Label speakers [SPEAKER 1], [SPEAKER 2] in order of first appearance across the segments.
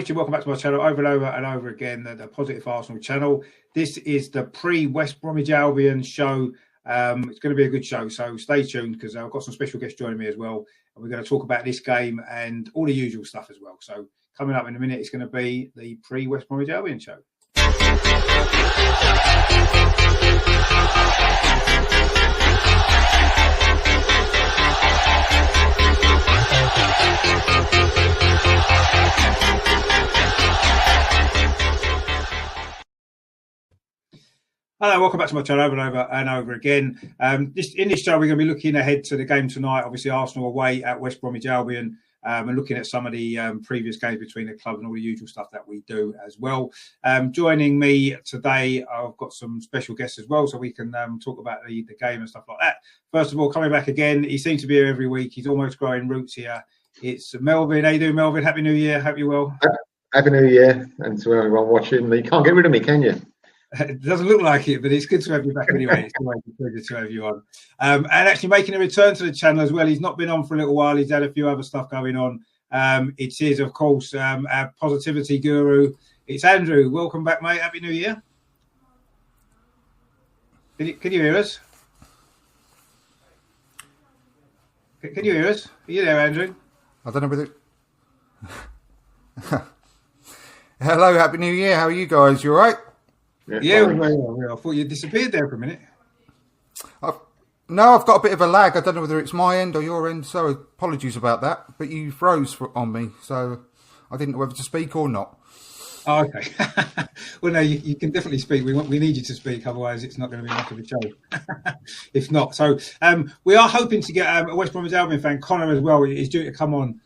[SPEAKER 1] Richard, welcome back to my channel over and over and over again, the Positive Arsenal channel. This is the pre-West Bromwich Albion show. It's going to be a good show, so stay tuned because I've got some special guests joining me as well. And we're going to talk about this game and all the usual stuff as well. So coming up in a minute, it's going to be the pre-West Bromwich Albion show. Hello, welcome back to my channel over and over again. In this show, we're going to be looking ahead to the game tonight. Obviously, Arsenal away at West Bromwich Albion, and looking at some of the previous games between the clubs and all the usual stuff that we do as well. Joining me today, I've got some special guests as well, so we can talk about the game and stuff like that. First of all, coming back again, he seems to be here every week. He's almost growing roots here. It's Melvin. How you doing, Melvin? Happy New Year. Hope you're well.
[SPEAKER 2] Happy New Year, and to everyone watching. You can't get rid of me, can you?
[SPEAKER 1] It doesn't look like it, but it's good to have you back anyway. It's always a pleasure to have you on. And actually making a return to the channel as well. He's not been on for a little while. He's had a few other stuff going on. It is, of course, our positivity guru. It's Andrew. Welcome back, mate. Happy New Year. Can you hear us? Can you hear us? Are you there, Andrew?
[SPEAKER 3] I don't know whether... Hello, Happy New Year. How are you guys? You all right?
[SPEAKER 1] Yeah, I thought you disappeared there for a minute.
[SPEAKER 3] No, I've got a bit of a lag. I don't know whether it's my end or your end, so apologies about that. But you froze on me, so I didn't know whether to speak or not.
[SPEAKER 1] Oh, okay. Well, no, you can definitely speak. We need you to speak, otherwise it's not going to be much of a show. If not. So we are hoping to get a West Bromwich Albion fan, Connor, as well. He's due to come on.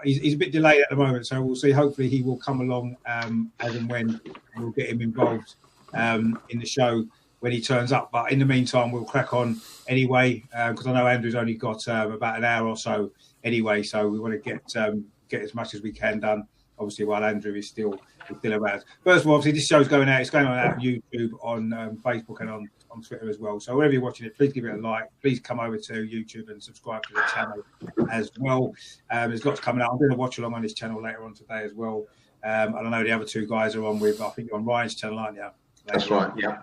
[SPEAKER 1] He's a bit delayed at the moment, so we'll see. Hopefully he will come along as and when we'll get him involved in the show when he turns up. But in the meantime, we'll crack on anyway, because I know Andrew's only got about an hour or so anyway, so we want to get as much as we can done, obviously, while Andrew is still around. First of all, obviously, this show's going out. It's going on YouTube, on Facebook and on Twitter as well. So wherever you're watching it, please give it a like. Please come over to YouTube and subscribe to the channel as well. There's lots coming out. I'm doing a watch along on this channel later on today as well. And I know the other two guys are on with, I think you're on Ryan's channel, aren't you?
[SPEAKER 2] That's right, yeah.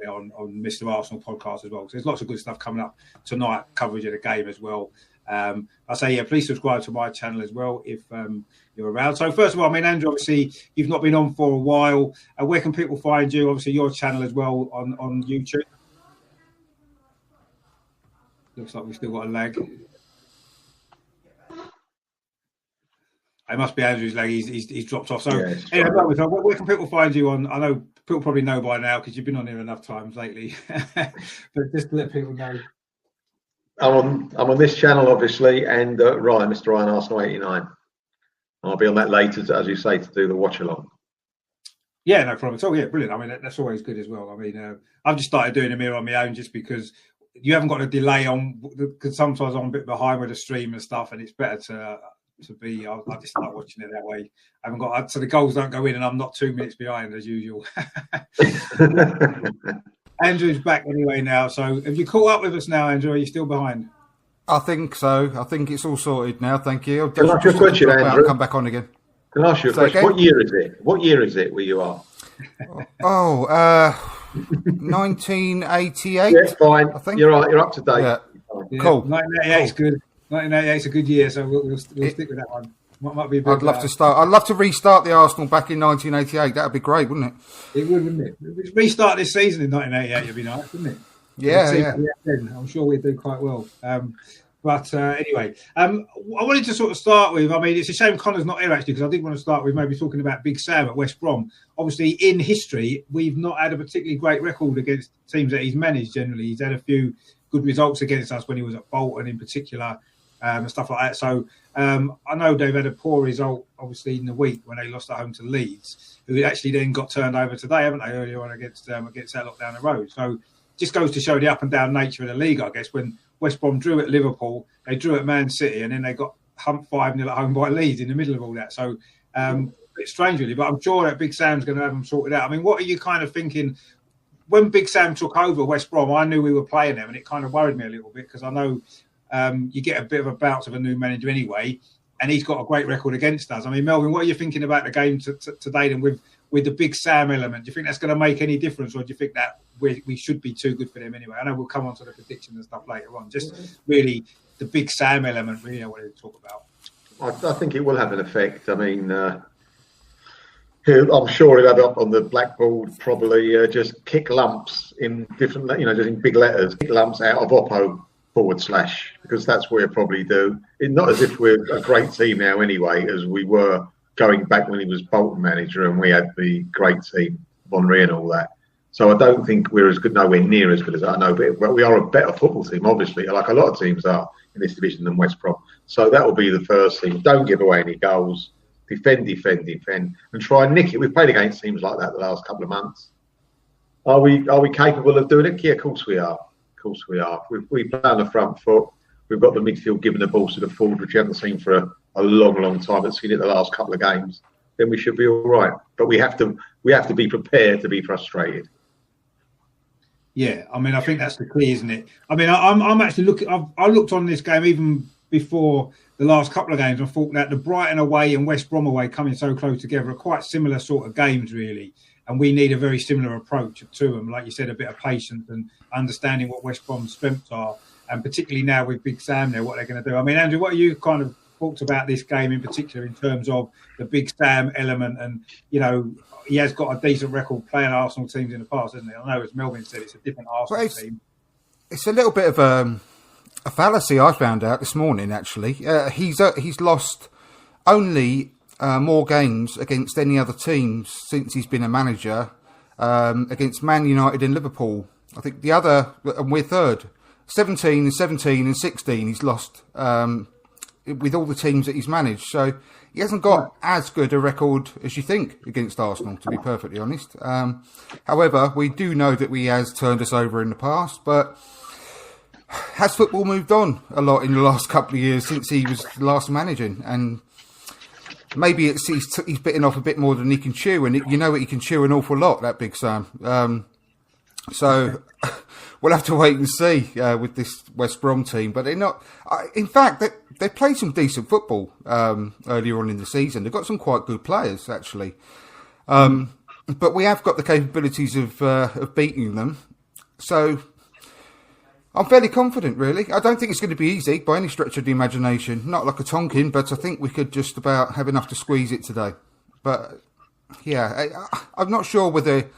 [SPEAKER 1] On Mr. Arsenal podcast as well. So there's lots of good stuff coming up tonight, coverage of the game as well. I say, yeah, please subscribe to my channel as well if you're around. So first of all, I mean, Andrew, obviously you've not been on for a while. Where can people find you? Obviously your channel as well on YouTube. Looks like we've still got a lag. It must be Andrew's lag. He's dropped off. So anyway, where can people find you on? I know people probably know by now because you've been on here enough times lately. But just to let people know.
[SPEAKER 2] I'm on this channel, obviously, and Mr. Ryan Arsenal 89. I'll be on that later, as you say, to do the watch along.
[SPEAKER 1] Yeah, no problem at all. Yeah, brilliant. I mean, that's always good as well. I mean, I've just started doing them here on my own just because you haven't got a delay on, because sometimes I'm a bit behind with the stream and stuff, and it's better to be. I just start watching it that way. I haven't got, so the goals don't go in, and I'm not 2 minutes behind as usual. Andrew's back anyway now. So have you caught up with us now, Andrew? Are you still behind?
[SPEAKER 3] I think so. I think it's all sorted now. Thank you.
[SPEAKER 2] Can I ask you a question, Andrew?
[SPEAKER 3] I'll come back on again.
[SPEAKER 2] Can I ask you a question? What year is it? What year is it where you are?
[SPEAKER 3] 1988.
[SPEAKER 2] Yeah, fine.
[SPEAKER 3] I think
[SPEAKER 2] you're right. You're up to date.
[SPEAKER 3] Yeah.
[SPEAKER 1] Yeah,
[SPEAKER 3] cool.
[SPEAKER 1] 1988 is good. 1988 is a good year, so we'll stick with that one. Might be
[SPEAKER 3] I'd love to start. I'd love to restart the Arsenal back in 1988. That'd be great, wouldn't it?
[SPEAKER 1] It would, wouldn't it? Restart this season in 1988 would be nice, wouldn't it?
[SPEAKER 3] Yeah.
[SPEAKER 1] I'm sure we'd do quite well. But anyway, I wanted to sort of start with, I mean, it's a shame Connor's not here actually, because I did want to start with maybe talking about Big Sam at West Brom. Obviously, in history, we've not had a particularly great record against teams that he's managed generally. He's had a few good results against us when he was at Bolton in particular, and stuff like that. So I know they've had a poor result, obviously, in the week when they lost at home to Leeds, who actually then got turned over today, haven't they, earlier on against Outlook down the road. So just goes to show the up and down nature of the league, I guess, when West Brom drew at Liverpool, they drew at Man City, and then they got humped 5-0 at home by Leeds in the middle of all that. So it's strange, really, but I'm sure that Big Sam's going to have them sorted out. I mean, what are you kind of thinking? When Big Sam took over West Brom, I knew we were playing them, and it kind of worried me a little bit because I know you get a bit of a bounce of a new manager anyway, and he's got a great record against us. I mean, Melvin, what are you thinking about the game today then with the Big Sam element? Do you think that's going to make any difference, or do you think that we should be too good for them anyway? I know we'll come on to the predictions and stuff later on. Just really the Big Sam element, really, I wanted to talk about.
[SPEAKER 2] I think it will have an effect. I mean, I'm sure he'll have it up on the blackboard, probably just kick lumps in different, just in big letters, kick lumps out of Oppo / because that's what he'll probably do. Not as if we're a great team now anyway, as we were going back when he was Bolton manager and we had the great team, Henry and all that. So I don't think we're as good, nowhere near as good as I know, but we are a better football team, obviously, like a lot of teams are in this division than West Brom. So that will be the first thing. Don't give away any goals. Defend, and try and nick it. We've played against teams like that the last couple of months. Are we capable of doing it? Yeah, of course we are. We play on the front foot. We've got the midfield giving the ball to the forward, which we haven't seen for a long time. But seen it the last couple of games. Then we should be all right. But we have to be prepared to be frustrated.
[SPEAKER 1] Yeah, I mean, I think that's the key, isn't it? I mean, I'm actually looking. I looked on this game even before the last couple of games. I thought that the Brighton away and West Brom away coming so close together are quite similar sort of games, really. And we need a very similar approach to them. Like you said, a bit of patience and understanding what West Brom's strengths are, and particularly now with Big Sam there, what they're going to do. I mean, Andrew, what are you kind of talked about this game in particular in terms of the Big Sam element? And he has got a decent record playing Arsenal teams in the past, hasn't he? I know, as Melvin said, it's a different Arsenal team.
[SPEAKER 3] It's a little bit of a fallacy I found out this morning, actually. He's lost only more games against any other teams since he's been a manager against Man United and Liverpool. I think the other, and we're third. 17 and 16 he's lost with all the teams that he's managed. So he hasn't got as good a record as you think against Arsenal, to be perfectly honest. However, we do know that he has turned us over in the past, but has football moved on a lot in the last couple of years since he was last managing? And maybe he's bitten off a bit more than he can chew, and you know what, he can chew an awful lot, that Big Sam. So we'll have to wait and see with this West Brom team. But they're not. In fact, they played some decent football earlier on in the season. They've got some quite good players, actually. But we have got the capabilities of beating them. So I'm fairly confident, really. I don't think it's going to be easy by any stretch of the imagination. Not like a Tonkin, but I think we could just about have enough to squeeze it today. But yeah, I'm not sure whether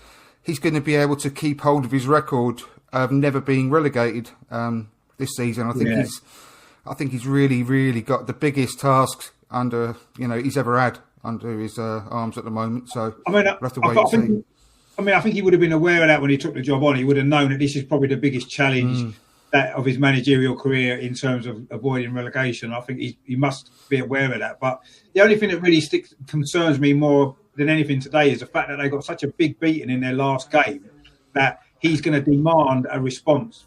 [SPEAKER 3] he's going to be able to keep hold of his record of never being relegated this season. I think he's really, really got the biggest task under he's ever had under his arms at the moment. So we'll have to wait and see.
[SPEAKER 1] I think he would have been aware of that when he took the job on. He would have known that this is probably the biggest challenge of his managerial career in terms of avoiding relegation. I think he must be aware of that. But the only thing that really concerns me more than anything today is the fact that they got such a big beating in their last game that he's going to demand a response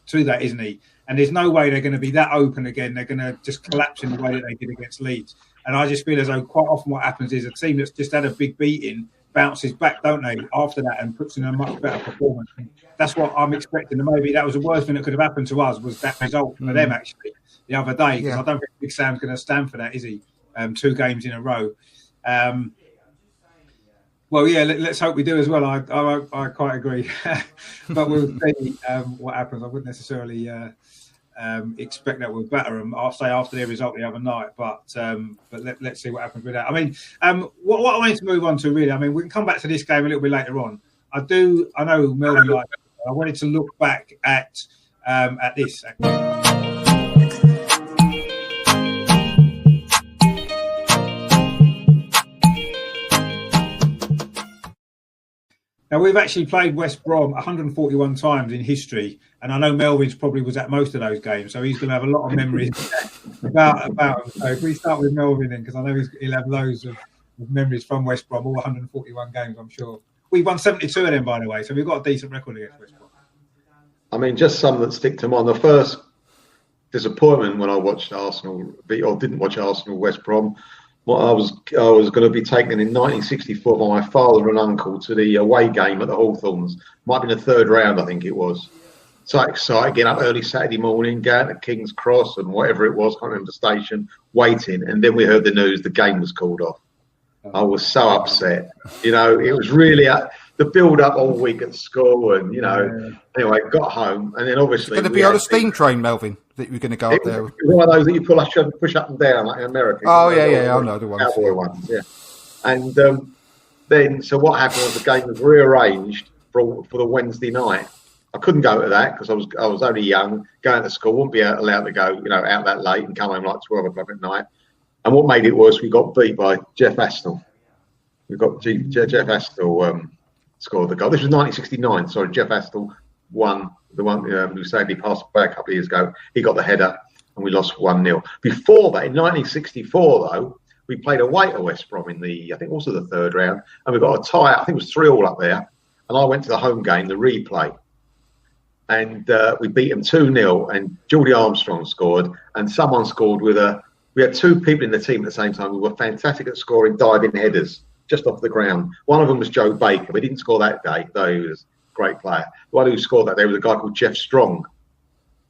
[SPEAKER 1] to that, isn't he? And there's no way they're going to be that open again. They're going to just collapse in the way that they did against Leeds. And I just feel as though quite often what happens is a team that's just had a big beating bounces back, don't they, after that, and puts in a much better performance. And that's what I'm expecting. And maybe that was the worst thing that could have happened to us, was that result for them, actually, the other day. Because I don't think Big Sam's going to stand for that, is he? 2 games in a row. Well, yeah, let's hope we do as well. I quite agree. But we'll see what happens. I wouldn't necessarily expect that we'll batter them, I'll say, after their result the other night. But let's see what happens with that. I mean, what I wanted to move on to, really, I mean, we can come back to this game a little bit later on. I know Melvin likes I wanted to look back at this. Now, we've actually played West Brom 141 times in history, and I know Melvin's probably was at most of those games, so he's going to have a lot of memories about them. So if we start with Melvin then, because I know he'll have loads of memories from West Brom, all 141 games, I'm sure. We won 72 of them, by the way, so we've got a decent record against West Brom.
[SPEAKER 2] I mean, just some that stick to mind. The first disappointment when I watched Arsenal, or didn't watch Arsenal West Brom, I was going to be taken in 1964 by my father and uncle to the away game at the Hawthorns. Might have been the third round, I think it was. So excited, getting up early Saturday morning, going to King's Cross and whatever it was, can't remember the station, waiting. And then we heard the news the game was called off. I was so upset. You know, it was really the build-up all week at school, and anyway, got home, and then obviously
[SPEAKER 3] it's going to be on a steam train, Melvin, that you're going to go up there.
[SPEAKER 2] One of those that you push up and down like in America.
[SPEAKER 3] Oh yeah, I know the ones.
[SPEAKER 2] Cowboy ones, yeah. And then, so what happened was the game was rearranged for the Wednesday night. I couldn't go to that because I was only young, going to school, wouldn't be allowed to go, out that late and come home like 12 o'clock at night. And what made it worse, we got beat by Jeff Astle. We got Jeff Astle scored the goal. This was 1969. Sorry, Jeff Astle won the one who sadly passed away a couple of years ago. He got the header, and we lost 1-0. Before that, in 1964, though, we played away to West Brom in I think also the third round, and we got a tie. I think it was 3-3 up there. And I went to the home game, the replay, and we beat them 2-0. And Geordie Armstrong scored, and someone scored with We had two people in the team at the same time who were fantastic at scoring diving headers just off the ground. One of them was Joe Baker, but he didn't score that day, though he was a great player. The one who scored that day was a guy called Jeff Strong,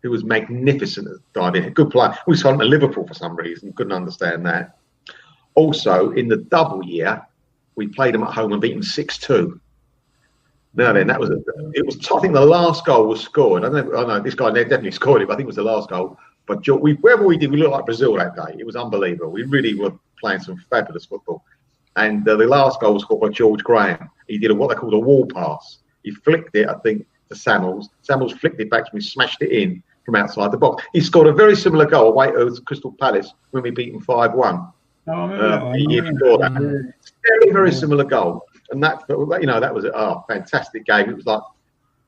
[SPEAKER 2] who was magnificent at diving. Good player. We sold him to Liverpool for some reason. Couldn't understand that. Also, in the double year, we played them at home and beat them 6-2. Now then, I think the last goal was scored. I know this guy definitely scored it, but I think it was the last goal. But wherever we did, we looked like Brazil that day. It was unbelievable. We really were playing some fabulous football. And the last goal was scored by George Graham. He did what they called a wall pass. He flicked it, I think, to Samuels. Samuels flicked it back to me, smashed it in from outside the box. He scored a very similar goal away to Crystal Palace when we beat him 5-1. The year before that. Very, very similar goal. And that was a fantastic game. It was like,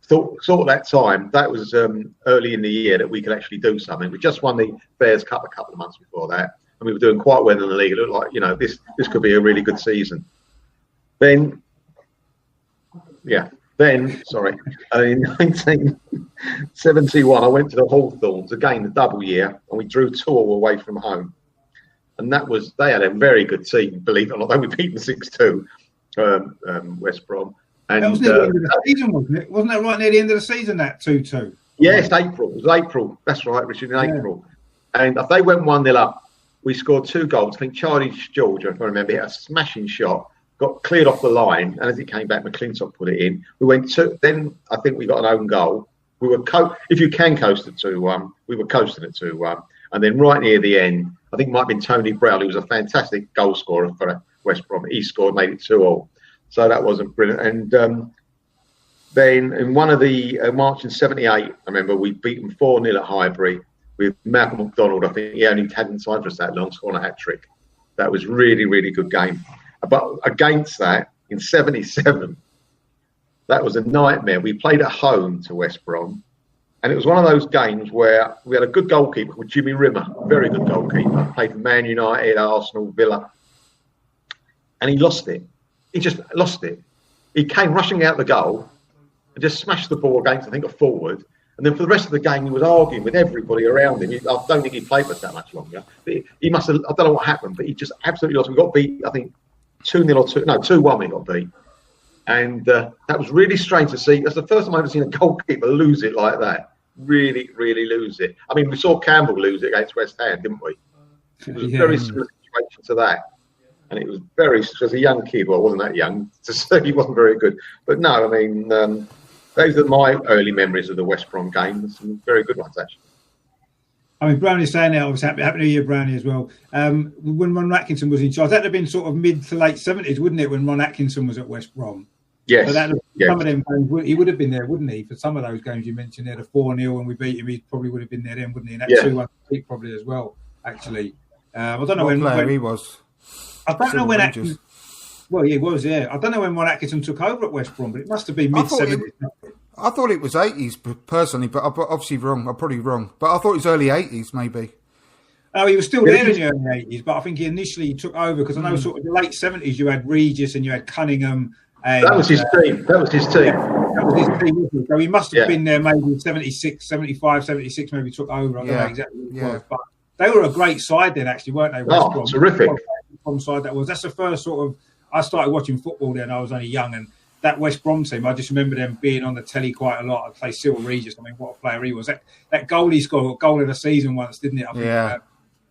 [SPEAKER 2] sort of that time, that was early in the year that we could actually do something. We just won the Bears Cup a couple of months before that, and we were doing quite well in the league. It looked like, this could be a really good season. In 1971, I went to the Hawthorns, again, the double year, and we drew 2-2 away from home. And they had a very good team, believe it or not. They were beaten 6-2, West Brom. And
[SPEAKER 1] that was near the end of the season, wasn't it? Wasn't that right near the end of the season, that 2-2?
[SPEAKER 2] Yes, April. It was April. That's right, Richard, in April. And if they went 1-0 up, we scored 2 goals. I think Charlie George, if I remember, hit a smashing shot, got cleared off the line, and as it came back, McClintock put it in. We went then I think we got an own goal. We were if you can coast at 2-1, we were coasting at 2-1. And then right near the end, I think it might have been Tony Brown, who was a fantastic goal scorer for West Brom. He scored, made it 2-2. So that wasn't brilliant. And then in one of the March in 78, I remember we beat them 4-0 at Highbury with Malcolm McDonald. I think he only hadn't signed for us that long, scoring a hat-trick. That was really, really good game. But against that, in 77, that was a nightmare. We played at home to West Brom. And it was one of those games where we had a good goalkeeper called Jimmy Rimmer, very good goalkeeper. Played for Man United, Arsenal, Villa. And he lost it. He just lost it. He came rushing out the goal and just smashed the ball against, I think, a forward. And then for the rest of the game, he was arguing with everybody around him. I don't think he played for us that much longer. But he must have, I don't know what happened, but he just absolutely lost. We got beat, I think, 2-0 or 2-1 we got beat. And that was really strange to see. That's the first time I've ever seen a goalkeeper lose it like that. Really, really lose it. I mean, we saw Campbell lose it against West Ham, didn't we? It was a very similar situation to that. And it was as a young kid, well, I wasn't that young, so certainly wasn't very good. But no, I mean, those are my early memories of the West Brom games, and very good ones, actually.
[SPEAKER 1] I mean, Brownie's saying that, obviously, Happy New Year, Brownie, as well. When Ron Atkinson was in charge, that would have been sort of mid to late 70s, wouldn't it, when Ron Atkinson was at West Brom?
[SPEAKER 2] Yes.
[SPEAKER 1] So that
[SPEAKER 2] yes.
[SPEAKER 1] some of them games, he would have been there, wouldn't he? For some of those games you mentioned there, the 4-0 and we beat him, he probably would have been there then, wouldn't he? And that 2-1 defeat probably as well, actually. I don't know
[SPEAKER 3] when he was.
[SPEAKER 1] I don't know when Atkinson. Well, he was, yeah. I don't know when Ron Atkinson took over at West Brom, but it must have been mid-70s.
[SPEAKER 3] I thought it was 80s personally, but I'm obviously wrong. I'm probably wrong. But I thought it was early 80s, maybe.
[SPEAKER 1] Oh, he was still there in the early 80s, but I think he initially took over because I know sort of the late 70s you had Regis and you had Cunningham. And,
[SPEAKER 2] that was his team. That was his team.
[SPEAKER 1] That was his team, wasn't it? So he must have been there maybe 76, 75, 76, maybe took over. I don't know exactly what it was. But they were a great side then, actually, weren't they? West Brom.
[SPEAKER 2] Terrific.
[SPEAKER 1] Side that was. That's the first sort of. I started watching football then. I was only young, and that West Brom team, I just remember them being on the telly quite a lot. I'd play Cyril Regis. I mean, what a player he was. That goal he scored, goal of the season once, didn't it? I think,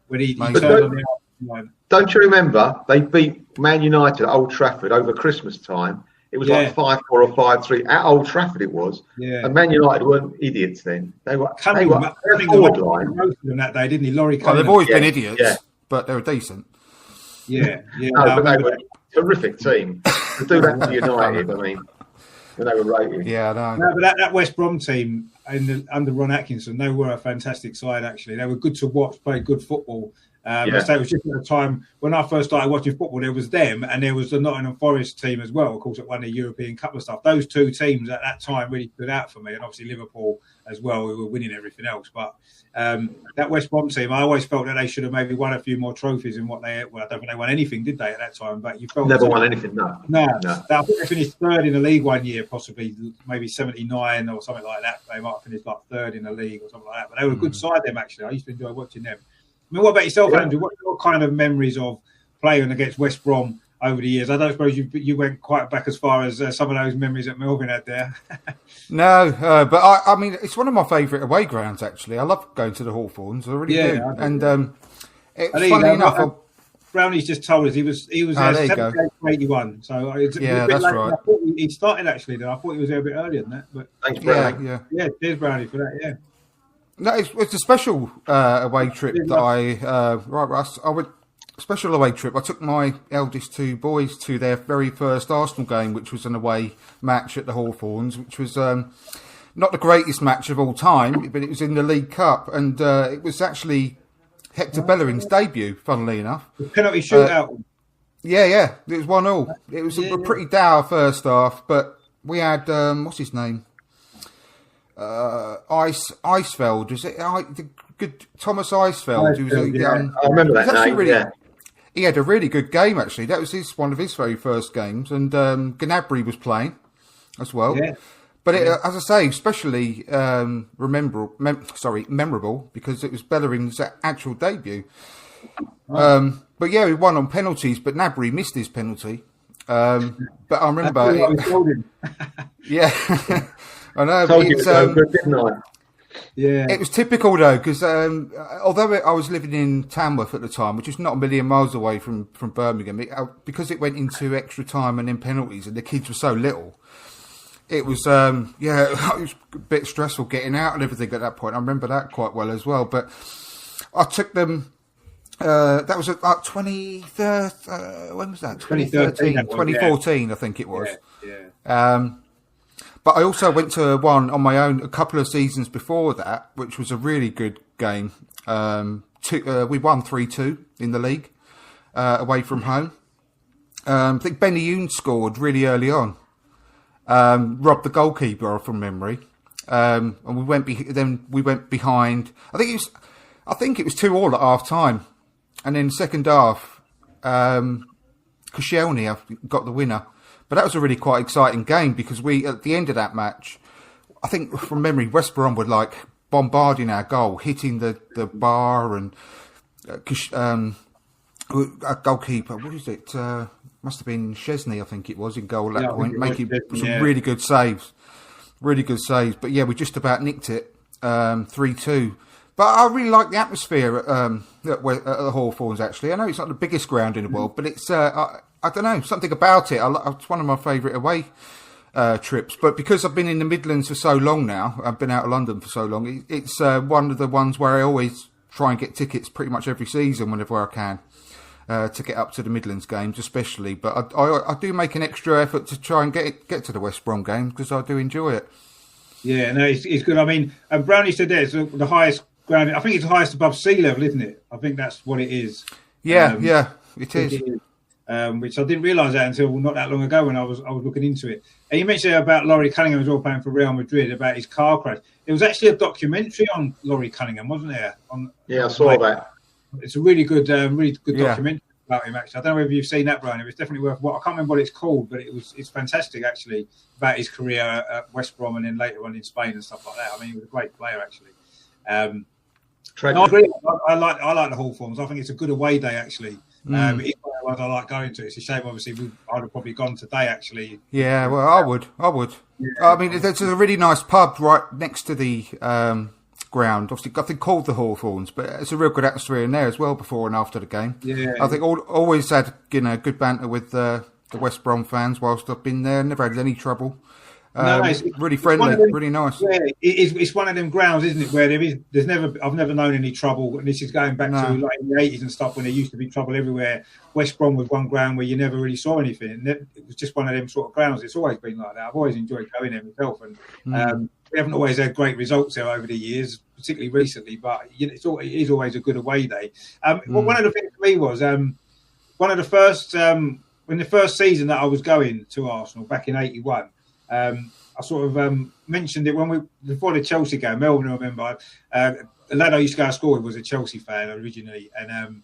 [SPEAKER 1] when he turned on the line.
[SPEAKER 2] Don't you remember they beat Man United at Old Trafford over Christmas time? It was like 5-4 or 5-3 at Old Trafford. It was, and Man United weren't idiots then. They were forward line.
[SPEAKER 1] Most of them that day, didn't he? Laurie.
[SPEAKER 3] Well, they've always been idiots, but they were decent.
[SPEAKER 1] Yeah.
[SPEAKER 2] But they were a terrific team. To do that to United, I mean, when they were rated.
[SPEAKER 3] Yeah, I know.
[SPEAKER 1] No, but that West Brom team under Ron Atkinson, they were a fantastic side. Actually, they were good to watch, played good football. I say it was just at the time when I first started watching football. There was them, and there was the Nottingham Forest team as well. Of course, that won the European Cup and stuff. Those two teams at that time really stood out for me, and obviously Liverpool as well, who were winning everything else. But that West Brom team, I always felt that they should have maybe won a few more trophies than what they. Well, I don't think they won anything, did they, at that time? But you felt
[SPEAKER 2] never won anything. No.
[SPEAKER 1] I think they finished third in the league one year, possibly maybe 79 or something like that. They might have finished like third in the league or something like that. But they were a good side, them actually. I used to enjoy watching them. I mean, what about yourself, Andrew? What kind of memories of playing against West Brom over the years? I don't suppose you went quite back as far as some of those memories that Melvin had there.
[SPEAKER 3] No, but I mean, it's one of my favourite away grounds, actually. I love going to the Hawthorns. I really do. And funny enough...
[SPEAKER 1] Brownie's just told us he was there 78 81. So it's a bit
[SPEAKER 3] that's
[SPEAKER 1] late.
[SPEAKER 3] right.
[SPEAKER 1] I thought he started actually there. I thought he was there a bit earlier than that. But
[SPEAKER 2] thanks, Brownie.
[SPEAKER 1] Yeah, cheers, Brownie, for that, yeah.
[SPEAKER 3] No, it's a special away trip that I went special away trip. I took my eldest two boys to their very first Arsenal game, which was an away match at the Hawthorns, which was not the greatest match of all time, but it was in the League Cup, and it was actually Hector Bellerin's debut, funnily enough.
[SPEAKER 1] The penalty shootout.
[SPEAKER 3] Yeah, it was 1-1. It was a pretty dour first half, but we had what's his name? Icefeld, was it? The good Thomas Icefeld.
[SPEAKER 2] I remember that name.
[SPEAKER 3] He had a really good game, actually. That was one of his very first games, and Gnabry was playing as well. Yeah. But as I say, especially memorable because it was Bellerin's actual debut. But yeah, we won on penalties, but Gnabry missed his penalty. But I remember, yeah. I know, but it was typical though, because although I was living in Tamworth at the time, which is not a million miles away from Birmingham, because it went into extra time and then penalties, and the kids were so little, it was it was a bit stressful getting out and everything at that point. I remember that quite well as well. But I took them. That was at 23rd. When was that? 2013, 2014, I think it was. Yeah. But I also went to one on my own a couple of seasons before that, which was a really good game. We won 3-2 in the league away from home. I think Benny Yoon scored really early on. Robbed the goalkeeper from memory, and we went behind. I think it was 2-2 at half time, and then second half, Koscielny got the winner. But that was a really quite exciting game because at the end of that match, I think from memory, West Brom were like bombarding our goal, hitting the bar, and a goalkeeper. What is it? Must have been Chesney, I think it was, in goal at that point, making some really good saves. But yeah, we just about nicked it 3-2. But I really like the atmosphere at the Hawthorns, actually. I know it's not the biggest ground in the world, but it's I don't know, something about it. It's one of my favourite away trips. But because I've been in the Midlands for so long now, I've been out of London for so long, it's one of the ones where I always try and get tickets pretty much every season whenever I can. to get up to the Midlands games, especially. But I do make an extra effort to try and get to the West Brom game because I do enjoy it.
[SPEAKER 1] Yeah, no, it's good. I mean, Brownie said there it's the highest ground. I think it's the highest above sea level, isn't it? I think that's what it is.
[SPEAKER 3] Yeah, it is.
[SPEAKER 1] Which I didn't realise that until not that long ago when I was looking into it. And you mentioned about Laurie Cunningham as well playing for Real Madrid about his car crash. There was actually a documentary on Laurie Cunningham, wasn't there?
[SPEAKER 2] I saw that.
[SPEAKER 1] It's a really good documentary about him. Actually, I don't know if you've seen that, Brian. It was definitely worth. I can't remember what it's called, but it's fantastic actually about his career at West Brom and then later on in Spain and stuff like that. I mean, he was a great player actually. I agree. I like the Hawthorns. I think it's a good away day actually. It's one of the ones I like going to. It's a shame, obviously, I'd have probably gone today, actually.
[SPEAKER 3] Yeah, well, I would. Yeah. I mean, there's a really nice pub right next to the ground. Obviously, I think called the Hawthorns, but it's a real good atmosphere in there as well before and after the game. Yeah. I think always had good banter with the West Brom fans whilst I've been there. Never had any trouble. It's really friendly, really nice.
[SPEAKER 1] Yeah, it's one of them grounds, isn't it, where I've never known any trouble, and this is going back to like in the 80s and stuff when there used to be trouble everywhere. West Brom was one ground where you never really saw anything, and it was just one of them sort of grounds. It's always been like that. I've always enjoyed going there myself, and we haven't always had great results there over the years, particularly recently, but it is always a good away day. Well, one of the things for me was one of the first in the first season that I was going to Arsenal back in '81. I sort of mentioned it before the Chelsea game. Melbourne, I remember, the lad I used to go to school with was a Chelsea fan originally, and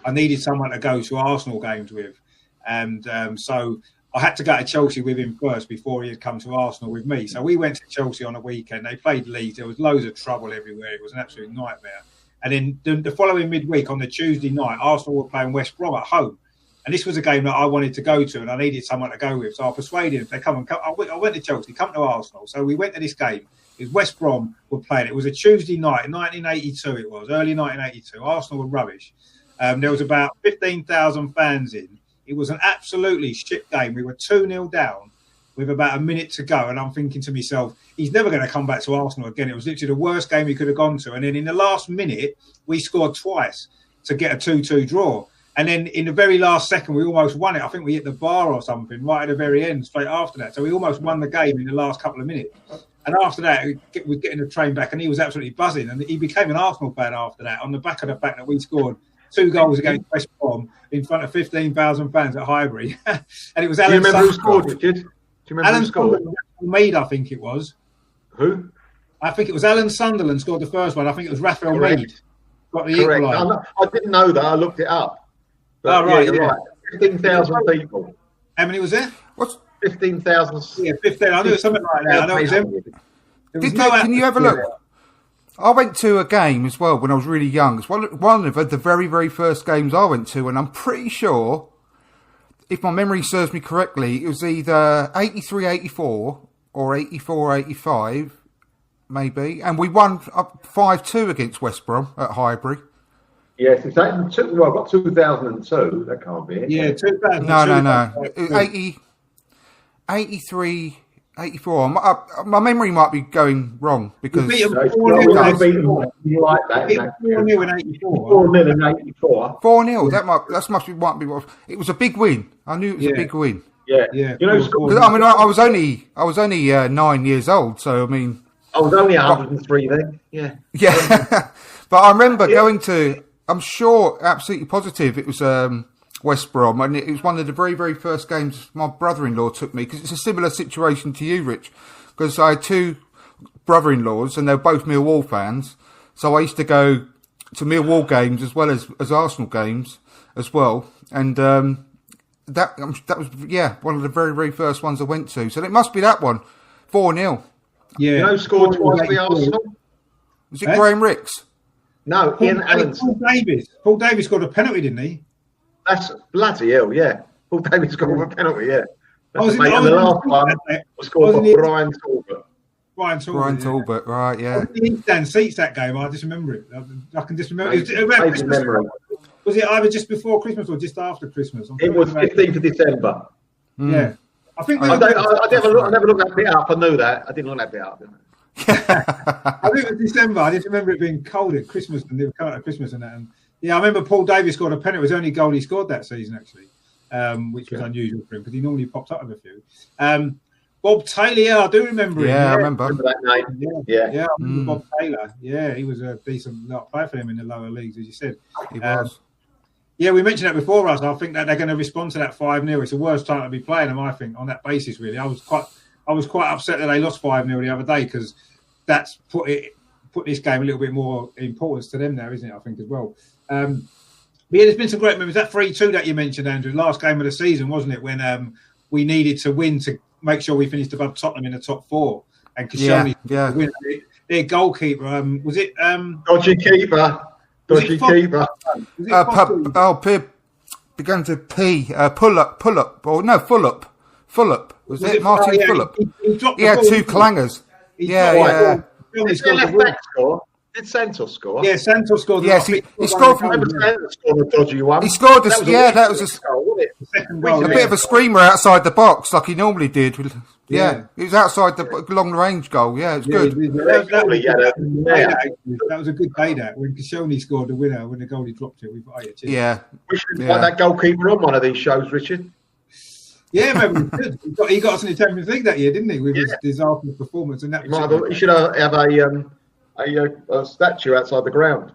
[SPEAKER 1] I needed someone to go to Arsenal games with, and so I had to go to Chelsea with him first before he had come to Arsenal with me. So we went to Chelsea on a weekend. They played Leeds. There was loads of trouble everywhere. It was an absolute nightmare. And then the following midweek on the Tuesday night, Arsenal were playing West Brom at home. And this was a game that I wanted to go to and I needed someone to go with. So I persuaded him, if they come. I went to Chelsea, come to Arsenal. So we went to this game. It was West Brom were playing. It was a Tuesday night, 1982 it was, early 1982. Arsenal were rubbish. There was about 15,000 fans in. It was an absolutely shit game. We were 2-0 down with about a minute to go. And I'm thinking to myself, he's never going to come back to Arsenal again. It was literally the worst game he could have gone to. And then in the last minute, we scored twice to get a 2-2 draw. And then in the very last second, we almost won it. I think we hit the bar or something right at the very end, straight after that. So we almost won the game in the last couple of minutes. And after that, we was getting the train back, and he was absolutely buzzing. And he became an Arsenal fan after that, on the back of the fact that we scored 2 goals against West Brom in front of 15,000 fans at Highbury. And it was Alan.
[SPEAKER 2] Do you remember who scored, Richard? Do you remember
[SPEAKER 1] Alan
[SPEAKER 2] who scored?
[SPEAKER 1] Mead, I think it was.
[SPEAKER 2] Who?
[SPEAKER 1] I think it was Alan Sunderland scored the first one. I think it was Raphael Mead. Got the
[SPEAKER 2] Correct.
[SPEAKER 1] equaliser.
[SPEAKER 2] I didn't know that. I looked it up. But
[SPEAKER 1] right.
[SPEAKER 2] 15,000 people.
[SPEAKER 1] How many was there?
[SPEAKER 3] What's
[SPEAKER 2] 15,000?
[SPEAKER 1] Yeah, 15. I knew it was something like that. I know it was him.
[SPEAKER 3] Can you have a look? I went to a game as well when I was really young. It's one of the very, very first games I went to, and I'm pretty sure, if my memory serves me correctly, it was either 83-84 or 84-85, maybe. And we won 5-2 against West Brom at Highbury.
[SPEAKER 2] Yes, it's I've got 2002. That can't be it.
[SPEAKER 1] Yeah, 2002.
[SPEAKER 3] No. 83, 84. My memory might be going wrong because...
[SPEAKER 2] You can't beat them like that.
[SPEAKER 1] 4-0 in 84.
[SPEAKER 2] 4-0 in 84.
[SPEAKER 3] 4-0. That might be what... It was a big win. I knew it was a big win.
[SPEAKER 2] Yeah.
[SPEAKER 1] You
[SPEAKER 2] know,
[SPEAKER 3] I was only 9 years old, so I mean...
[SPEAKER 2] I was only 103 then. Yeah.
[SPEAKER 3] Yeah. But I remember going to... I'm sure, absolutely positive, it was West Brom, and it was one of the very, very first games my brother-in-law took me, because it's a similar situation to you, Rich, because I had 2 brother-in-laws, and they were both Millwall fans, so I used to go to Millwall games as well as Arsenal games as well, and that was, one of the very, very first ones I went to, so it must be that one, 4-0.
[SPEAKER 2] Yeah. You know who scored twice for Arsenal?
[SPEAKER 3] Was it Graham Ricks?
[SPEAKER 2] No, Ian Allen.
[SPEAKER 1] Paul Davies scored a penalty, didn't he?
[SPEAKER 2] That's bloody hell, yeah. Paul Davies scored a penalty, yeah.
[SPEAKER 1] And
[SPEAKER 2] the last one was scored by Brian Talbot.
[SPEAKER 1] Brian
[SPEAKER 3] Talbot, right, yeah.
[SPEAKER 1] I was in the East Stand seats that game. I just remember it. I can just remember it. Was it either just before Christmas or just after Christmas?
[SPEAKER 2] It was 15th of December.
[SPEAKER 1] Yeah. I think
[SPEAKER 2] I never looked that bit up. I knew that. I didn't look that bit up, didn't I?
[SPEAKER 1] I think it was December. I just remember it being cold at Christmas, and they were coming at Christmas and that. And Yeah, I remember Paul Davis scored a penalty. It was the only goal he scored that season, actually, which was unusual for him because he normally pops up with a few. Bob Taylor, yeah, I do remember him.
[SPEAKER 3] Yeah, I remember
[SPEAKER 2] that name. Yeah.
[SPEAKER 1] I remember Bob Taylor. Yeah, he was a decent player for him in the lower leagues, as you said.
[SPEAKER 3] he was.
[SPEAKER 1] Yeah, we mentioned that before, Russ. I think that they're going to respond to that 5-0. It's the worst time to be playing them, I think, on that basis, really. I was quite upset that they lost 5-0 the other day because that's put this game a little bit more importance to them now, isn't it, I think, as well. But yeah, there's been some great moments. That 3-2 that you mentioned, Andrew, last game of the season, wasn't it, when we needed to win to make sure we finished above Tottenham in the top 4. And Koscielny win. Their goalkeeper, was it...
[SPEAKER 2] Dodgy keeper.
[SPEAKER 3] Began to P. Pull up. Or no, full up. Was it Martin Fulop? He had 2 clangers. Yeah.
[SPEAKER 2] Did Santos score?
[SPEAKER 1] Yeah, Santos scored.
[SPEAKER 3] Yes, he scored from.
[SPEAKER 2] Santos scored a dodgy one.
[SPEAKER 3] He scored this. That was a bit of a screamer outside the box, like he normally did. Yeah, he was outside the long range goal. Yeah, it was good.
[SPEAKER 1] That was a good day. That when Koscielny scored the winner, when the goalie dropped it, we got it.
[SPEAKER 3] Yeah,
[SPEAKER 2] we should find that goalkeeper on one of these shows, Richard.
[SPEAKER 1] Yeah, maybe we could. He got us in the Champions League that year, didn't he? With his disastrous performance, and that.
[SPEAKER 2] He should have a statue outside the ground.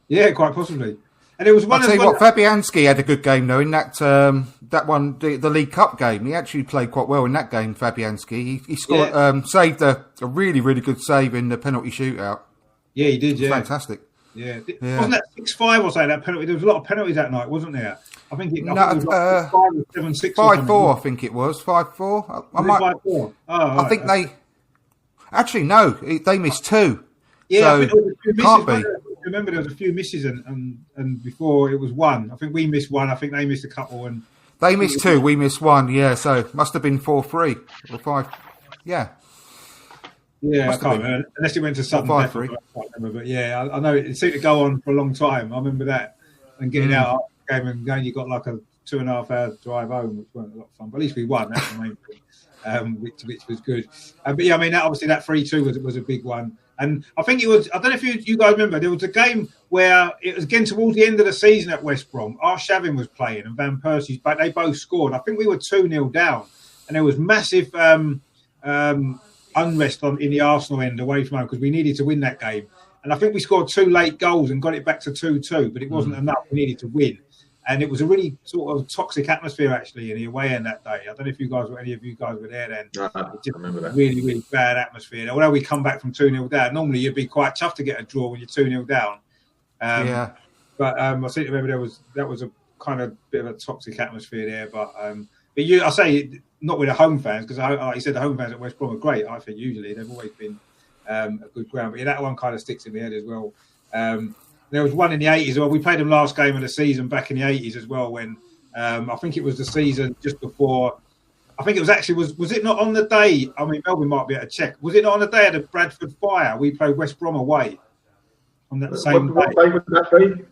[SPEAKER 1] Yeah, quite possibly. And it was one.
[SPEAKER 3] I'll tell you what, Fabianski had a good game though in that one, the League Cup game. He actually played quite well in that game. Fabianski, he scored, saved a really good save in the penalty shootout.
[SPEAKER 1] Yeah, he did. Yeah,
[SPEAKER 3] fantastic.
[SPEAKER 1] Yeah. Wasn't that 6-5 or so? That penalty. There was a lot of penalties that night, wasn't there? I think it was like 5 or 7-6.
[SPEAKER 3] 5-4, I think it was 5-4. I think they. Actually, no, they missed 2.
[SPEAKER 1] Yeah,
[SPEAKER 3] so
[SPEAKER 1] I think there was a few
[SPEAKER 3] can't
[SPEAKER 1] misses,
[SPEAKER 3] be.
[SPEAKER 1] I remember there was a few misses, and before it was 1. I think we missed 1. I think they missed a couple, and
[SPEAKER 3] they missed 2. We missed 1. Yeah, so it must have been 4-3 or 5. Yeah.
[SPEAKER 1] Yeah, I can't remember. Unless it went to sudden death, I can't remember. But yeah, I know it seemed to go on for a long time. I remember that, and getting out after the game and going, you got like a 2.5-hour drive home, which weren't a lot of fun. But at least we won. That's the main thing, which was good. But yeah, I mean, obviously that 3-2 was a big one. And I think it was, I don't know if you guys remember, there was a game where it was again towards the end of the season at West Brom. Arshavin was playing and Van Persie's, but they both scored. I think we were 2-0 down. And there was massive unrest in the Arsenal end away from home because we needed to win that game. And I think we scored 2 late goals and got it back to 2-2, but it wasn't enough. We needed to win. And it was a really sort of toxic atmosphere actually in the away end that day. I don't know if any of you guys were there then.
[SPEAKER 2] I remember that.
[SPEAKER 1] Really, really bad atmosphere. Although we come back from 2-0 down, normally you'd be quite tough to get a draw when you're 2-0 down. But I seem to remember that was a kind of bit of a toxic atmosphere there. But I say not with the home fans because like you said, the home fans at West Brom are great. I think usually they've always been a good ground. But yeah, that one kind of sticks in my head as well. There was one in the 80s as well. We played them last game of the season back in the 80s as well when I think it was the season just before. I think it was actually, was it not on the day? I mean, Melvin might be able to check. Was it not on the day of the Bradford Fire? We played West Brom away on that same day.
[SPEAKER 2] What day would that be?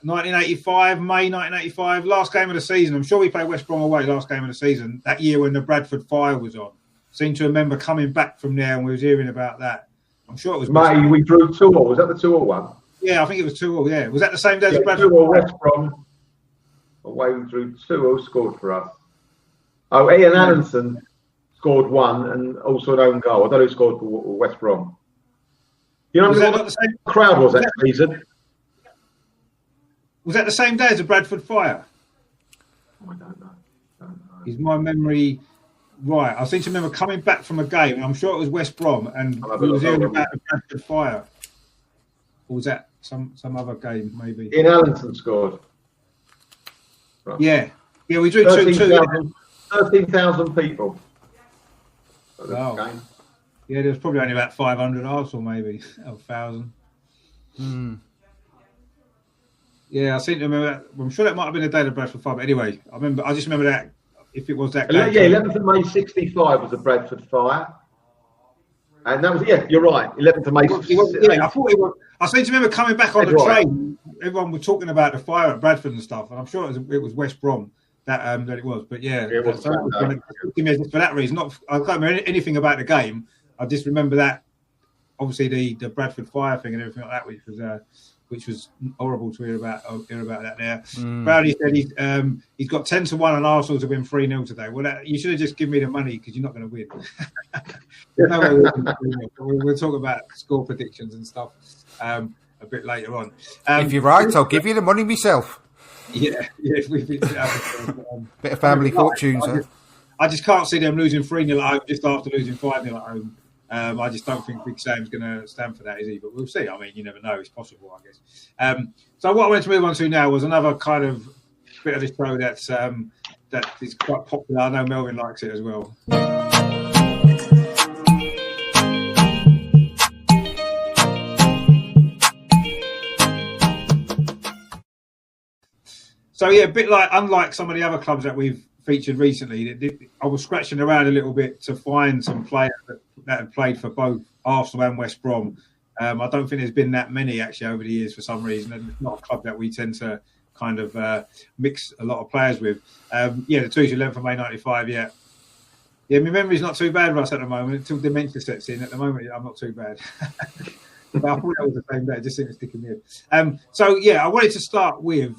[SPEAKER 1] 1985, May 1985, last game of the season. I'm sure we played West Brom away last game of the season, that year when the Bradford Fire was on. Seem to remember coming back from there and we was hearing about that. I'm sure it was
[SPEAKER 2] May, we drew 2-2. Was that the 2-1?
[SPEAKER 1] Yeah, I think it was 2-2, yeah. Was that the same day as Bradford?
[SPEAKER 2] 2-2 West Brom. Away we drew 2-2, scored for us. Oh, Ian Allenson scored 1 and also an own goal. I don't know who scored for West Brom. You know what the same crowd was that season?
[SPEAKER 1] Was that the same day as the Bradford Fire?
[SPEAKER 2] Oh, I don't know.
[SPEAKER 1] Is my memory right? I seem to remember coming back from a game, and I'm sure it was West Brom, and we was hearing about the Bradford Fire. Or was that some other game, maybe?
[SPEAKER 2] Ian Allenson scored.
[SPEAKER 1] Right. Yeah, we drew 2-2.
[SPEAKER 2] 13,000 people.
[SPEAKER 1] Wow. Game. Yeah, there was probably only about 500 Arsenal, maybe, or 1,000. Yeah, I seem to remember that. I'm sure that might have been the day of the Bradford Fire. But anyway, I just remember that. If it was that game.
[SPEAKER 2] Yeah, 11th of May 65 was the Bradford Fire. And that was, you're right, 11th of May 65.
[SPEAKER 1] I thought it was. I seem to remember coming back on the train. Everyone was talking about the fire at Bradford and stuff. And I'm sure it was West Brom that it was. But yeah, it was for that reason. I can't remember anything about the game. I just remember that obviously the Bradford Fire thing and everything like that, which was horrible to hear about that there. Brownie said he's got 10-1 on Arsenal to win 3-0 today. Well, you should have just given me the money because you're not going to win. No way we'll talk about score predictions and stuff a bit later on.
[SPEAKER 3] If you're right, I'll give you the money myself.
[SPEAKER 1] Yeah.
[SPEAKER 3] Bit of family fortunes.
[SPEAKER 1] I just can't see them losing 3-0 at home just after losing 5-0 at home. I just don't think Big Sam's going to stand for that, is he? But we'll see. I mean, you never know. It's possible, I guess. So what I wanted to move on to now was another kind of bit of the show that is quite popular. I know Melvin likes it as well. So yeah, a bit unlike some of the other clubs that we've featured recently, I was scratching around a little bit to find some players that had played for both Arsenal and West Brom. I don't think there's been that many actually over the years for some reason, and it's not a club that we tend to kind of mix a lot of players with. The 2-11 from May 95, yeah, my memory's not too bad, Russ, at the moment, until dementia sets in. At the moment, I'm not too bad. But I thought that was the same day, it just seemed to stick in my head. I wanted to start with...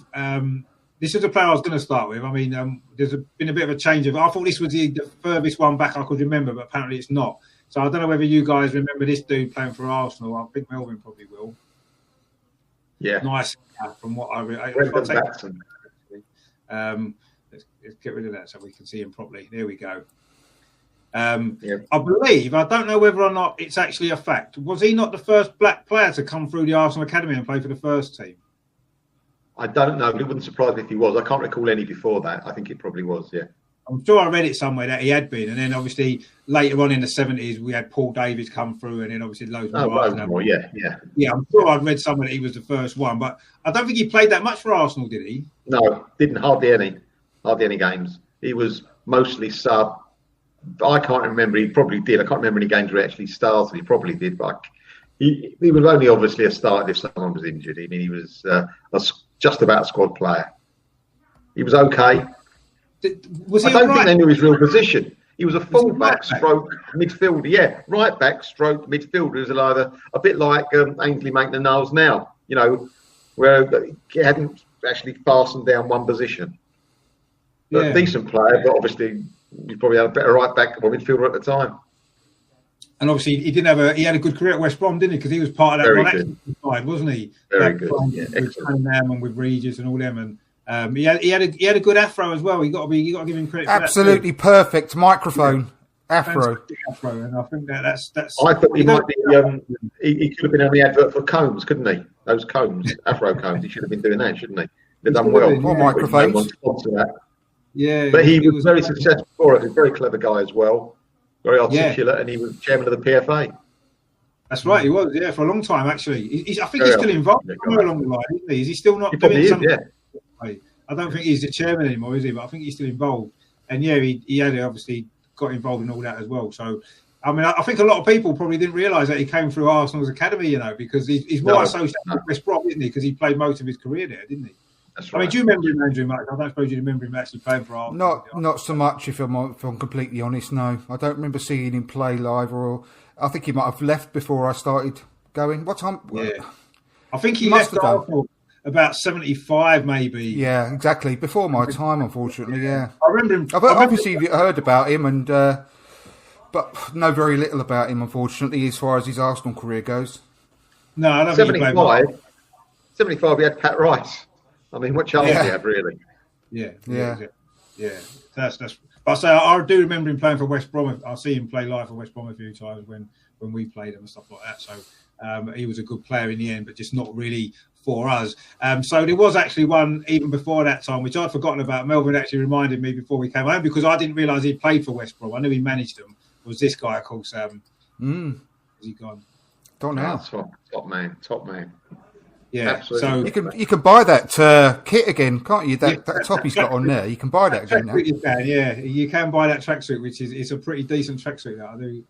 [SPEAKER 1] this is the player I was going to start with. I mean, there's been a bit of a change I thought this was the furthest one back I could remember, but apparently it's not. So I don't know whether you guys remember this dude playing for Arsenal. I think Melvin probably will.
[SPEAKER 2] Yeah.
[SPEAKER 1] Nice from what I read. Let's get rid of that so we can see him properly. There we go. I believe, I don't know whether or not it's actually a fact. Was he not the first black player to come through the Arsenal Academy and play for the first team?
[SPEAKER 2] I don't know, but it wouldn't surprise me if he was. I can't recall any before that. I think it probably was, yeah.
[SPEAKER 1] I'm sure I read it somewhere that he had been. And then obviously later on in the 70s, we had Paul Davies come through and then obviously loads more.
[SPEAKER 2] Yeah.
[SPEAKER 1] Yeah, I'm sure I'd read somewhere that he was the first one. But I don't think he played that much for Arsenal, did he?
[SPEAKER 2] No, didn't. Hardly any games. He was mostly sub. I can't remember. He probably did. I can't remember any games where he actually started. He probably did, but he was only obviously a start if someone was injured. I mean, he was just about a squad player. He was okay. I don't think they knew his real position. He was a full-back stroke midfielder. Yeah, right-back stroke midfielder is either a bit like Ainsley Maitland-Niles now, where he hadn't actually fastened down one position. But a decent player, but obviously he probably had a better right-back or midfielder at the time.
[SPEAKER 1] And obviously he had a good career at West Brom, didn't he? Because he was part of that one side, wasn't he?
[SPEAKER 2] Very good.
[SPEAKER 1] With Cunningham and with Regis and all them, and he had a good afro as well. You got to give him credit.
[SPEAKER 3] Absolutely
[SPEAKER 1] for that
[SPEAKER 3] perfect microphone afro.
[SPEAKER 1] And I think that's.
[SPEAKER 2] I thought he might be. He could have been on the advert for combs, couldn't he? Those combs, afro combs. He should have been doing that, shouldn't he? They've done well.
[SPEAKER 3] More microphones.
[SPEAKER 1] Yeah,
[SPEAKER 2] but he was very successful for us. He's a very clever guy as well. Very articulate, and he was chairman of the PFA.
[SPEAKER 1] That's right, he was, for a long time, actually. I think he's still involved somewhere along the line, isn't he? Is he still not doing something? I don't think he's the chairman anymore, is he? But I think he's still involved. And, he had obviously got involved in all that as well. So, I mean, I think a lot of people probably didn't realise that he came through Arsenal's academy, because he's more associated with West Brom, isn't he? Because he played most of his career there, didn't he?
[SPEAKER 2] That's right.
[SPEAKER 1] I mean, do you remember him, Andrew, much? I don't suppose you remember him actually playing for Arsenal.
[SPEAKER 3] Not so much, if I'm completely honest, no. I don't remember seeing him play live, or I think he might have left before I started going. What time?
[SPEAKER 1] Yeah. I think he left Arsenal about 75, maybe.
[SPEAKER 3] Yeah, exactly. Before my time, unfortunately, yeah.
[SPEAKER 1] I remember him.
[SPEAKER 3] I've obviously heard about him, and but know very little about him, unfortunately, as far as his Arsenal career goes.
[SPEAKER 2] No, I don't 75, 75, he had Pat Rice. I mean, what chance did he have, really?
[SPEAKER 1] Yeah. That's. But I do remember him playing for West Brom. I see him play live for West Brom a few times when we played him and stuff like that. So he was a good player in the end, but just not really for us. So there was actually one even before that time, which I'd forgotten about. Melvin actually reminded me before we came home, because I didn't realise he played for West Brom. I knew he managed them. It was this guy, of course. Is he gone?
[SPEAKER 3] Don't know.
[SPEAKER 2] Top man.
[SPEAKER 1] Yeah,
[SPEAKER 2] absolutely.
[SPEAKER 3] So you can buy that kit again, can't you? That top he's got on there, you can buy that again now.
[SPEAKER 1] You can buy that tracksuit, which is a pretty decent tracksuit. That I do.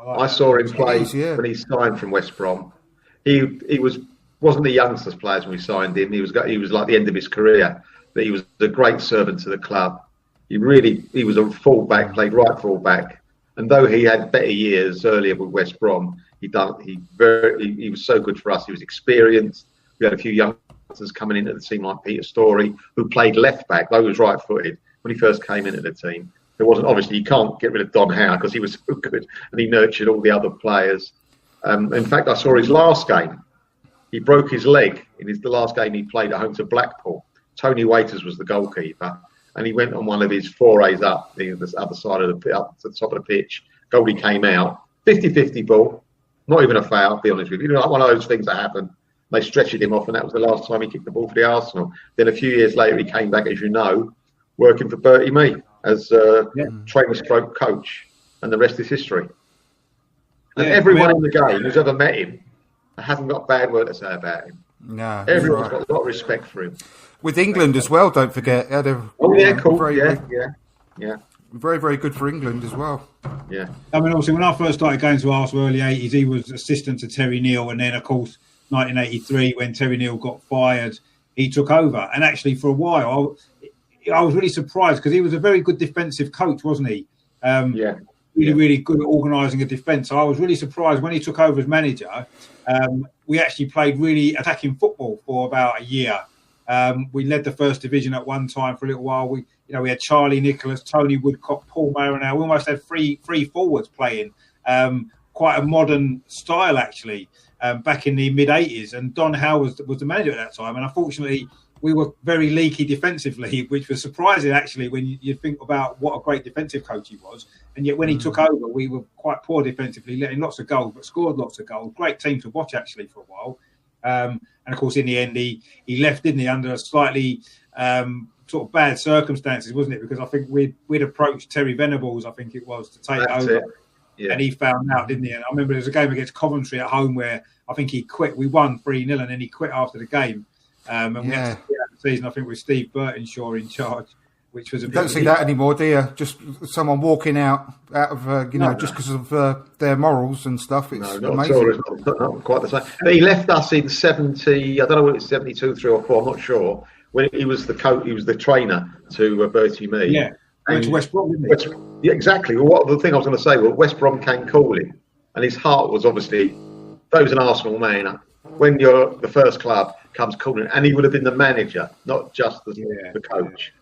[SPEAKER 2] I saw him play when he signed from West Brom. He wasn't the youngsters players when we signed him. He was like the end of his career, but he was a great servant to the club. He was a fullback, played right fullback, and though he had better years earlier with West Brom, He was so good for us. He was experienced. We had a few youngsters coming into the team like Peter Story, who played left back, though he was right-footed when he first came into the team. There wasn't, obviously, you can't get rid of Don Howe because he was so good and he nurtured all the other players. In fact, I saw his last game. He broke his leg in the last game he played at home to Blackpool. Tony Waiters was the goalkeeper, and he went on one of his forays up the other side of up to the top of the pitch. Goldie came out, 50-50 ball, not even a foul, to be honest with you. Like one of those things that happen. They stretched him off, and that was the last time he kicked the ball for the Arsenal. Then a few years later, he came back, as you know, working for Bertie Mee as trainer-stroke coach, and the rest is history. And everyone in the game who's ever met him hasn't got a bad word to say about him.
[SPEAKER 3] No,
[SPEAKER 2] everyone's got a lot of respect for him.
[SPEAKER 3] With England as well, don't forget.
[SPEAKER 2] Cool. Yeah.
[SPEAKER 3] Very, very good for England as well.
[SPEAKER 2] Yeah.
[SPEAKER 1] I mean, obviously, when I first started going to Arsenal early 80s, he was assistant to Terry Neal. And then, of course, 1983, when Terry Neal got fired, he took over. And actually, for a while, I was really surprised because he was a very good defensive coach, wasn't he? Really good at organising a defence. So I was really surprised when he took over as manager. We actually played really attacking football for about a year. We led the first division at one time for a little while. We had Charlie Nicholas, Tony Woodcock, Paul Mariner. We almost had three forwards playing. Quite a modern style, actually, back in the mid-'80s. And Don Howe was the manager at that time. And unfortunately, we were very leaky defensively, which was surprising, actually, when you think about what a great defensive coach he was. And yet when he took over, we were quite poor defensively, letting lots of goals, but scored lots of goals. Great team to watch, actually, for a while. And, of course, in the end, he left, didn't he, under slightly sort of bad circumstances, wasn't it? Because I think we'd approached Terry Venables, I think it was, to take over. Yeah. And he found out, didn't he? And I remember there was a game against Coventry at home where I think he quit. We won 3-0 and then he quit after the game. And we had to start the season, I think, with Steve Burtonshaw in charge, which was a bit...
[SPEAKER 3] Don't see that anymore, do you? Just someone walking out of, just because of their morals and stuff. It's amazing.
[SPEAKER 2] It's not quite the same. But he left us in 70, I don't know whether it's 72, 3 or 4, I'm not sure, when he was the coach, he was the trainer to Bertie Mee.
[SPEAKER 1] Yeah, went to West Brom, didn't he?
[SPEAKER 2] Yeah, exactly. Well, the thing I was going to say, West Brom came calling, and his heart was obviously, though he was an Arsenal man, when you're the first club comes calling, and he would have been the manager, not just the coach.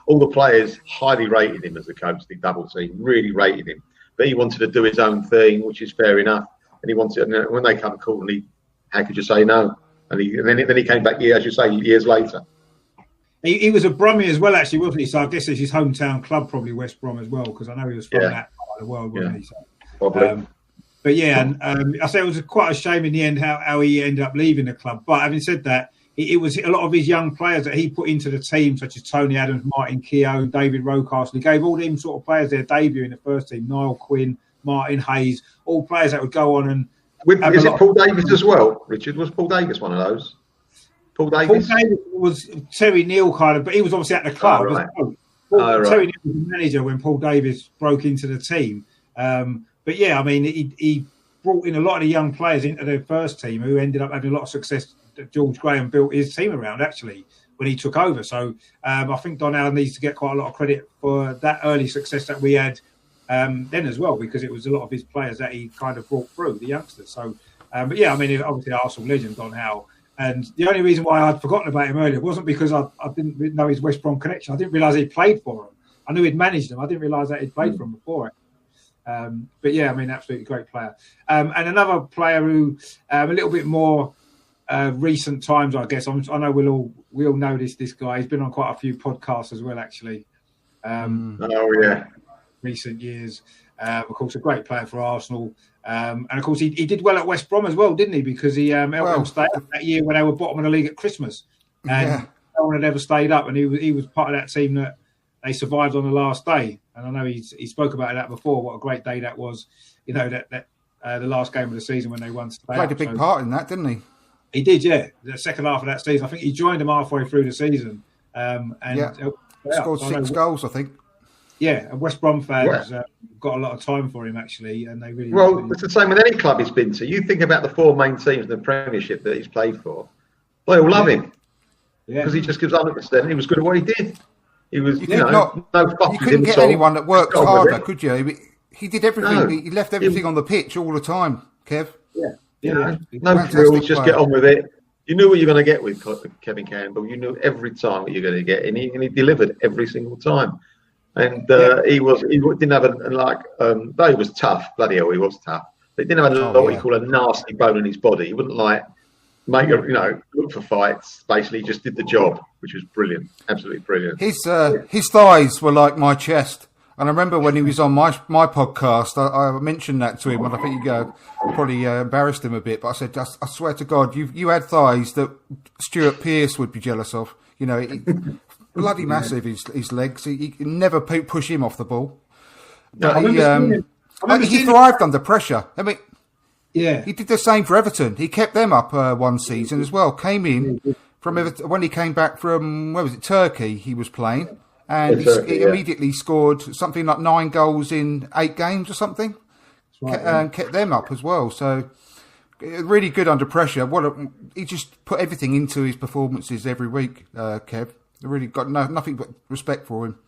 [SPEAKER 2] All the players highly rated him as the coach, the double team, really rated him. But he wanted to do his own thing, which is fair enough. And he wanted, and when they come calling, how could you say no? And then he came back, as you say, years later.
[SPEAKER 1] He was a Brummie as well, actually, wasn't he? So I guess it's his hometown club, probably West Brom as well, because I know he was from that part of the world, wasn't he? So,
[SPEAKER 2] probably.
[SPEAKER 1] But I say it was quite a shame in the end how he ended up leaving the club. But having said that, it was a lot of his young players that he put into the team, such as Tony Adams, Martin Keogh, David Rocastle. He gave all them sort of players their debut in the first team. Niall Quinn, Martin Hayes, all players that would go on and...
[SPEAKER 2] Is it Paul Davis as well, Richard? Was Paul Davis one of those? Paul Davis
[SPEAKER 1] was Terry Neal kind of, but he was obviously at the club.
[SPEAKER 2] Oh, right.
[SPEAKER 1] Terry Neal was the manager when Paul Davis broke into the team. But yeah, I mean, he brought in a lot of the young players into their first team who ended up having a lot of success that George Graham built his team around, actually, when he took over. So I think Donnell needs to get quite a lot of credit for that early success that we had then as well, because it was a lot of his players that he kind of brought through, the youngsters. So, but yeah, I mean, obviously Arsenal legend, Don Howe. And the only reason why I'd forgotten about him earlier wasn't because I didn't know his West Brom connection. I didn't realise he played for him. I knew he'd managed them. I didn't realise that he'd played for him before it. But yeah, I mean, absolutely great player. And another player who a little bit more recent times, I guess. I know we all know this guy. He's been on quite a few podcasts as well, actually. Recent years. Of course, a great player for Arsenal. And of course, he did well at West Brom as well, didn't he? Because he helped them stay up that year when they were bottom of the league at Christmas. And no one had ever stayed up, and he was part of that team that they survived on the last day. And I know he spoke about that before, what a great day that was, that the last game of the season when they won.
[SPEAKER 3] Played a big part in that, didn't he?
[SPEAKER 1] He did, yeah. The second half of that season. I think he joined them halfway through the season.
[SPEAKER 3] Scored 6 goals, I think.
[SPEAKER 1] Yeah, and West Brom fans got a lot of time for him, actually, and they really...
[SPEAKER 2] Well, it's the same with any club he's been to. You think about the 4 main teams in the Premiership that he's played for. They all love him. Because he just gives 100%. He was good at what he did. He was,
[SPEAKER 3] you couldn't get anyone that worked harder, could you? He did everything. No. He left everything on the pitch all the time. Kev.
[SPEAKER 2] No frills, just get on with it. You knew what you're going to get with Kevin Campbell. You knew every time what you're going to get, and he delivered every single time. And he didn't have though he was tough, bloody hell, he was tough. But he didn't have what you call a nasty bone in his body. He wouldn't look for fights. Basically, he just did the job, which was brilliant, absolutely brilliant.
[SPEAKER 3] His thighs were like my chest. And I remember when he was on my podcast, I mentioned that to him, and I think probably embarrassed him a bit. But I said, I swear to God, you had thighs that Stuart Pearce would be jealous of. Bloody massive, his legs. You can never push him off the ball. He thrived under pressure. I mean, he did the same for Everton. He kept them up one season as well. Came in from Everton, when he came back from, where was it, Turkey, he was playing. And he immediately scored something like 9 goals in 8 games or something, and kept them up as well. So really good under pressure. He just put everything into his performances every week, Kev. I really got nothing but respect for him.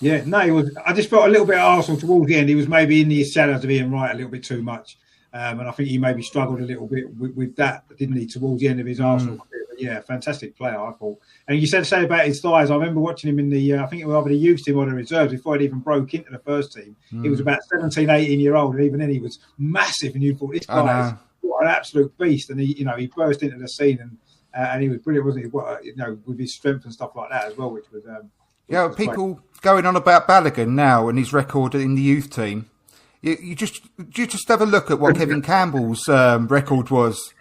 [SPEAKER 1] Yeah, no, he was. I just felt a little bit at Arsenal towards the end. He was maybe in the shadows of Ian Wright a little bit too much. And I think he maybe struggled a little bit with that, didn't he, towards the end of his Arsenal career. Yeah, fantastic player, I thought. And you said about his thighs. I remember watching him in the, I think it was either the youth team or the reserves before he'd even broke into the first team. He was about 17, 18-year-old, and even then he was massive. And you thought, this guy is what an absolute beast. And he burst into the scene, and he was brilliant, wasn't he? With his strength and stuff like that as well, which was.
[SPEAKER 3] People going on about Balogun now and his record in the youth team. You just have a look at what Kevin Campbell's record was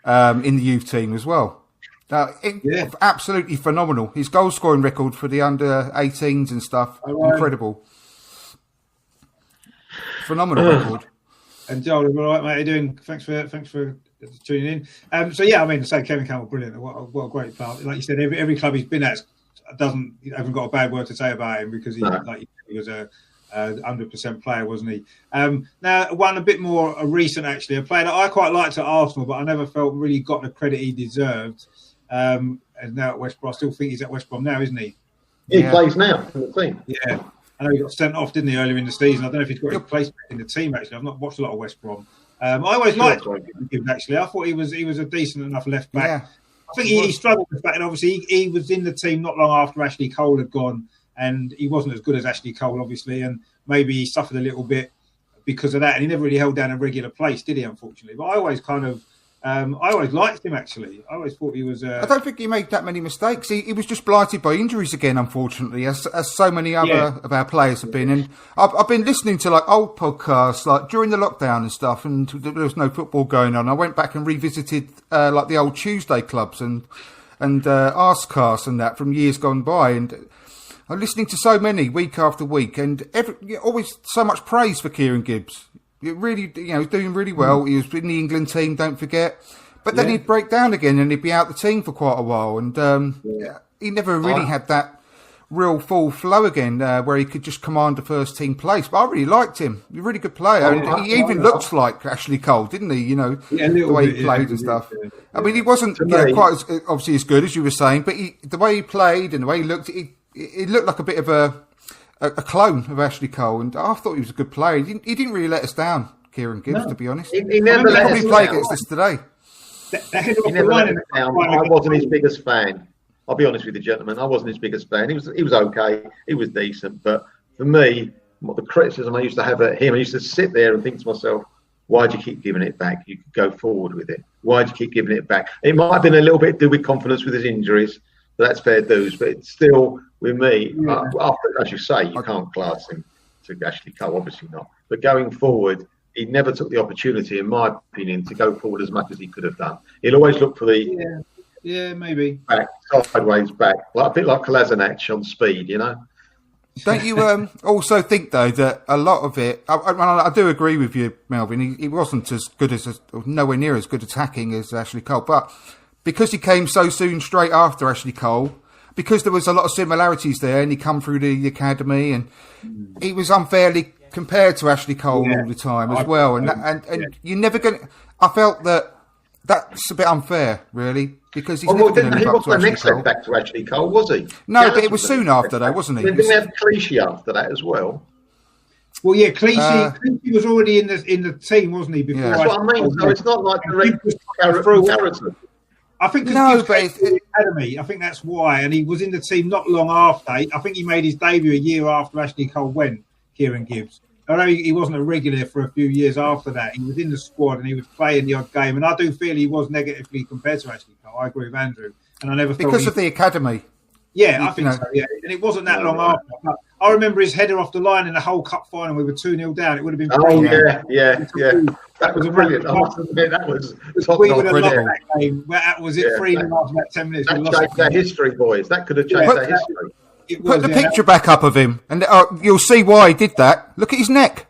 [SPEAKER 3] in the youth team as well. Absolutely phenomenal. His goal scoring record for the under 18s and stuff, incredible. Phenomenal record.
[SPEAKER 1] And Joel, all right, mate? How you doing? Thanks for tuning in. Kevin Campbell, brilliant. What a great player. Like you said, every club he's been at haven't got a bad word to say about him, because he was a 100% player, wasn't he? Now, one a bit more recent, actually, a player that I quite liked at Arsenal, but I never felt really got the credit he deserved. And now at West Brom, I still think he's at West Brom now, isn't he?
[SPEAKER 2] He plays now in the team.
[SPEAKER 1] Yeah, I know he got sent off, didn't he, earlier in the season? I don't know if he's got his place back in the team. Actually, I've not watched a lot of West Brom. I always liked him. Actually, I thought he was a decent enough left back. Yeah. I think he struggled with that, and obviously he was in the team not long after Ashley Cole had gone, and he wasn't as good as Ashley Cole, obviously, and maybe he suffered a little bit because of that, and he never really held down a regular place, did he, unfortunately? But I always I always liked him, actually. I always thought he was... I
[SPEAKER 3] don't think he made that many mistakes. He was just blighted by injuries again, unfortunately, as so many other of our players have been. And I've been listening to old podcasts, during the lockdown and stuff, and there was no football going on. I went back and revisited the old Tuesday clubs and Arsecast and that from years gone by. And I'm listening to so many week after week, and always so much praise for Kieran Gibbs. Really, he's doing really well. He was in the England team, don't forget. But then he'd break down again and he'd be out the team for quite a while. And he never really had that real full flow again where he could just command a first team place. But I really liked him. He's a really good player. And he even looks like Ashley Cole, didn't he? The way he played and stuff. I mean, he wasn't quite obviously as good as you were saying, but the way he played and the way he looked, it looked like a bit of a clone of Ashley Cole, and I thought he was a good player. He didn't really let us down, Kieran Gibbs, to be honest.
[SPEAKER 2] He never let us down.
[SPEAKER 3] Play against us today.
[SPEAKER 2] He never let us down. I wasn't his biggest fan. I'll be honest with you, gentlemen. I wasn't his biggest fan. He was okay. He was decent, but for me, the criticism I used to have at him, I used to sit there and think to myself, why do you keep giving it back? You could go forward with it. Why do you keep giving it back? It might have been a little bit to do with confidence with his injuries, but that's fair dues. But it's still, with me, as you say, you can't class him to Ashley Cole, obviously not. But going forward, he never took the opportunity, in my opinion, to go forward as much as he could have done. He'll always look for the
[SPEAKER 1] maybe
[SPEAKER 2] back, sideways back, a bit like Kolasinac on speed,
[SPEAKER 3] Don't you also think, though, that a lot of it... I do agree with you, Melvin. He wasn't as good nowhere near as good attacking as Ashley Cole. But because he came so soon straight after Ashley Cole, because there was a lot of similarities there, and he come through the academy, and he was unfairly compared to Ashley Cole all the time as well. And you're never going to... I felt that's a bit unfair, really, because he's never going to live up to Ashley Cole. He wasn't the next step
[SPEAKER 2] back to Ashley Cole, was he?
[SPEAKER 3] No, but it was soon after, though, wasn't he?
[SPEAKER 2] Didn't we have Clichy after that as well?
[SPEAKER 1] Well, yeah, Cleese was already in the team, wasn't he? Before
[SPEAKER 3] Yeah.
[SPEAKER 2] That's what I mean. So it's not like direct comparison.
[SPEAKER 1] I think
[SPEAKER 3] No, but
[SPEAKER 1] the academy. I think that's why, and he was in the team not long after. I think he made his debut a year after Ashley Cole went. Kieran Gibbs. Although he wasn't a regular for a few years after that, he was in the squad and he was playing the odd game. And I do feel he was negatively compared to Ashley Cole. I agree with Andrew, and I never
[SPEAKER 3] because of the academy.
[SPEAKER 1] Yeah, I think so. Yeah, and it wasn't that long after. But I remember his header off the line in the whole cup final. We were 2-0 down. It would have been.
[SPEAKER 2] Yeah. That was brilliant. I must admit, that was top
[SPEAKER 1] we would have lost
[SPEAKER 2] brilliant.
[SPEAKER 1] that game. Was it 3-0 after that 10 minutes?
[SPEAKER 2] That changed their history, boys. That could have changed their history.
[SPEAKER 3] Put the picture back up of him, and you'll see why he did that. Look at his neck.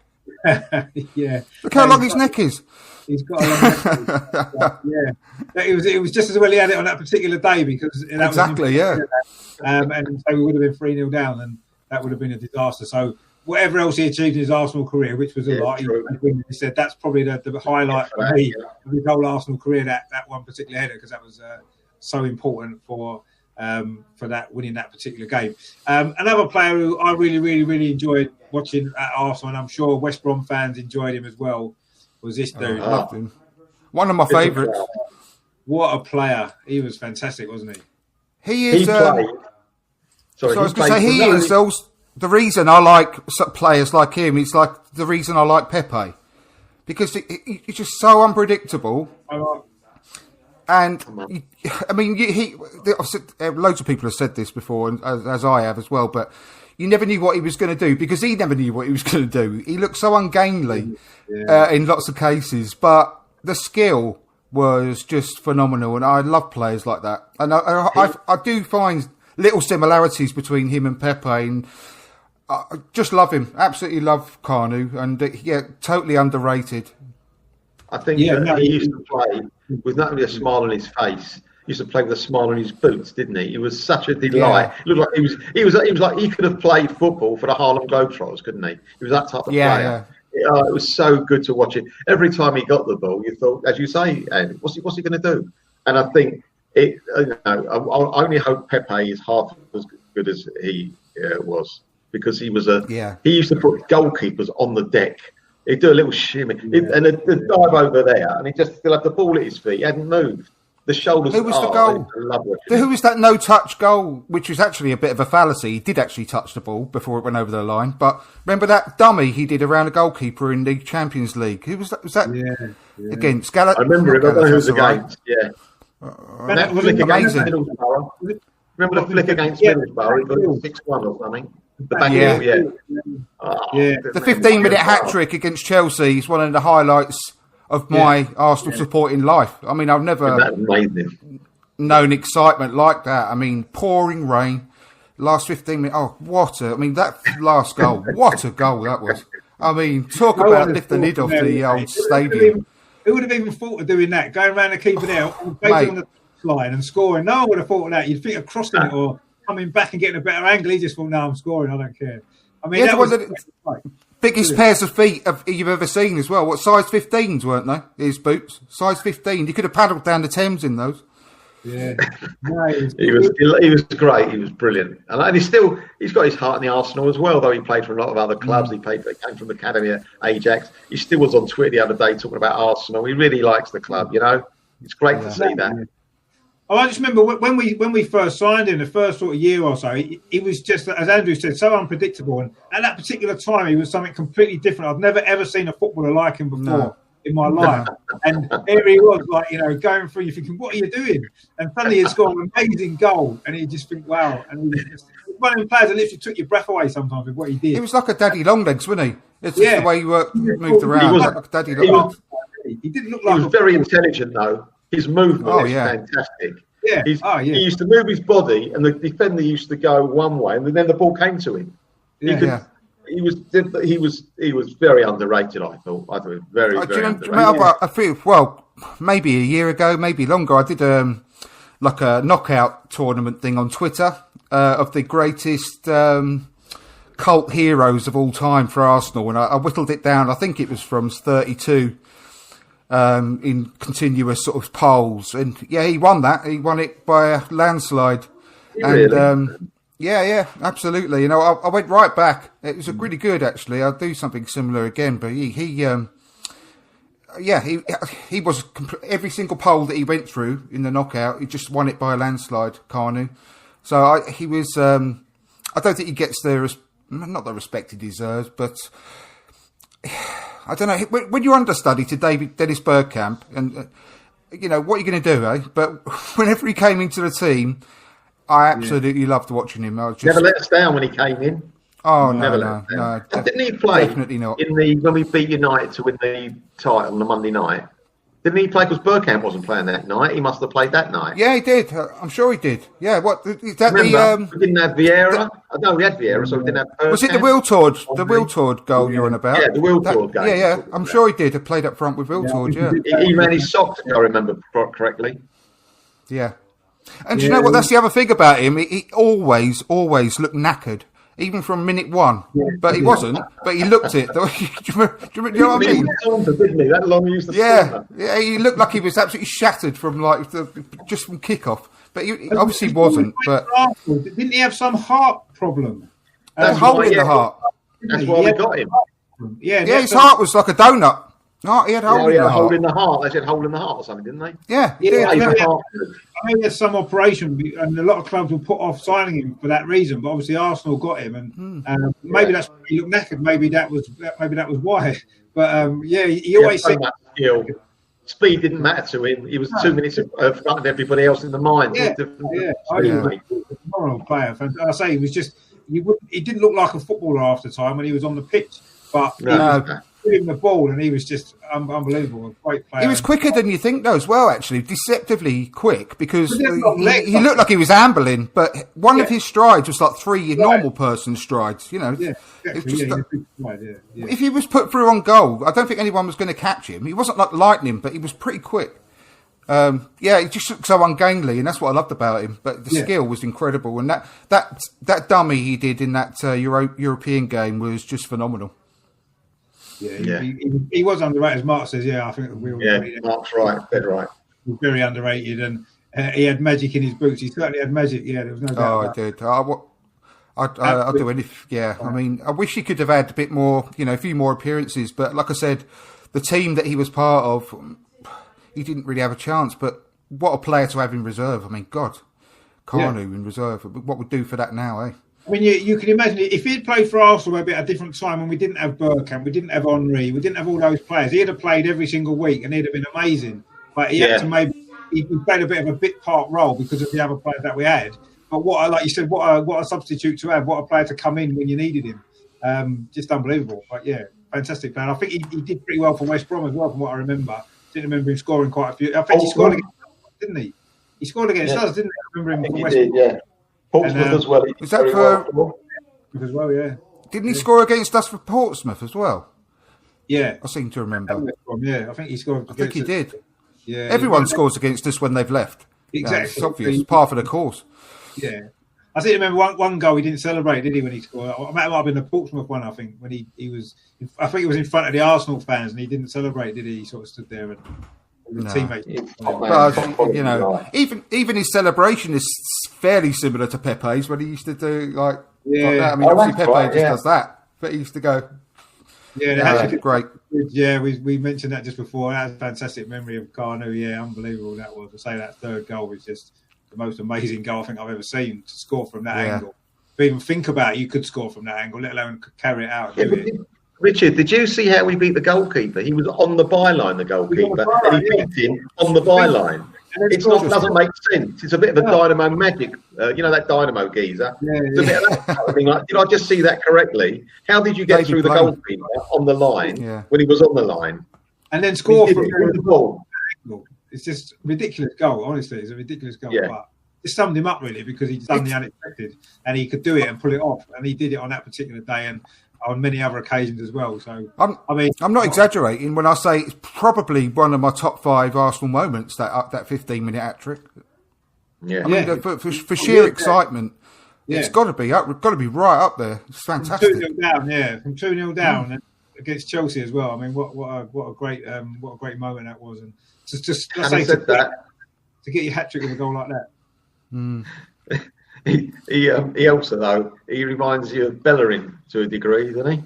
[SPEAKER 1] Yeah.
[SPEAKER 3] Look how long his neck is.
[SPEAKER 1] He's got a long neck. Yeah. It was just as well he had it on that particular day because that
[SPEAKER 3] exactly,
[SPEAKER 1] was and so we would have been 3-0 down, and that would have been a disaster. So whatever else he achieved in his Arsenal career, which was a lot, he said that's probably the highlight for me of his whole Arsenal career. That one particular header, because that was so important for that winning that particular game. Another player who I really, really, really enjoyed watching at Arsenal, and I'm sure West Brom fans enjoyed him as well, was this dude.
[SPEAKER 3] Loved him. One of my favourites.
[SPEAKER 1] What a player! He was fantastic, wasn't he?
[SPEAKER 3] He is.
[SPEAKER 2] Played.
[SPEAKER 3] I was going to say he is the reason I like players like him. It's like the reason I like Pepe, because he's just so unpredictable. And loads of people have said this before, and as I have as well. But you never knew what he was going to do because he never knew what he was going to do. He looked so ungainly in lots of cases, but the skill was just phenomenal, and I love players like that. And I do find little similarities between him and Pepe, and I just love him. Absolutely love Carnu, and totally underrated.
[SPEAKER 2] I think he used to play with not only a smile on his face. He used to play with a smile on his boots, didn't he? It was such a delight. It looked like he was like he could have played football for the Harlem Globetrotters, couldn't he? He was that type of player. It was so good to watch it. Every time he got the ball, you thought, as you say, what's he going to do? And I think I only hope Pepe is half as good as he was, because he was he used to put goalkeepers on the deck. He'd do a little shimmy and a dive over there, and he just still had the ball at his feet. He hadn't moved. The shoulders.
[SPEAKER 3] Who was the goal? Who was that no-touch goal, which was actually a bit of a fallacy? He did actually touch the ball before it went over the line. But remember that dummy he did around a goalkeeper in the Champions League? Who was that? Was that against Galatasaray?
[SPEAKER 2] I remember it. I don't know who was against. Yeah. That flick against Middlesbrough. Remember the flick against Middlesbrough? He got it 6-1 or something. The back
[SPEAKER 3] The 15-minute hat-trick against Chelsea is one of the highlights of my Arsenal supporting life. I mean, I've never known excitement like that. I mean, pouring rain, last 15 minutes. Oh, that last goal, what a goal that was. I mean, talk about lifting the lid off the old stadium.
[SPEAKER 1] Who would have even thought of doing that? Going around and keeping it out, on the line and scoring. No one would have thought of that. You'd think of crossing it or coming back and getting a better angle. He just thought, no, I'm scoring, I don't care. I mean, that was
[SPEAKER 3] biggest pairs of feet you've ever seen as well. What, size 15s, weren't they? His boots. Size 15. You could have paddled down the Thames in those.
[SPEAKER 1] Yeah.
[SPEAKER 2] He was great. He was brilliant. And he's got his heart in the Arsenal as well, though he played for a lot of other clubs. He came from the academy at Ajax. He still was on Twitter the other day talking about Arsenal. He really likes the club, It's great to see that.
[SPEAKER 1] Oh, I just remember when we first signed him, the first sort of year or so, he was just, as Andrew said, so unpredictable. And at that particular time, he was something completely different. I've never, ever seen a footballer like him before in my life. And here he was, going through, you're thinking, what are you doing? And suddenly he's got an amazing goal. And you just think, wow. And he was just one of the players that literally took your breath away sometimes with what he did.
[SPEAKER 3] He was like a daddy longlegs, wasn't he? It's just the way he moved around. He was like a daddy longlegs.
[SPEAKER 1] He didn't look like
[SPEAKER 2] he was very intelligent, though. His movement was fantastic.
[SPEAKER 1] Yeah.
[SPEAKER 2] He used to move his body, and the defender used to go one way, and then the ball came to him. He was very underrated. I thought very underrated.
[SPEAKER 3] I feel maybe a year ago, maybe longer. I did like a knockout tournament thing on Twitter of the greatest cult heroes of all time for Arsenal, and I whittled it down. I think it was from 32. In continuous sort of polls, and he won that. He won it by a landslide, Yeah, absolutely. You know, I went right back. It was really good, actually. I'll do something similar again, but he was every single poll that he went through in the knockout. He just won it by a landslide, Carnu. So he was. I don't think he gets not the respect he deserves, but I don't know. When you're understudy to Dennis Bergkamp, and you know what are you going to do, eh? But whenever he came into the team, I absolutely loved watching him.
[SPEAKER 2] Never let us down when he came in.
[SPEAKER 3] Oh
[SPEAKER 2] no. Didn't he play
[SPEAKER 3] definitely not
[SPEAKER 2] when we beat United to win the title on the Monday night? Didn't he play because Bergkamp wasn't playing that night? He must have played that night.
[SPEAKER 3] Yeah, he did. I'm sure he did. Yeah, what is that?
[SPEAKER 2] Remember, we didn't have Vieira. No, we had Vieira, so we didn't have Bergkamp.
[SPEAKER 3] Was it the Wiltord goal you're on about?
[SPEAKER 2] Yeah, the Wiltord game.
[SPEAKER 3] Yeah. I'm sure he did. Have played up front with Wiltord. Yeah,
[SPEAKER 2] he ran his socks, if I remember correctly.
[SPEAKER 3] Yeah. And do you know what? That's the other thing about him. He always looked knackered, even from minute one. Yeah, but he wasn't. But he looked it. Do you know what I mean?
[SPEAKER 2] Didn't he? That long used to
[SPEAKER 3] yeah. He looked like he was absolutely shattered from just from kickoff. But he obviously wasn't. But
[SPEAKER 1] didn't he have some heart problem?
[SPEAKER 3] A hole in the heart.
[SPEAKER 2] That's why we got him.
[SPEAKER 1] Yeah,
[SPEAKER 3] his heart was like a donut. No, he had a hole in the heart.
[SPEAKER 2] Hole in the heart. They said hole in the heart or something, didn't they?
[SPEAKER 3] Yeah.
[SPEAKER 1] I mean, there's some operation, and a lot of clubs will put off signing him for that reason. But obviously, Arsenal got him, and maybe that's why he looked knackered. Maybe that was why. But he always said
[SPEAKER 2] skill. Speed didn't matter to him. He was 2 minutes in front of everybody else in the mind.
[SPEAKER 1] Yeah. He was a phenomenal player. I say he was just he didn't look like a footballer half the time when he was on the pitch, but him the ball, and he was just unbelievable. A great player.
[SPEAKER 3] He was quicker than you think, though, as well. Actually, deceptively quick because he looked like he was ambling, but one of his strides was like three normal person strides. You know, if he was put through on goal, I don't think anyone was going to catch him. He wasn't like lightning, but he was pretty quick. He just looked so ungainly, and that's what I loved about him. But the skill was incredible, and that dummy he did in that European game was just phenomenal.
[SPEAKER 1] He was underrated, as Mark says. Yeah, I think
[SPEAKER 2] Mark's right, dead right.
[SPEAKER 1] He was very underrated, and he had magic in his boots. He certainly had magic. Yeah, there was no doubt.
[SPEAKER 3] I did. I'll do anything. Yeah, I mean, I wish he could have had a bit more, a few more appearances. But like I said, the team that he was part of, he didn't really have a chance. But what a player to have in reserve. I mean, God, Carnu in reserve. What would do for that now, eh?
[SPEAKER 1] I mean, you can imagine if he'd played for Arsenal maybe at a different time when we didn't have Bergkamp, we didn't have Henry, we didn't have all those players. He'd have played every single week and he'd have been amazing. But he had to he played a bit of a bit part role because of the other players that we had. But like you said, what a substitute to have, what a player to come in when you needed him. Just unbelievable. But fantastic player. I think he did pretty well for West Brom as well, from what I remember. Didn't remember him scoring quite a few. I think he scored against us, didn't he? He scored against us, didn't he? I remember him for West Brom.
[SPEAKER 2] Portsmouth as well.
[SPEAKER 3] Was that for?
[SPEAKER 1] As well, yeah.
[SPEAKER 3] Didn't he score against us for Portsmouth as well?
[SPEAKER 1] Yeah,
[SPEAKER 3] I seem to remember.
[SPEAKER 1] Yeah, I think he scored.
[SPEAKER 3] I think he did.
[SPEAKER 1] Yeah,
[SPEAKER 3] everyone scores against us when they've left.
[SPEAKER 1] Exactly,
[SPEAKER 3] it's obvious. It's part of the course.
[SPEAKER 1] Yeah, I think I remember one goal he didn't celebrate, did he? When he scored, it might have been the Portsmouth one. I think when he was, I think it was in front of the Arsenal fans, and he didn't celebrate, did he? He sort of stood there and. Teammates.
[SPEAKER 3] Even his celebration is fairly similar to Pepe's when he used to do like that. I mean, obviously Pepe just does that, but he used to go.
[SPEAKER 1] Yeah,
[SPEAKER 3] great.
[SPEAKER 1] Yeah, we mentioned that just before. That was a fantastic memory of Carnu. Yeah, unbelievable that was. To say that third goal was just the most amazing goal I think I've ever seen. To score from that angle, to even think about it, you could score from that angle, let alone carry it out. Do it.
[SPEAKER 2] Richard, did you see how we beat the goalkeeper? He was on the byline, the goalkeeper, and he beat him on the byline. It doesn't make sense. It's a bit of a dynamo magic. That dynamo geezer. It's a bit of that thing. Like, did I just see that correctly? How did you get through the goalkeeper on the line when he was on the line?
[SPEAKER 1] And then score from the ball. It's just ridiculous goal, honestly. It's a ridiculous goal. Yeah. But it summed him up, really, because he's done the unexpected and he could do it and pull it off. And he did it on that particular day. And on many other occasions as well. So
[SPEAKER 3] I'm not exaggerating when I say it's probably one of my top 5 Arsenal moments. That 15-minute hat trick.
[SPEAKER 2] Yeah,
[SPEAKER 3] I mean, for sheer excitement, it's got to be right up there. It's fantastic.
[SPEAKER 1] From 2-0 down, from 2-0 down against Chelsea as well. I mean, what a great moment that was, and to get your hat trick with a goal like that.
[SPEAKER 2] He also, though, he reminds you of Bellerin to a degree, doesn't he?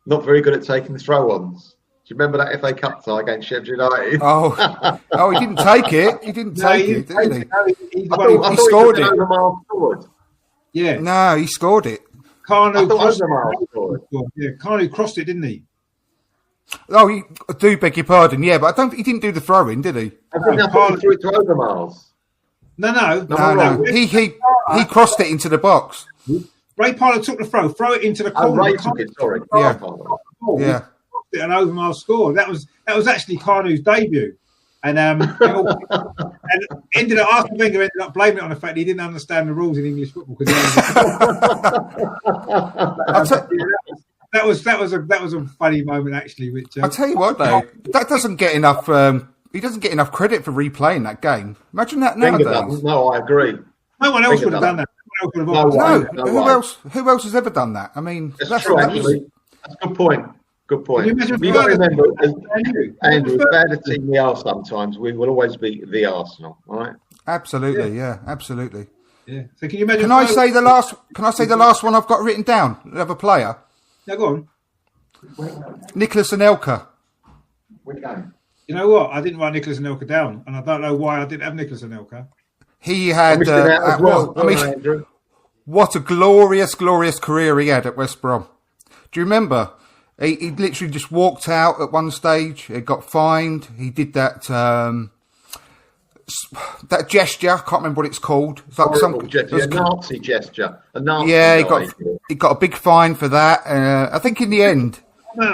[SPEAKER 2] Not very good at taking throw-ons. Do you remember that FA Cup tie against Sheffield United?
[SPEAKER 3] Oh, he didn't take it. He didn't take it, did he?
[SPEAKER 2] He scored it. Scored.
[SPEAKER 1] Yeah.
[SPEAKER 3] No, he scored it.
[SPEAKER 1] Carno crossed it, didn't he?
[SPEAKER 3] Oh, I do beg your pardon. Yeah, but he didn't do the throw-in, did he?
[SPEAKER 2] I think Carno threw it to Overmars.
[SPEAKER 1] No.
[SPEAKER 3] He crossed it into the box.
[SPEAKER 1] Ray Parlour took the throw it into the corner.
[SPEAKER 2] Ray took it, sorry.
[SPEAKER 3] Yeah.
[SPEAKER 1] And Overmars scored. That was actually Carno's debut. And and Arsene Wenger ended up blaming it on the fact he didn't understand the rules in English football. That was a funny moment actually. Which
[SPEAKER 3] I'll tell you what though, that doesn't get enough. He doesn't get enough credit for replaying that game. Imagine that nowadays.
[SPEAKER 2] No, I agree.
[SPEAKER 1] No one else would have done that.
[SPEAKER 3] Who else has ever done that? I mean,
[SPEAKER 2] that's a good point. Good point. You've got to remember, Andrew, as bad a team we are sometimes, we will always be the Arsenal, all right?
[SPEAKER 3] Absolutely, yeah, absolutely.
[SPEAKER 1] Yeah. So can you imagine?
[SPEAKER 3] Can I say the last one I've got written down? Another player.
[SPEAKER 1] Yeah, go on.
[SPEAKER 3] Nicholas Anelka.
[SPEAKER 1] You know what? I didn't write Nicholas Anelka down, and I don't know why I didn't have Nicholas Anelka.
[SPEAKER 3] He had. What a glorious career he had at West Brom. Do you remember? He literally just walked out at one stage. He got fined. He did that that gesture. I can't remember what it's called. It's like
[SPEAKER 2] a Nazi gesture. A Nazi.
[SPEAKER 3] Yeah, he got a big fine for that. I think in the end,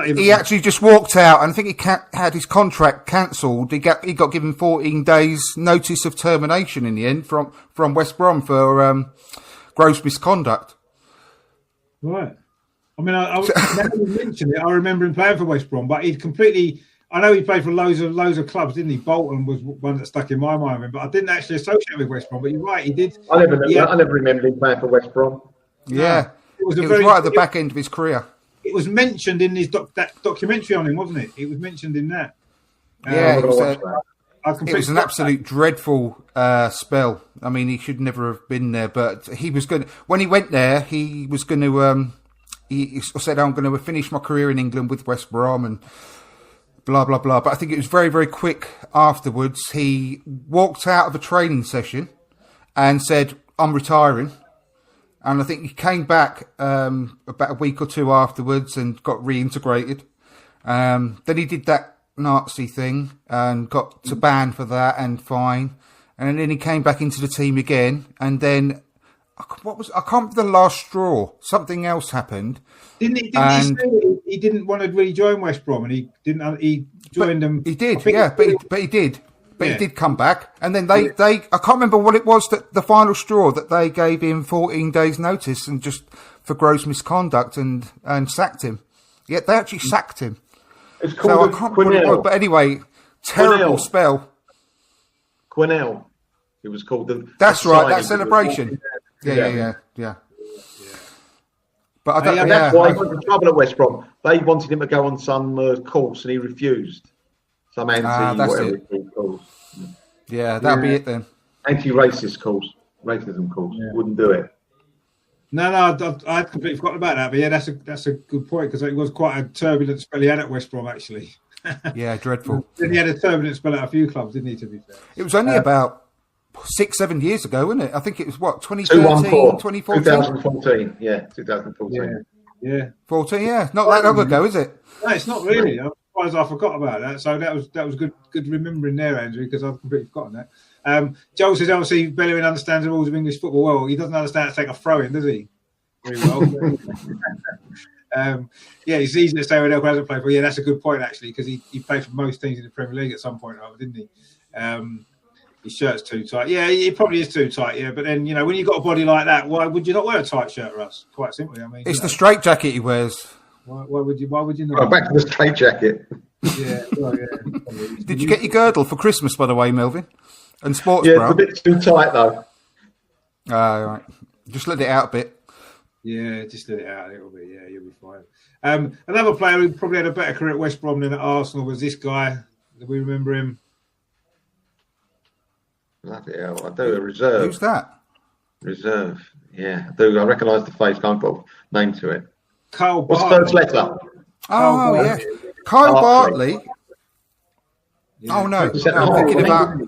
[SPEAKER 3] he actually just walked out, and I think he had his contract cancelled. He got given 14 days notice of termination in the end from West Brom for gross misconduct.
[SPEAKER 1] Right. I mean, now you mention it, I remember him playing for West Brom, but he'd completely. I know he played for loads of clubs, didn't he? Bolton was one that stuck in my mind, but I didn't actually associate with West Brom. But you're right, he did.
[SPEAKER 2] I never remember him playing for West Brom.
[SPEAKER 3] Yeah, it was right at the back end of his career.
[SPEAKER 1] It was mentioned in his that documentary on him, wasn't it? It was mentioned in that.
[SPEAKER 3] Yeah, it was an absolute dreadful spell. I mean, he should never have been there, but he was going. When he went there, he was going to. He said, "I'm going to finish my career in England with West Brom," and blah blah blah. But I think it was very very quick afterwards. He walked out of a training session and said, "I'm retiring." And I think he came back about a week or two afterwards and got reintegrated. Then he did that Nazi thing and got to ban for that and fine. And then he came back into the team again. And then I can't remember the last straw. Something else happened.
[SPEAKER 1] Didn't he say he didn't want to really join West Brom, and he joined them?
[SPEAKER 3] He did, but he did. But he did come back, and then they I can't remember what it was, that the final straw that they gave him 14 days notice and just for gross misconduct and sacked him. Yeah, they actually sacked him.
[SPEAKER 2] It's called
[SPEAKER 3] I can't remember what it was, but anyway, terrible spell.
[SPEAKER 2] Quinnell. It was called
[SPEAKER 3] That's right, that celebration. Yeah. But I don't.
[SPEAKER 2] That's why he got in trouble at West Brom. They wanted him to go on some course, and he refused. Some anti-whatever course.
[SPEAKER 3] Yeah, that'll be it then.
[SPEAKER 2] Anti-racist course, racism course. Yeah. Wouldn't do it.
[SPEAKER 1] No, I'd completely forgotten about that. But yeah, that's a good point, because it was quite a turbulent spell he had at West Brom, actually.
[SPEAKER 3] Yeah, dreadful.
[SPEAKER 1] Then he had a turbulent spell at a few clubs, didn't he? To be fair,
[SPEAKER 3] it was only about 6-7 years ago, wasn't it? I think it was 2013, 2014?
[SPEAKER 2] 2014, yeah, 2014.
[SPEAKER 1] Yeah.
[SPEAKER 3] 14, yeah. Not that long ago, is it?
[SPEAKER 1] No, it's not really. I'm surprised I forgot about that. So that was good remembering there, Andrew, because I've completely forgotten that. Joel says, obviously, Bellerin understands the rules of English football well. He doesn't understand how to take a throw-in, does he? Very well. Yeah, it's easy to say when Elko hasn't played for. Yeah, that's a good point, actually, because he played for most teams in the Premier League at some point or other, didn't he? His shirt's too tight. Yeah, it probably is too tight. Yeah, but then when you've got a body like that, why would you not wear a tight shirt, Russ? Quite simply, I mean,
[SPEAKER 3] it's the straight jacket he wears.
[SPEAKER 1] Why would you not?
[SPEAKER 2] Oh, back to the straight jacket.
[SPEAKER 1] Yeah, well, yeah.
[SPEAKER 3] Did you get your girdle for Christmas, by the way, Melvin? And sports
[SPEAKER 2] bra?
[SPEAKER 3] Yeah,
[SPEAKER 2] it's a bit too tight though.
[SPEAKER 3] Right. Just let it out a bit.
[SPEAKER 1] Yeah, just let it out a little bit. Yeah, you'll be fine. Another player who probably had a better career at West Brom than at Arsenal was this guy. Do we remember him?
[SPEAKER 2] Bloody hell, I do. A reserve.
[SPEAKER 3] Who's that?
[SPEAKER 2] Reserve. Yeah, I do. I recognise the face. Can't put a name to it.
[SPEAKER 1] Carl
[SPEAKER 2] What's the
[SPEAKER 1] Bartley.
[SPEAKER 2] first letter?
[SPEAKER 3] Oh, yeah. Kyle Bartley.
[SPEAKER 1] Yeah.
[SPEAKER 3] Oh, no.
[SPEAKER 2] Centre
[SPEAKER 3] I'm
[SPEAKER 2] half,
[SPEAKER 3] thinking
[SPEAKER 2] wasn't he?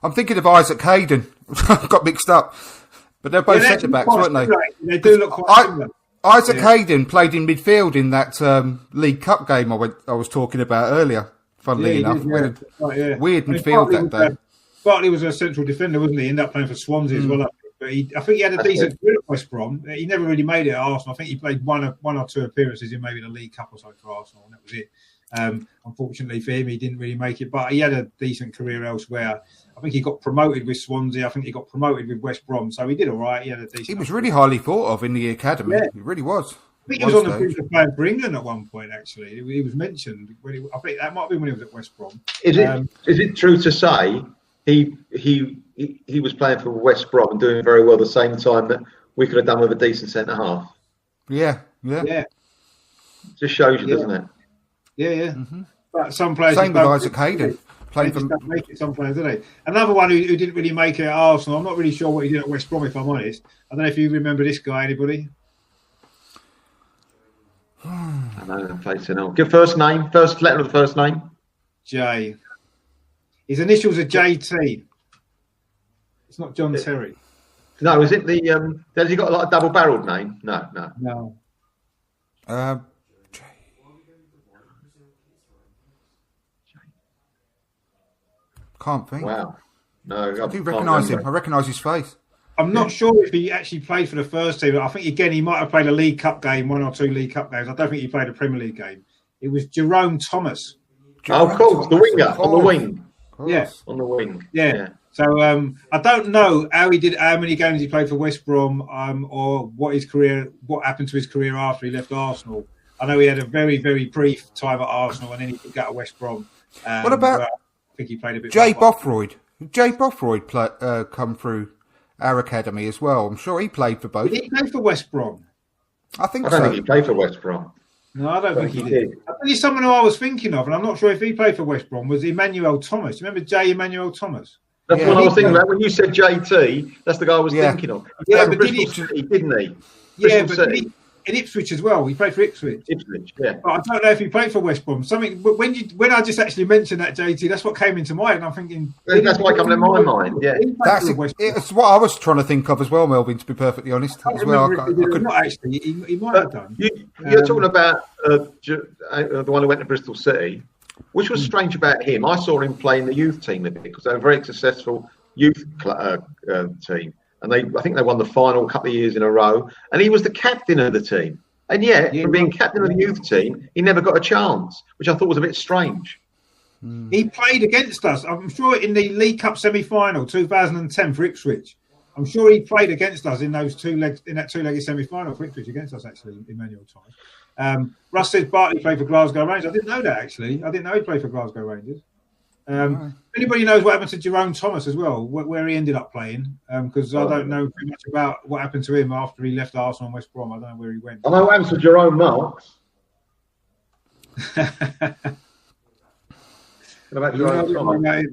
[SPEAKER 3] I'm thinking of Isaac Hayden. I got mixed up. But they're both
[SPEAKER 1] Yeah,
[SPEAKER 3] centre backs, weren't they?
[SPEAKER 1] They do look quite similar.
[SPEAKER 3] Isaac Hayden played in midfield in that League Cup game I was talking about earlier, funnily enough.
[SPEAKER 1] Did, yeah.
[SPEAKER 3] Weird midfield that day.
[SPEAKER 1] Bartley was a central defender, wasn't he? He ended up playing for Swansea as well. But I think he had a decent career at West Brom. He never really made it at Arsenal. I think he played one or two appearances in maybe the League Cup or something for Arsenal, and that was it. Unfortunately for him, he didn't really make it, but he had a decent career elsewhere. I think he got promoted with Swansea. I think he got promoted with West Brom, so he did all right. He had a decent.
[SPEAKER 3] He was really highly thought of in the academy. Yeah. He really was.
[SPEAKER 1] I think he was on the brink of playing for England at one point. Actually, he was mentioned. I think that might have been when he was at West Brom.
[SPEAKER 2] Is it true to say he was playing for West Brom and doing very well the same time that we could have done with a decent centre half?
[SPEAKER 3] Yeah.
[SPEAKER 2] Just shows you, doesn't it?
[SPEAKER 1] Yeah. Mm-hmm. But some players.
[SPEAKER 3] Same with Isaac Hayden.
[SPEAKER 1] Playing for make it. Some players, didn't they? Another one who didn't really make it at Arsenal. I'm not really sure what he did at West Brom, if I'm honest. I don't know if you remember this guy. Anybody?
[SPEAKER 2] I know I'm facing on. Give first name, first letter of the first name.
[SPEAKER 1] J. His initials are JT. It's not John Terry.
[SPEAKER 2] No, is it the? Has he got like a double-barreled name? No.
[SPEAKER 3] Can't think.
[SPEAKER 2] Wow. No,
[SPEAKER 3] I do recognise him. I recognise his face.
[SPEAKER 1] I'm not sure if he actually played for the first team. I think, again, he might have played a League Cup game, one or two League Cup games. I don't think he played a Premier League game. It was Jerome Thomas.
[SPEAKER 2] Of course, the winger, on the wing.
[SPEAKER 1] Yeah.
[SPEAKER 2] On the wing.
[SPEAKER 1] Yeah. So I don't know how many games he played for West Brom, or what happened to his career after he left Arsenal. I know he had a very, very brief time at Arsenal, and then he did go to West Brom.
[SPEAKER 3] What about
[SPEAKER 1] I think he played a bit.
[SPEAKER 3] Jay Bothroyd? Jay Bothroyd come through our academy as well. I'm sure he played for both.
[SPEAKER 1] Did he play for West Brom?
[SPEAKER 3] I don't
[SPEAKER 2] think he played for West Brom.
[SPEAKER 1] No, I don't think he did. I think he's someone who I was thinking of, and I'm not sure if he played for West Brom, was Emmanuel Thomas. Do you remember J. Emmanuel Thomas?
[SPEAKER 2] That's what I was thinking about. When you said JT, that's the guy I was thinking of.
[SPEAKER 1] Yeah, but
[SPEAKER 2] Bristol City, didn't he?
[SPEAKER 1] Yeah, but in Ipswich as well. He played for Ipswich.
[SPEAKER 2] Yeah.
[SPEAKER 1] But I don't know if he played for West Brom. When I just actually mentioned that JT, that's what came into mind. I'm thinking
[SPEAKER 2] that's what came to my mind. Yeah,
[SPEAKER 3] it's what I was trying to think of as well, Melvin. To be perfectly honest, as well,
[SPEAKER 1] not actually. He might have done.
[SPEAKER 2] You're talking about the one who went to Bristol City, which was strange about him. I saw him play in the youth team a bit because they were a very successful youth team. And I think they won the final a couple of years in a row. And he was the captain of the team. And yet, from being captain of the youth team, he never got a chance, which I thought was a bit strange.
[SPEAKER 1] He played against us. I'm sure in the League Cup semi-final, 2010 for Ipswich. I'm sure he played against us in that two-legged semi-final for Ipswich against us, actually, Emmanuel Thomas. Russ says Bartley played for Glasgow Rangers. I didn't know that, actually. I didn't know he played for Glasgow Rangers. Anybody knows what happened to Jerome Thomas as well, where he ended up playing? Because I don't know pretty much about what happened to him after he left Arsenal and West Brom. I don't know where he went.
[SPEAKER 2] I know what happened to Jerome Marks. About Jerome Thomas.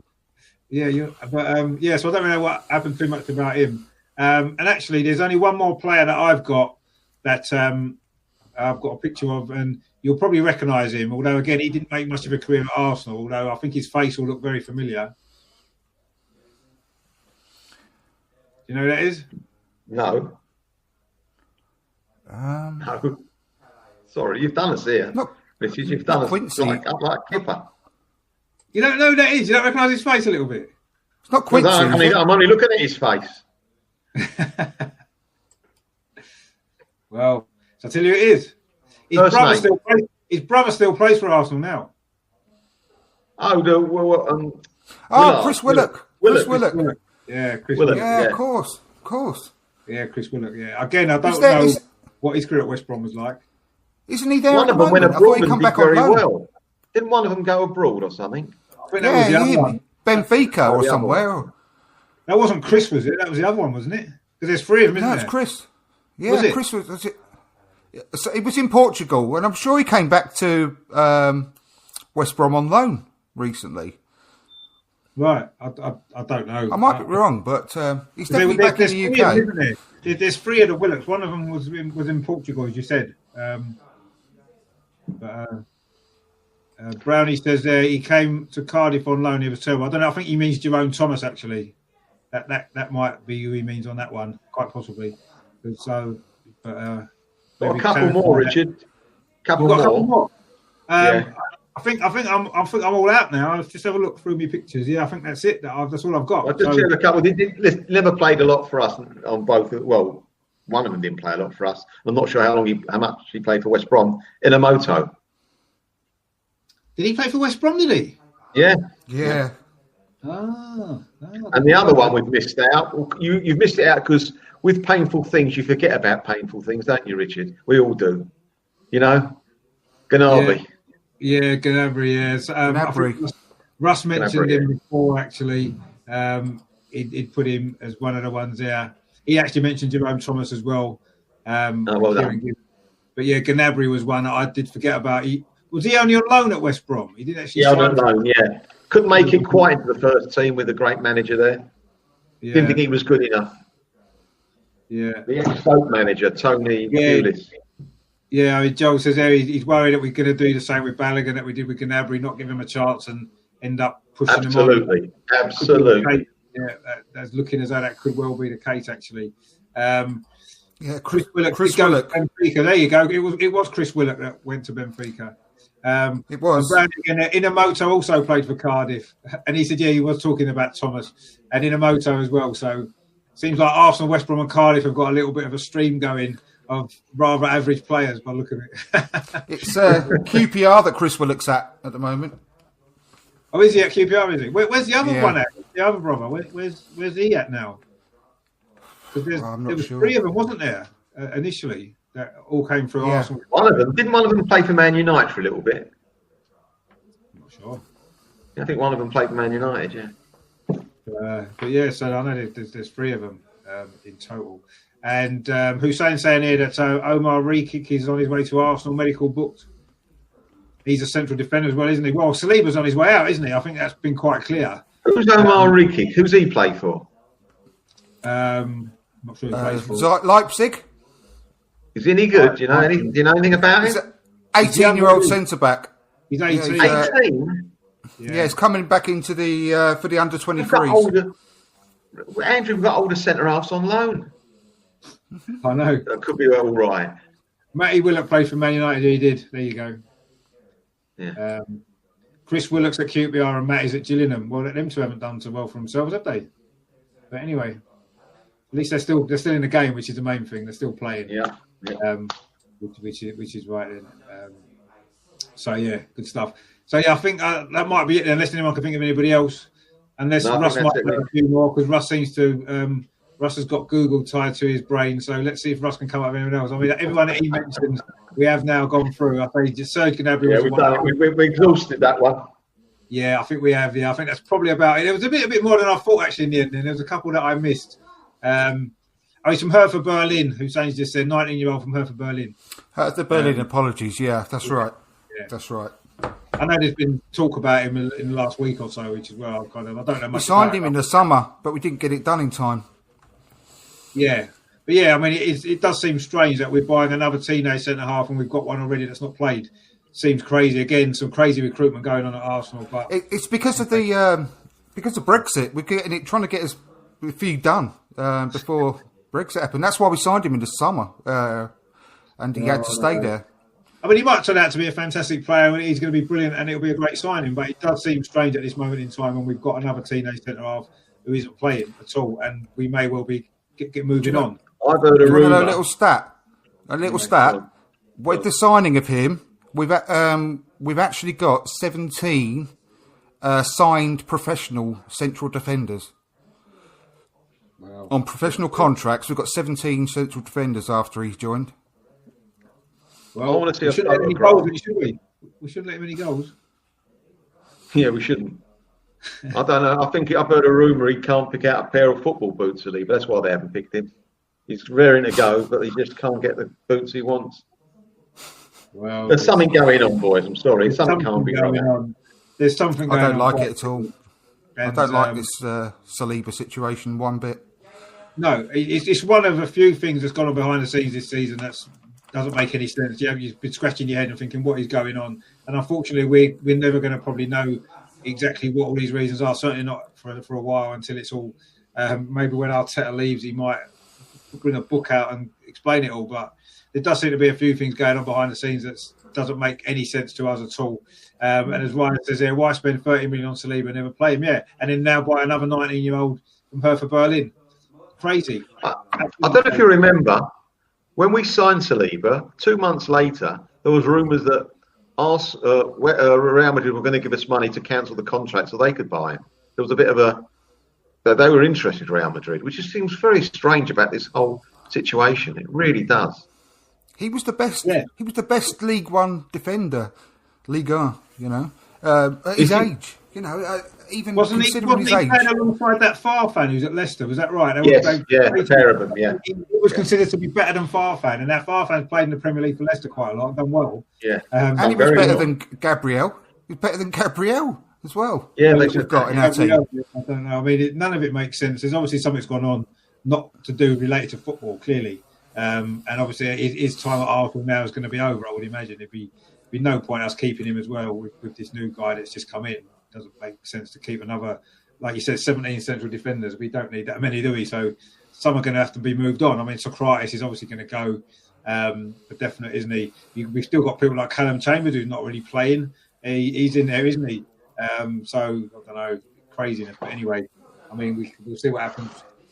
[SPEAKER 1] So I don't know what happened too much about him. And actually, there's only one more player that I've got that I've got a picture of, and you'll probably recognise him, although, again, he didn't make much of a career at Arsenal, although I think his face will look very familiar. Do you know who that is?
[SPEAKER 2] No. No. Sorry, you've done us here.
[SPEAKER 3] No.
[SPEAKER 2] You've done us like Kipper.
[SPEAKER 1] You don't know who that is? You don't recognise his face a little bit?
[SPEAKER 3] It's not Quincy.
[SPEAKER 2] I'm only looking at his face.
[SPEAKER 1] Well, so I'll tell you who it is. His brother still plays for Arsenal now.
[SPEAKER 3] Chris Willock. Chris Willock.
[SPEAKER 1] Yeah, Chris Willock.
[SPEAKER 3] Yeah, of course.
[SPEAKER 1] Yeah, Chris Willock. Yeah. Again, I don't know what his career at West Brom was like.
[SPEAKER 3] Isn't he there?
[SPEAKER 2] One
[SPEAKER 3] of them
[SPEAKER 2] went abroad and did very
[SPEAKER 3] well.
[SPEAKER 2] Didn't one of them go abroad or something?
[SPEAKER 3] Benfica or somewhere.
[SPEAKER 1] That wasn't Chris, was it? That was the other one, wasn't it? Because there's three of them, isn't there?
[SPEAKER 3] No, it's Chris. Yeah, Chris was it. So it was in Portugal, and I'm sure he came back to West Brom on loan recently.
[SPEAKER 1] Right, I don't know.
[SPEAKER 3] I might be wrong, but he's definitely back in the UK.
[SPEAKER 1] Isn't there? There's three of the Willocks. One of them was in Portugal, as you said. Brownie says he came to Cardiff on loan. He was terrible. I don't know. I think he means Jerome Thomas actually. That might be who he means on that one, quite possibly. So,
[SPEAKER 2] a couple more, Richard. Couple more.
[SPEAKER 1] I think I'm all out now. Let's just have a look through my pictures. Yeah, I think that's it. That's all I've got.
[SPEAKER 2] I just shared a couple. They never played a lot for us on both. Well, one of them didn't play a lot for us. I'm not sure how much he played for West Brom. Inamoto.
[SPEAKER 1] Did he play for West Brom? Did he?
[SPEAKER 2] Yeah.
[SPEAKER 3] Yeah.
[SPEAKER 2] And the other one we've missed out. You've missed it out because with painful things, you forget about painful things, don't you, Richard? We all do. You know, Gnabry.
[SPEAKER 1] Yeah, Gnabry. Yes. Russ mentioned him before. Actually, he'd put him as one of the ones there. He actually mentioned Jerome Thomas as well.
[SPEAKER 2] Well done.
[SPEAKER 1] But yeah, Gnabry was one that I did forget about. Was he only on loan at West Brom? He didn't actually.
[SPEAKER 2] Yeah, on loan. Yeah, couldn't make it quite into the first team with a great manager there. Yeah. Didn't think he was good enough.
[SPEAKER 1] Yeah.
[SPEAKER 2] The ex-Stoke manager, Tony Pulis.
[SPEAKER 1] Yeah, I mean, Joel says there he's worried that we're going to do the same with Balogun that we did with Gnabry, not give him a chance and end up pushing him on. Absolutely. Yeah, that's looking as though that could well be the case, actually.
[SPEAKER 3] Chris Willock.
[SPEAKER 1] Benfica. There you go. It was Chris Willock that went to Benfica.
[SPEAKER 3] It was.
[SPEAKER 1] Inamoto also played for Cardiff, and he said, he was talking about Thomas and Inamoto as well. So seems like Arsenal, West Brom, and Cardiff have got a little bit of a stream going of rather average players by looking at it.
[SPEAKER 3] It's QPR that Chris Willock's at the moment.
[SPEAKER 1] Oh, is he at QPR? Is he? Where's the other one at? The other brother? Where's he at now? Because there was three of them, wasn't there? Initially, that all came through Arsenal.
[SPEAKER 2] One of them play for Man United for a little bit?
[SPEAKER 1] I'm not sure.
[SPEAKER 2] I think one of them played for Man United. Yeah.
[SPEAKER 1] But yeah, so I know there's three of them in total. And Hussein's saying here that Omar Rekik is on his way to Arsenal, medical booked. He's a central defender as well, isn't he? Well, Saliba's on his way out, isn't he? I think that's been quite clear.
[SPEAKER 2] Who's Omar Rekik? Who's he play for?
[SPEAKER 1] I'm not sure who he plays for.
[SPEAKER 3] Leipzig.
[SPEAKER 2] Is he any good? Do you know anything about him?
[SPEAKER 3] He's an 18-year-old centre back.
[SPEAKER 1] He's 18.
[SPEAKER 2] 18.
[SPEAKER 3] Yeah, he's coming back into the for the under 23s.
[SPEAKER 2] Andrew, we've got older centre halves on loan.
[SPEAKER 1] I know.
[SPEAKER 2] That could be all right.
[SPEAKER 1] Matty Willock played for Man United. He did. There you go.
[SPEAKER 2] Yeah.
[SPEAKER 1] Chris Willock's at QPR and Matty's at Gillingham. Well, them two haven't done so well for themselves, have they? But anyway, at least they're still in the game, which is the main thing. They're still playing.
[SPEAKER 2] Yeah.
[SPEAKER 1] Which is right then. So yeah, good stuff. So yeah, I think that might be it. Unless anyone can think of anybody else, unless Russ might have a few more, because Russ seems to. Russ has got Google tied to his brain, so let's see if Russ can come up with anyone else. I mean, everyone that he mentions, we have now gone through. I think just Serge Gnabry.
[SPEAKER 2] Yeah, we've exhausted that one.
[SPEAKER 1] Yeah, I think we have. Yeah, I think that's probably about it. There was a bit more than I thought actually in the end. And there was a couple that I missed. He's from Hertha Berlin. Hussein's just said 19-year-old from Hertha Berlin.
[SPEAKER 3] Hertha Berlin, apologies. Yeah, that's right. Yeah. That's right.
[SPEAKER 1] I know there's been talk about him in the last week or so, which is well, I don't know much.
[SPEAKER 3] We signed him in the summer, but we didn't get it done in time.
[SPEAKER 1] Yeah, but yeah, I mean, it does seem strange that we're buying another teenage centre half and we've got one already that's not played. Seems crazy. Again, some crazy recruitment going on at Arsenal, but
[SPEAKER 3] it's because of because of Brexit. We're trying to get a few done before Brexit happened. That's why we signed him in the summer, and he had to stay there.
[SPEAKER 1] I mean, he might turn out to be a fantastic player. He's going to be brilliant, and it'll be a great signing. But it does seem strange at this moment in time when we've got another teenage centre half who isn't playing at all, and we may well be get moving on.
[SPEAKER 2] I've heard a rumour.
[SPEAKER 3] A little stat. With the signing of him, we've actually got 17 signed professional central defenders. Wow. On professional contracts, we've got 17 central defenders after he's joined.
[SPEAKER 2] Well, I want to see
[SPEAKER 1] we shouldn't let him any goals, should we? We shouldn't let him any goals.
[SPEAKER 2] Yeah, we shouldn't. I don't know. I think I've heard a rumour he can't pick out a pair of football boots, but that's why they haven't picked him. He's raring to go, but he just can't get the boots he wants. Well, there's something going on, boys. I'm sorry. Something can't be going on.
[SPEAKER 1] There's something going on.
[SPEAKER 3] I don't like it at all.
[SPEAKER 1] And,
[SPEAKER 3] I don't like this Saliba situation one bit.
[SPEAKER 1] No, it's one of a few things that's gone on behind the scenes this season that doesn't make any sense. You've been scratching your head and thinking, what is going on? And unfortunately, we're never going to probably know exactly what all these reasons are. Certainly not for a while until it's all. Maybe when Arteta leaves, he might bring a book out and explain it all. But there does seem to be a few things going on behind the scenes that doesn't make any sense to us at all. And as Ryan says there, why spend 30 million on Saliba and never play him? Yeah, and then now buy another 19-year-old from Hertha Berlin. Crazy.
[SPEAKER 2] I don't know if you remember when we signed Saliba. 2 months later, there was rumours that Real Madrid were going to give us money to cancel the contract so they could buy him. There was a bit of that they were interested in Real Madrid, which just seems very strange about this whole situation. It really does.
[SPEAKER 3] He was the best. Yeah. He was the best League One defender, Ligue 1. You know, at his age. You know, even considering his age.
[SPEAKER 1] Playing alongside that Farfan who's at Leicester? Was that right?
[SPEAKER 2] Yes, Farfan, yeah.
[SPEAKER 1] It was considered to be better than Farfan, and that Farfan's played in the Premier League for Leicester quite a lot, done well.
[SPEAKER 2] Yeah,
[SPEAKER 3] and he was better than Gabriel. He was better than Gabriel as well.
[SPEAKER 2] Yeah,
[SPEAKER 3] we've got in our team.
[SPEAKER 1] I don't know. I mean, none of it makes sense. There's obviously something's gone on, not to do related to football, clearly. And obviously, his time at Arsenal now is going to be over. I would imagine there'd be no point us keeping him as well with this new guy that's just come in. Doesn't make sense to keep another, like you said, 17 central defenders. We don't need that many, do we? So some are going to have to be moved on. I mean, Socrates is obviously going to go, for definite, isn't he? We've still got people like Callum Chambers who's not really playing. He's in there, isn't he? So I don't know, craziness. But anyway, I mean, we'll see what happens.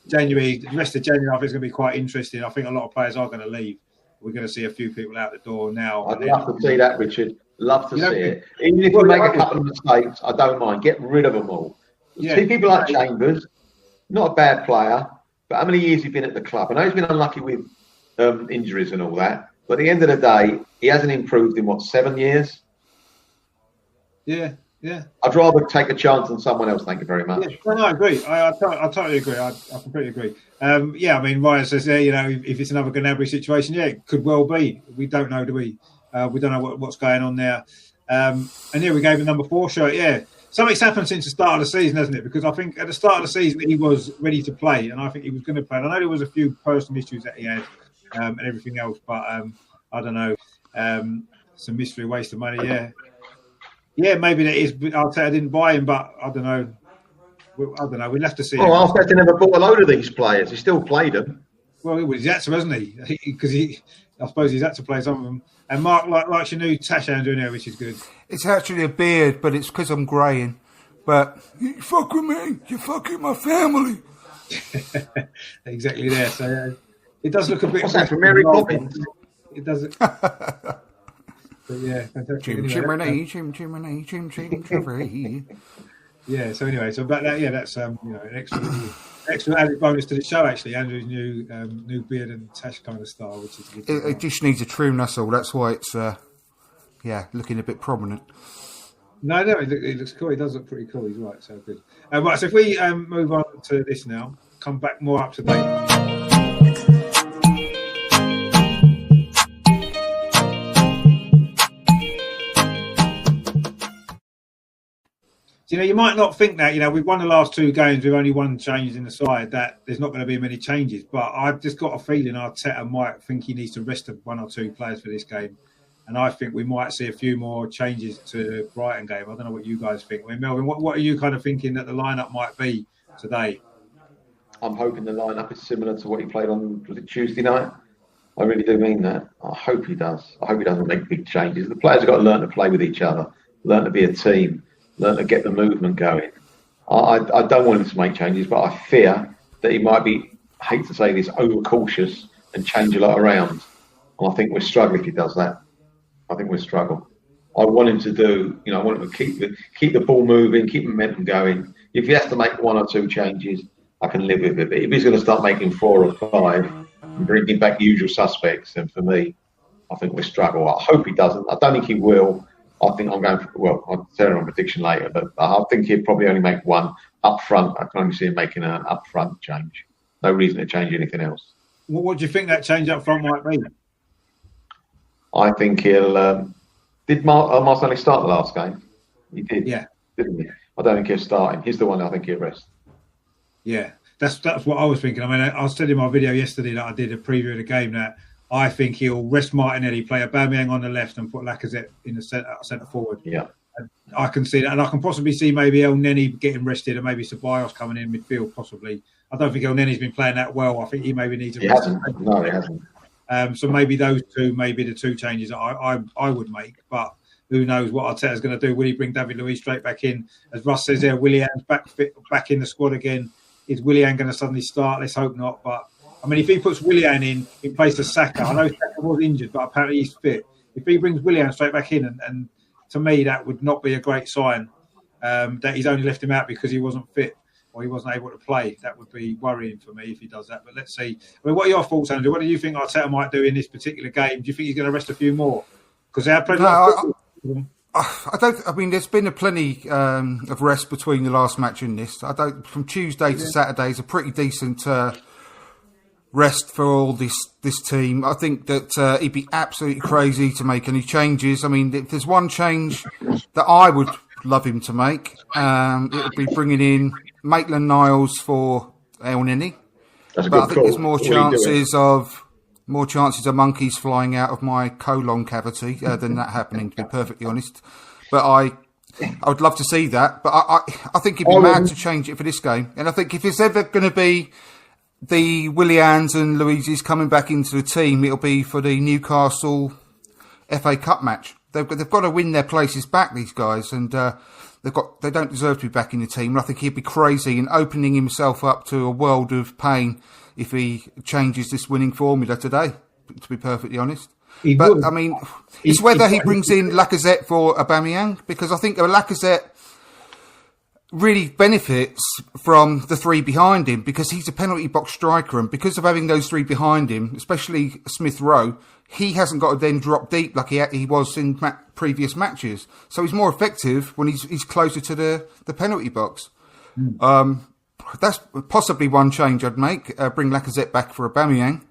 [SPEAKER 1] January, the rest of January, I think it's going to be quite interesting. I think a lot of players are going to leave. We're going to see a few people out the door now.
[SPEAKER 2] I'd love to see that, Richard. Love to see it. Even if we make a couple of mistakes, I don't mind. Get rid of them all. Yeah. See people like Chambers, not a bad player, but how many years he's been at the club? I know he's been unlucky with injuries and all that, but at the end of the day, he hasn't improved in, 7 years?
[SPEAKER 1] Yeah.
[SPEAKER 2] I'd rather take a chance on someone else, thank you very much.
[SPEAKER 1] Yeah. No, I agree. I totally agree. I completely agree. I mean, Ryan says there, if it's another Gnabry situation, it could well be. We don't know, do we? We don't know what's going on there. And we gave the number 4 shirt. Yeah, something's happened since the start of the season, hasn't it? Because I think at the start of the season he was ready to play, and I think he was going to play. And I know there was a few personal issues that he had and everything else, but I don't know. Some mystery, waste of money. Yeah, maybe that is. Arteta didn't buy him, but I don't know. We'll have to see.
[SPEAKER 2] Oh, Arteta never bought a load of these players. He still played them.
[SPEAKER 1] Well, he's had to, hasn't he? Because I suppose he's had to play some of them. And Mark likes your new tash doing there, which is good.
[SPEAKER 3] It's actually a beard, but it's because I'm greying. But you fuck with me, you fucking my family.
[SPEAKER 1] Exactly there. So it does look a bit.
[SPEAKER 2] What's that from Mary Poppins?
[SPEAKER 1] It doesn't. But yeah, fantastic.
[SPEAKER 3] Chim.
[SPEAKER 1] Yeah. So anyway, about that, that's an extra added bonus to the show. Actually, Andrew's new beard and tash kind of style, which is good.
[SPEAKER 3] It just needs a trim. That's all. That's why it's looking a bit prominent.
[SPEAKER 1] No, it looks cool. It does look pretty cool. He's right. So good. Right. So if we move on to this now, come back more up to date. You might not think that, we've won the last 2 games with only 1 change in the side, that there's not going to be many changes. But I've just got a feeling Arteta might think he needs to rest 1 or 2 players for this game. And I think we might see a few more changes to the Brighton game. I don't know what you guys think. I mean, Melvin, what are you kind of thinking that the lineup might be today?
[SPEAKER 2] I'm hoping the lineup is similar to what he played on, was it Tuesday night? I really do mean that. I hope he does. I hope he doesn't make big changes. The players have got to learn to play with each other, learn to be a team, learn to get the movement going. I don't want him to make changes, but I fear that he might be, I hate to say this, overcautious and change a lot around. And I think we're struggling if he does that. I think we'll struggle. I want him to do, I want him to keep the ball moving, keep momentum going. If he has to make 1 or 2 changes, I can live with it. But if he's going to start making 4 or 5 and bringing back the usual suspects, then for me, I think we'll struggle. I hope he doesn't. I don't think he will. I think I'm going for, I'll tell you on prediction later, but I think he'll probably only make 1 up front. I can only see him making an up front change. No reason to change anything else.
[SPEAKER 1] Well, what do you think that change up front might be?
[SPEAKER 2] I think he'll... did Martinelli start the last game? He did,
[SPEAKER 1] yeah,
[SPEAKER 2] didn't he? I don't think he'll start him. He's the one I think he'll rest.
[SPEAKER 1] Yeah, that's what I was thinking. I mean, I said in my video yesterday that I did a preview of the game that I think he'll rest Martinelli, play Aubameyang on the left, and put Lacazette in the centre forward.
[SPEAKER 2] Yeah,
[SPEAKER 1] and I can see that, and I can possibly see maybe El Neni getting rested, and maybe Ceballos coming in midfield. Possibly, I don't think El Neni's been playing that well. I think he maybe needs a rest.
[SPEAKER 2] No, he hasn't.
[SPEAKER 1] So maybe those two, maybe the two changes that I would make, but. Who knows what Arteta's going to do? Will he bring David Luiz straight back in? As Russ says there, Willian's back in the squad again. Is Willian going to suddenly start? Let's hope not. But, I mean, if he puts Willian in place of Saka, I know Saka was injured, but apparently he's fit. If he brings Willian straight back in, and to me, that would not be a great sign that he's only left him out because he wasn't fit or he wasn't able to play. That would be worrying for me if he does that. But let's see. I mean, what are your thoughts, Andrew? What do you think Arteta might do in this particular game? Do you think he's going to rest a few more? Because they have played
[SPEAKER 3] I don't. I mean, there's been a plenty of rest between the last match and this. I don't. From Tuesday to Saturday is a pretty decent rest for all this team. I think that he'd be absolutely crazy to make any changes. I mean, if there's one change that I would love him to make, it would be bringing in Maitland-Niles for El Neni.
[SPEAKER 2] That's a
[SPEAKER 3] but
[SPEAKER 2] good
[SPEAKER 3] I think
[SPEAKER 2] call.
[SPEAKER 3] there's more chances of monkeys flying out of my colon cavity than that happening, to be perfectly honest. But I would love to see that. But I think he'd be mad to change it for this game. And I think if it's ever going to be the Willians and Luiz's coming back into the team, it'll be for the Newcastle FA Cup match. They've got to win their places back, these guys, and they don't deserve to be back in the team. And I think he'd be crazy and opening himself up to a world of pain if he changes this winning formula today, to be perfectly honest. I mean, it's whether he brings in Lacazette for Aubameyang, because I think Lacazette really benefits from the three behind him because he's a penalty box striker, and because of having those three behind him, especially Smith Rowe, he hasn't got to then drop deep like he was in previous matches. So he's more effective when he's closer to the penalty box. That's possibly one change I'd make. Bring Lacazette back for Aubameyang.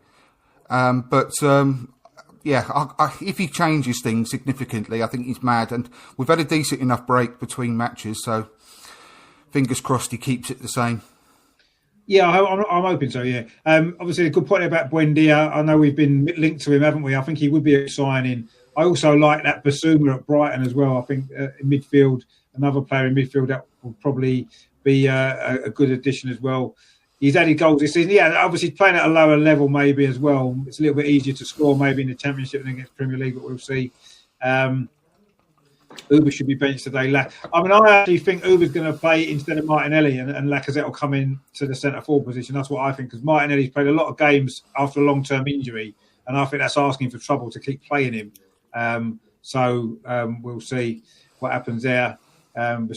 [SPEAKER 3] If he changes things significantly, I think he's mad. And we've had a decent enough break between matches, so fingers crossed he keeps it the same.
[SPEAKER 1] Yeah, I'm hoping so, yeah. Obviously, a good point about Buendia. I know we've been linked to him, haven't we? I think he would be a signing. I also like that Basuma at Brighton as well. I think in midfield, another player in midfield that will probably be a good addition as well. He's added goals this season. Yeah, obviously playing at a lower level maybe as well. It's a little bit easier to score maybe in the Championship than against Premier League, but we'll see. Uber should be benched today. I mean, I actually think Uber's going to play instead of Martinelli, and Lacazette will come in to the centre forward position. That's what I think, because Martinelli's played a lot of games after a long-term injury, and I think that's asking for trouble to keep playing him. We'll see what happens there. I think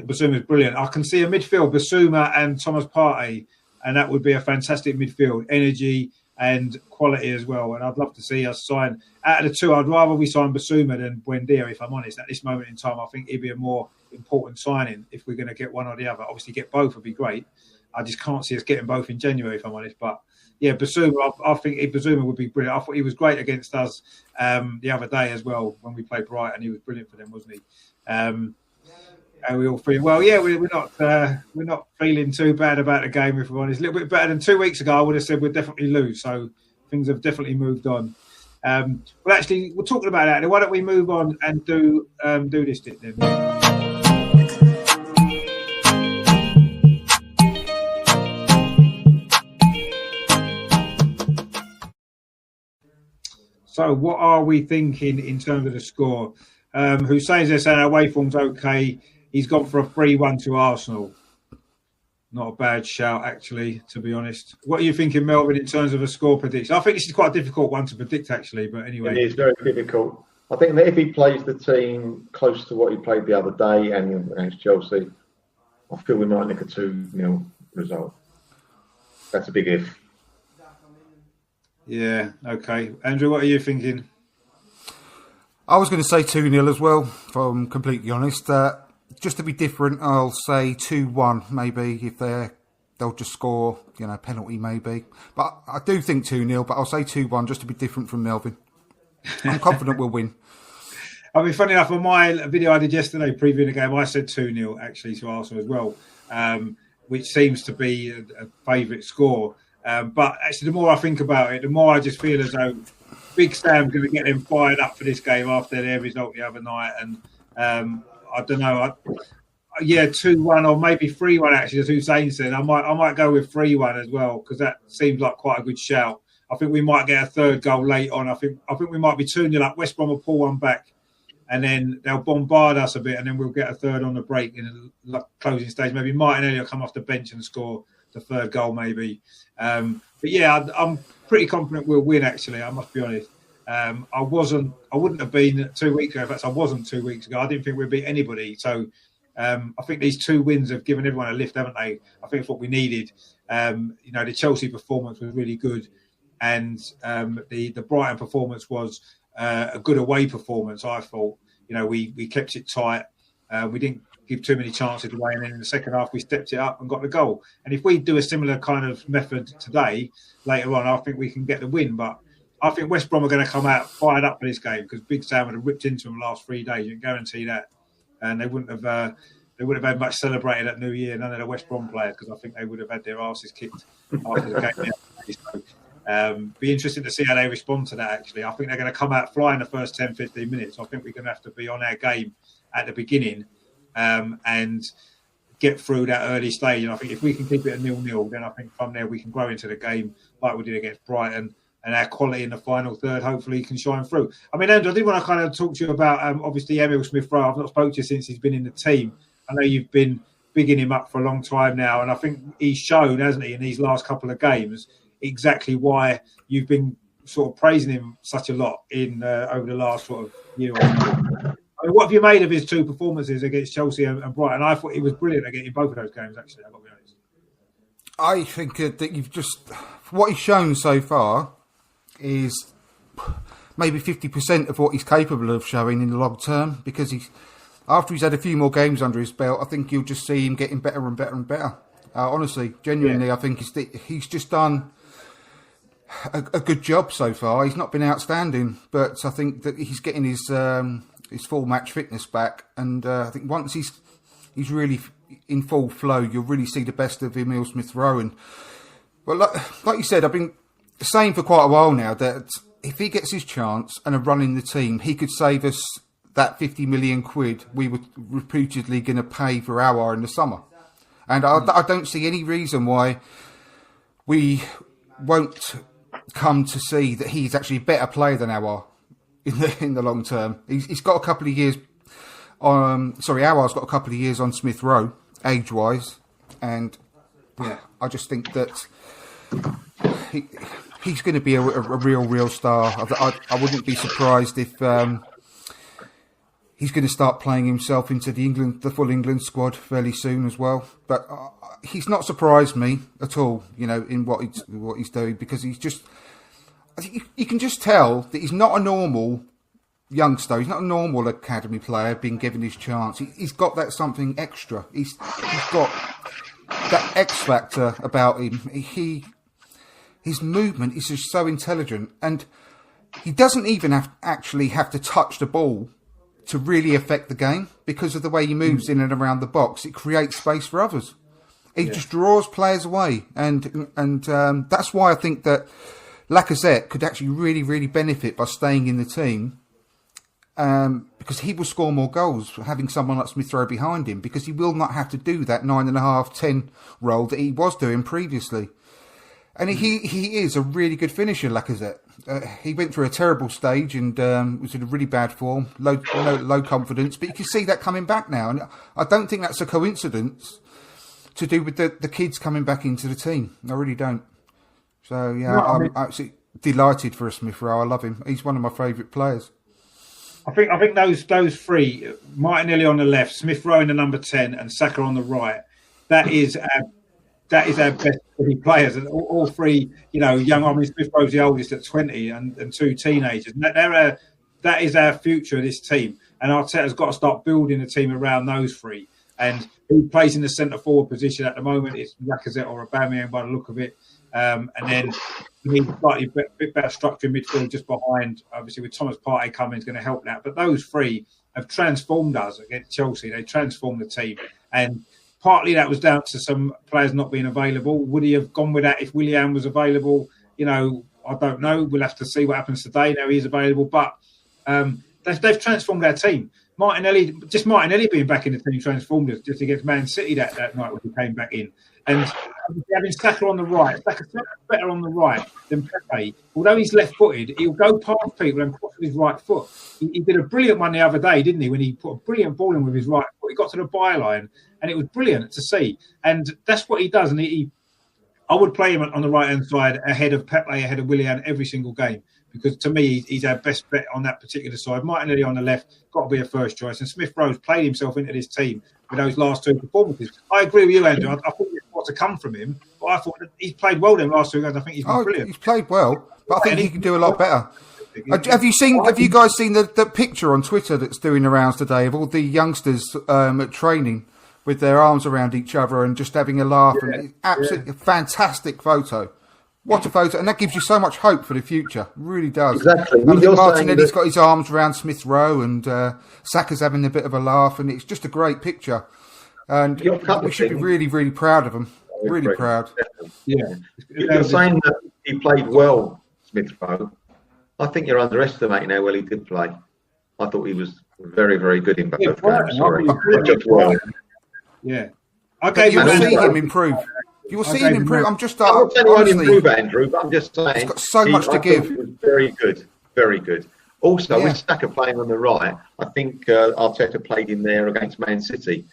[SPEAKER 1] Basuma's brilliant. I can see a midfield, Basuma and Thomas Partey, and that would be a fantastic midfield. Energy and quality as well. And I'd love to see us sign. Out of the two, I'd rather we sign Basuma than Buendia, if I'm honest. At this moment in time, I think it'd be a more important signing if we're going to get one or the other. Obviously, get both would be great. I just can't see us getting both in January, if I'm honest. But yeah, Basuma, I think Basuma would be brilliant. I thought he was great against us the other day as well when we played Brighton. He was brilliant for them, wasn't he? And we all feel we're not feeling too bad about the game, if we're honest. A little bit better than 2 weeks ago. I would have said we'd definitely lose. So things have definitely moved on. Well, actually, we're talking about that. Why don't we move on and do this bit then? So what are we thinking in terms of the score? Hussein's there saying our away form's okay. He's gone for a 3-1 to Arsenal. Not a bad shout, actually, to be honest. What are you thinking, Melvin, in terms of a score prediction? I think this is quite a difficult one to predict, actually, but anyway.
[SPEAKER 2] It is very difficult. I think that if he plays the team close to what he played the other day and against Chelsea, I feel we might nick a 2-0 result. That's a big if.
[SPEAKER 1] Yeah, okay. Andrew, what are you thinking?
[SPEAKER 3] I was going to say 2-0 as well, if I'm completely honest. Just to be different, I'll say 2-1 maybe, if they'll just score, penalty maybe. But I do think 2-0, but I'll say 2-1 just to be different from Melvin. I'm confident we'll win.
[SPEAKER 1] I mean, funny enough, on my video I did yesterday previewing the game, I said 2-0 actually to Arsenal as well, which seems to be a favourite score. But actually, the more I think about it, the more I just feel as though Big Sam's going to get them fired up for this game after their result the other night. And I don't know. 2-1 or maybe 3-1 actually, as Hussein said. I might go with 3-1 as well, because that seems like quite a good shout. I think we might get a third goal late on. I think we might be 2-0 up. West Brom will pull one back, and then they'll bombard us a bit, and then we'll get a third on the break in the closing stage. Maybe Martinelli will come off the bench and score the third goal, maybe. But yeah, I'm pretty confident we'll win. Actually, I must be honest. I wouldn't have been 2 weeks ago. In fact, I wasn't 2 weeks ago. I didn't think we'd beat anybody. So I think these 2 wins have given everyone a lift, haven't they? I think it's what we needed. The Chelsea performance was really good, and the Brighton performance was a good away performance. I thought, we kept it tight. We didn't give too many chances away, and then in the second half we stepped it up and got the goal. And if we do a similar kind of method today, later on, I think we can get the win. But I think West Brom are going to come out fired up for this game, because Big Sam would have ripped into them the last 3 days. You can guarantee that. And they wouldn't have had much celebrated at New Year, none of the West Brom players, because I think they would have had their asses kicked after the game. So, be interesting to see how they respond to that, actually. I think they're going to come out flying the first 10, 15 minutes. I think we're going to have to be on our game at the beginning and get through that early stage. And I think if we can keep it a 0-0, then I think from there we can grow into the game like we did against Brighton, and our quality in the final third hopefully can shine through. I mean, Andrew, I did want to kind of talk to you about, obviously, Emil Smith-Rowe. I've not spoken to you since he's been in the team. I know you've been bigging him up for a long time now, and I think he's shown, hasn't he, in these last couple of games, exactly why you've been sort of praising him such a lot in over the last sort of year or two. I mean, what have you made of his 2 performances against Chelsea and Brighton? I thought he was brilliant at getting both of those games, actually, I've got to be honest.
[SPEAKER 3] I think that you've just... What he's shown so far is maybe 50% of what he's capable of showing in the long term, because after he's had a few more games under his belt, I think you'll just see him getting better and better and better. Honestly, genuinely, yeah. I think he's just done a good job so far. He's not been outstanding, but I think that he's getting his full match fitness back, and I think once he's really in full flow, you'll really see the best of Emil Smith-Rowe. Well, like you said, I've been saying for quite a while now that if he gets his chance and a run in the team, he could save us that 50 million quid we were reputedly going to pay for Aouar in the summer. And I don't see any reason why we won't come to see that he's actually a better player than Aouar in the long term. He's got a couple of years Aouar's got a couple of years on Smith-Rowe, age-wise, and I just think that he's going to be a real star. I wouldn't be surprised if he's going to start playing himself into the full England squad fairly soon as well. But he's not surprised me at all, in what he's doing, because he's just... I think you can just tell that he's not a normal youngster. He's not a normal academy player being given his chance. He's got that something extra. He's got that X factor about him. His movement is just so intelligent, and he doesn't even actually have to touch the ball to really affect the game, because of the way he moves in and around the box. It creates space for others. He just draws players away, and that's why I think that Lacazette could actually really, really benefit by staying in the team, because he will score more goals having someone like Smith-Rowe behind him, because he will not have to do that 9.5, 10 role that he was doing previously. And he is a really good finisher, Lacazette. He went through a terrible stage and was in a really bad form, low confidence, but you can see that coming back now. And I don't think that's a coincidence to do with the kids coming back into the team. I really don't. So, yeah, I'm absolutely delighted for Smith-Rowe. I love him. He's one of my favourite players.
[SPEAKER 1] I think those 3, Martinelli on the left, Smith-Rowe in the number 10 and Saka on the right, that is our best 3 players. And all 3, young. I mean, Smith-Rowe's the oldest at 20 and 2 teenagers. And that is our future of this team. And Arteta's got to start building the team around those 3. And who plays in the centre forward position at the moment. It's Lacazette or Aubameyang by the look of it. And then we need a slightly bit better structure in midfield just behind. Obviously, with Thomas Partey coming is going to help that. But those three have transformed us against Chelsea. They transformed the team. And partly that was down to some players not being available. Would he have gone with that if Willian was available? You know, I don't know. We'll have to see what happens today. Now he is available. But they've transformed our team. Martinelli being back in the team transformed us just against Man City that night when he came back in. And having Saka on the right, Saka's better on the right than Pepe. Although he's left-footed, he'll go past people and cross with his right foot. He did a brilliant one the other day, didn't he, when he put a brilliant ball in with his right foot. He got to the byline, and it was brilliant to see. And that's what he does. And I would play him on the right-hand side ahead of Pepe, ahead of Willian every single game. Because to me, he's our best bet on that particular side. Martinelli on the left, got to be a first choice. And Smith-Rowe's played himself into this team with those last two performances. I agree with you, Andrew. I thought there's more to come from him. But I thought he's played well them last two games. I think he's been brilliant.
[SPEAKER 3] He's played well, but I think he can do a lot better. Have you guys seen the picture on Twitter that's doing the rounds today of all the youngsters at training with their arms around each other and just having a laugh? Yeah, and absolutely fantastic photo. What a photo. And that gives you so much hope for the future. It really does.
[SPEAKER 2] Exactly.
[SPEAKER 3] I think Martinelli's got his arms around Smith Rowe and Saka's having a bit of a laugh, and it's just a great picture. And we should be really, really proud of him. Really proud.
[SPEAKER 2] Yeah. You're saying that he played well, Smith Rowe. I think you're underestimating how well he did play. I thought he was very, very good in both games. Sorry.
[SPEAKER 1] Yeah.
[SPEAKER 3] You'll see him improve. You'll see him improve. I'm just
[SPEAKER 2] I'm not saying he won't improve, Andrew, but I'm just saying
[SPEAKER 3] he's got so much to give.
[SPEAKER 2] He was very good, very good. Also, with Saka playing on the right, I think Arteta played him there against Man City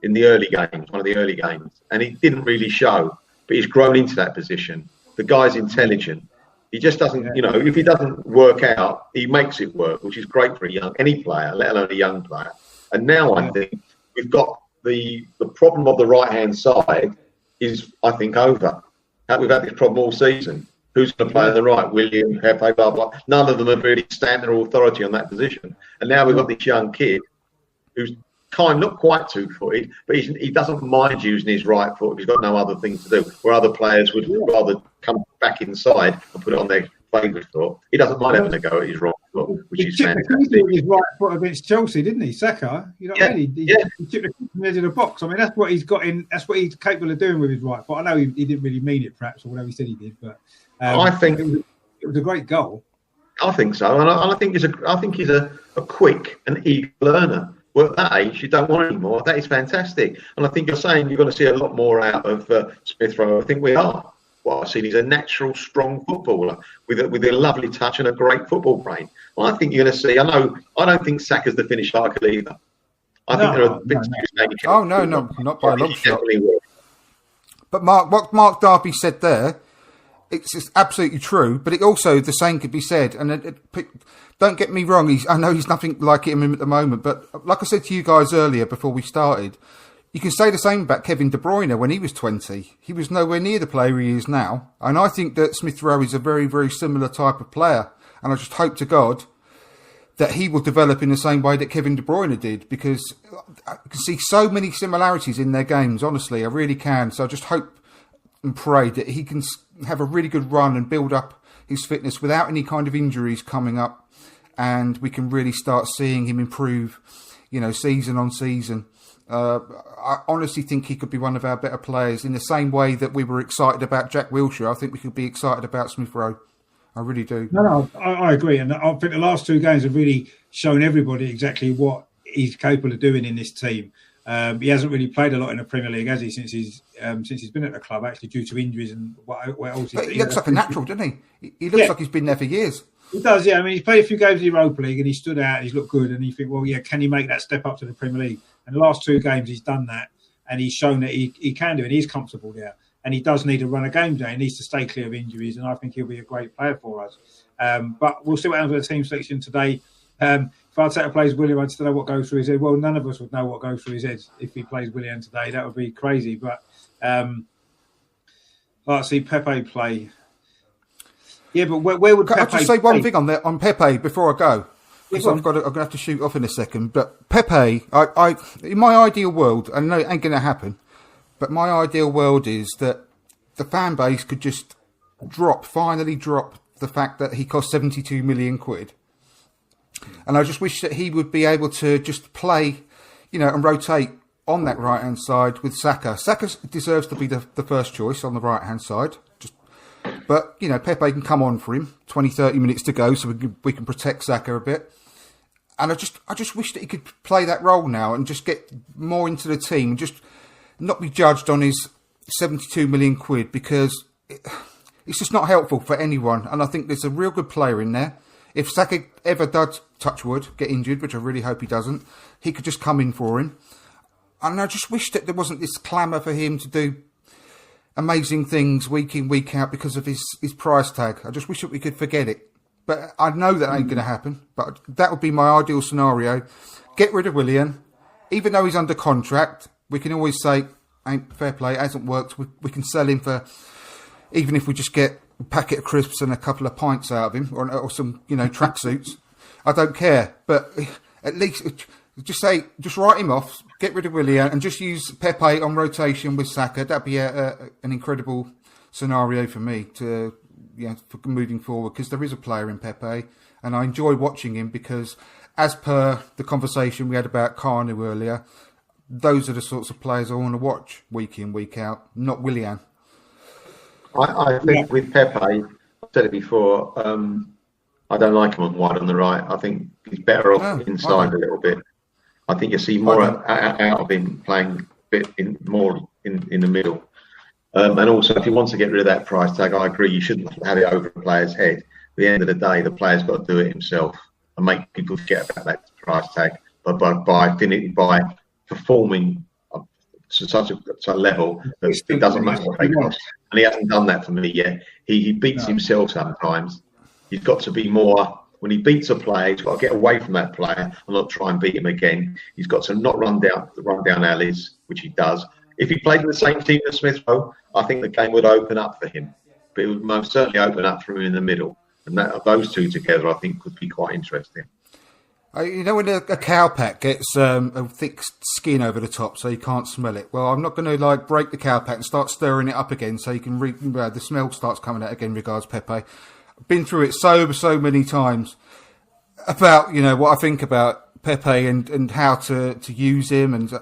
[SPEAKER 2] in the early games, one of the early games, and he didn't really show, but he's grown into that position. The guy's intelligent. He just doesn't, if he doesn't work out, he makes it work, which is great for any player, let alone a young player. And now I think we've got the problem of the right-hand side is, I think, over. We've had this problem all season. Who's going to play on the right? William, Pepe, blah, blah. None of them have really standard authority on that position. And now we've got this young kid who's not quite two-footed, but he doesn't mind using his right foot if he's got no other thing to do, where other players would rather come back inside and put it on their favourite foot. He doesn't mind having a go at his right foot, which is fantastic.
[SPEAKER 1] He his right foot against Chelsea, didn't he, Saka? He chipped the kick from the edge of the box. I mean, that's what he's got in. That's what he's capable of doing with his right foot. I know he didn't really mean it, perhaps, or whatever he said he did, but
[SPEAKER 2] I think
[SPEAKER 1] it was a great goal.
[SPEAKER 2] I think so, and I think he's a quick and eager learner. Well, at that age, you don't want any more. That is fantastic. And I think you're saying you're going to see a lot more out of Smith Rowe. I think we are. What I've seen, he's a natural, strong footballer with a lovely touch and a great football brain. Well, I think you're going to see. I don't think Saka's the finished article either. I think there are bits
[SPEAKER 3] not by a long shot. But Mark, what Mark Darby said there, it's just absolutely true. But it also, the same could be said. And don't get me wrong. I know he's nothing like him at the moment. But like I said to you guys earlier before we started, you can say the same about Kevin De Bruyne when he was 20. He was nowhere near the player he is now. And I think that Smith Rowe is a very, very similar type of player. And I just hope to God that he will develop in the same way that Kevin De Bruyne did, because I can see so many similarities in their games, honestly. I really can. So I just hope and pray that he can have a really good run and build up his fitness without any kind of injuries coming up. And we can really start seeing him improve, season on season. I honestly think he could be one of our better players in the same way that we were excited about Jack Wilshere. I think we could be excited about Smith Rowe. I really do.
[SPEAKER 1] No, I agree. And I think the last two games have really shown everybody exactly what he's capable of doing in this team. He hasn't really played a lot in the Premier League, has he, since he's been at the club, actually, due to injuries and what else.
[SPEAKER 3] But he looks like a natural, doesn't he? He looks like he's been there for years.
[SPEAKER 1] He does, yeah. I mean, he's played a few games in the Europa League and he stood out and he's looked good. And you think, well, yeah, can he make that step up to the Premier League? And the last two games he's done that and he's shown that he can do it. He's comfortable there. And he does need to run a game day. He needs to stay clear of injuries. And I think he'll be a great player for us. But we'll see what happens with the team selection today. If Arteta plays Willian, I don't know what goes through his head. Well, none of us would know what goes through his head if he plays Willian today. That would be crazy. But let's see Pepe play. Yeah, but where would Pepe
[SPEAKER 3] I'll just say one thing on Pepe before I go. because I'm going to have to shoot off in a second. But Pepe, I in my ideal world, I know it ain't going to happen, but my ideal world is that the fan base could just finally drop the fact that he cost 72 million quid. And I just wish that he would be able to just play, and rotate on that right-hand side with Saka. Saka deserves to be the first choice on the right-hand side. But, Pepe can come on for him, 20, 30 minutes to go, so we can protect Saka a bit. And I just wish that he could play that role now and just get more into the team and just not be judged on his 72 million quid, because it's just not helpful for anyone. And I think there's a real good player in there. If Saka ever does, touch wood, get injured, which I really hope he doesn't, he could just come in for him. And I just wish that there wasn't this clamour for him to do amazing things week in, week out because of his price tag. I just wish that we could forget it. But I know that ain't going to happen. But that would be my ideal scenario. Get rid of Willian. Even though he's under contract, we can always say, ain't fair play, it hasn't worked. We can sell him for, even if we just get a packet of crisps and a couple of pints out of him, or some, tracksuits. I don't care. But at least just write him off, get rid of Willian, and just use Pepe on rotation with Saka. That'd be an incredible scenario for me for moving forward, because there is a player in Pepe, and I enjoy watching him because, as per the conversation we had about Kanu earlier, those are the sorts of players I want to watch week in, week out, not Willian.
[SPEAKER 2] I think with Pepe, I've said it before, I don't like him on wide on the right. I think he's better off inside a little bit. I think you see more out of him playing a bit more in the middle. And also, if he wants to get rid of that price tag, I agree, you shouldn't have it over a player's head. At the end of the day, the player's got to do it himself and make people forget about that price tag by performing to such a level that it doesn't matter what they cost. And he hasn't done that for me yet. He beats himself sometimes. He's got to be more. When he beats a player, he's got to get away from that player and not try and beat him again. He's got to not run down alleys, which he does. If he played in the same team as Smith Rowe, I think the game would open up for him. But it would most certainly open up for him in the middle. And those two together, I think, could be quite interesting.
[SPEAKER 3] When a cowpack gets a thick skin over the top so you can't smell it. Well, I'm not going to break the cowpack and start stirring it up again so you can the smell starts coming out again. Regards, Pepe. I've been through it so many times about what I think about Pepe and how to use him, and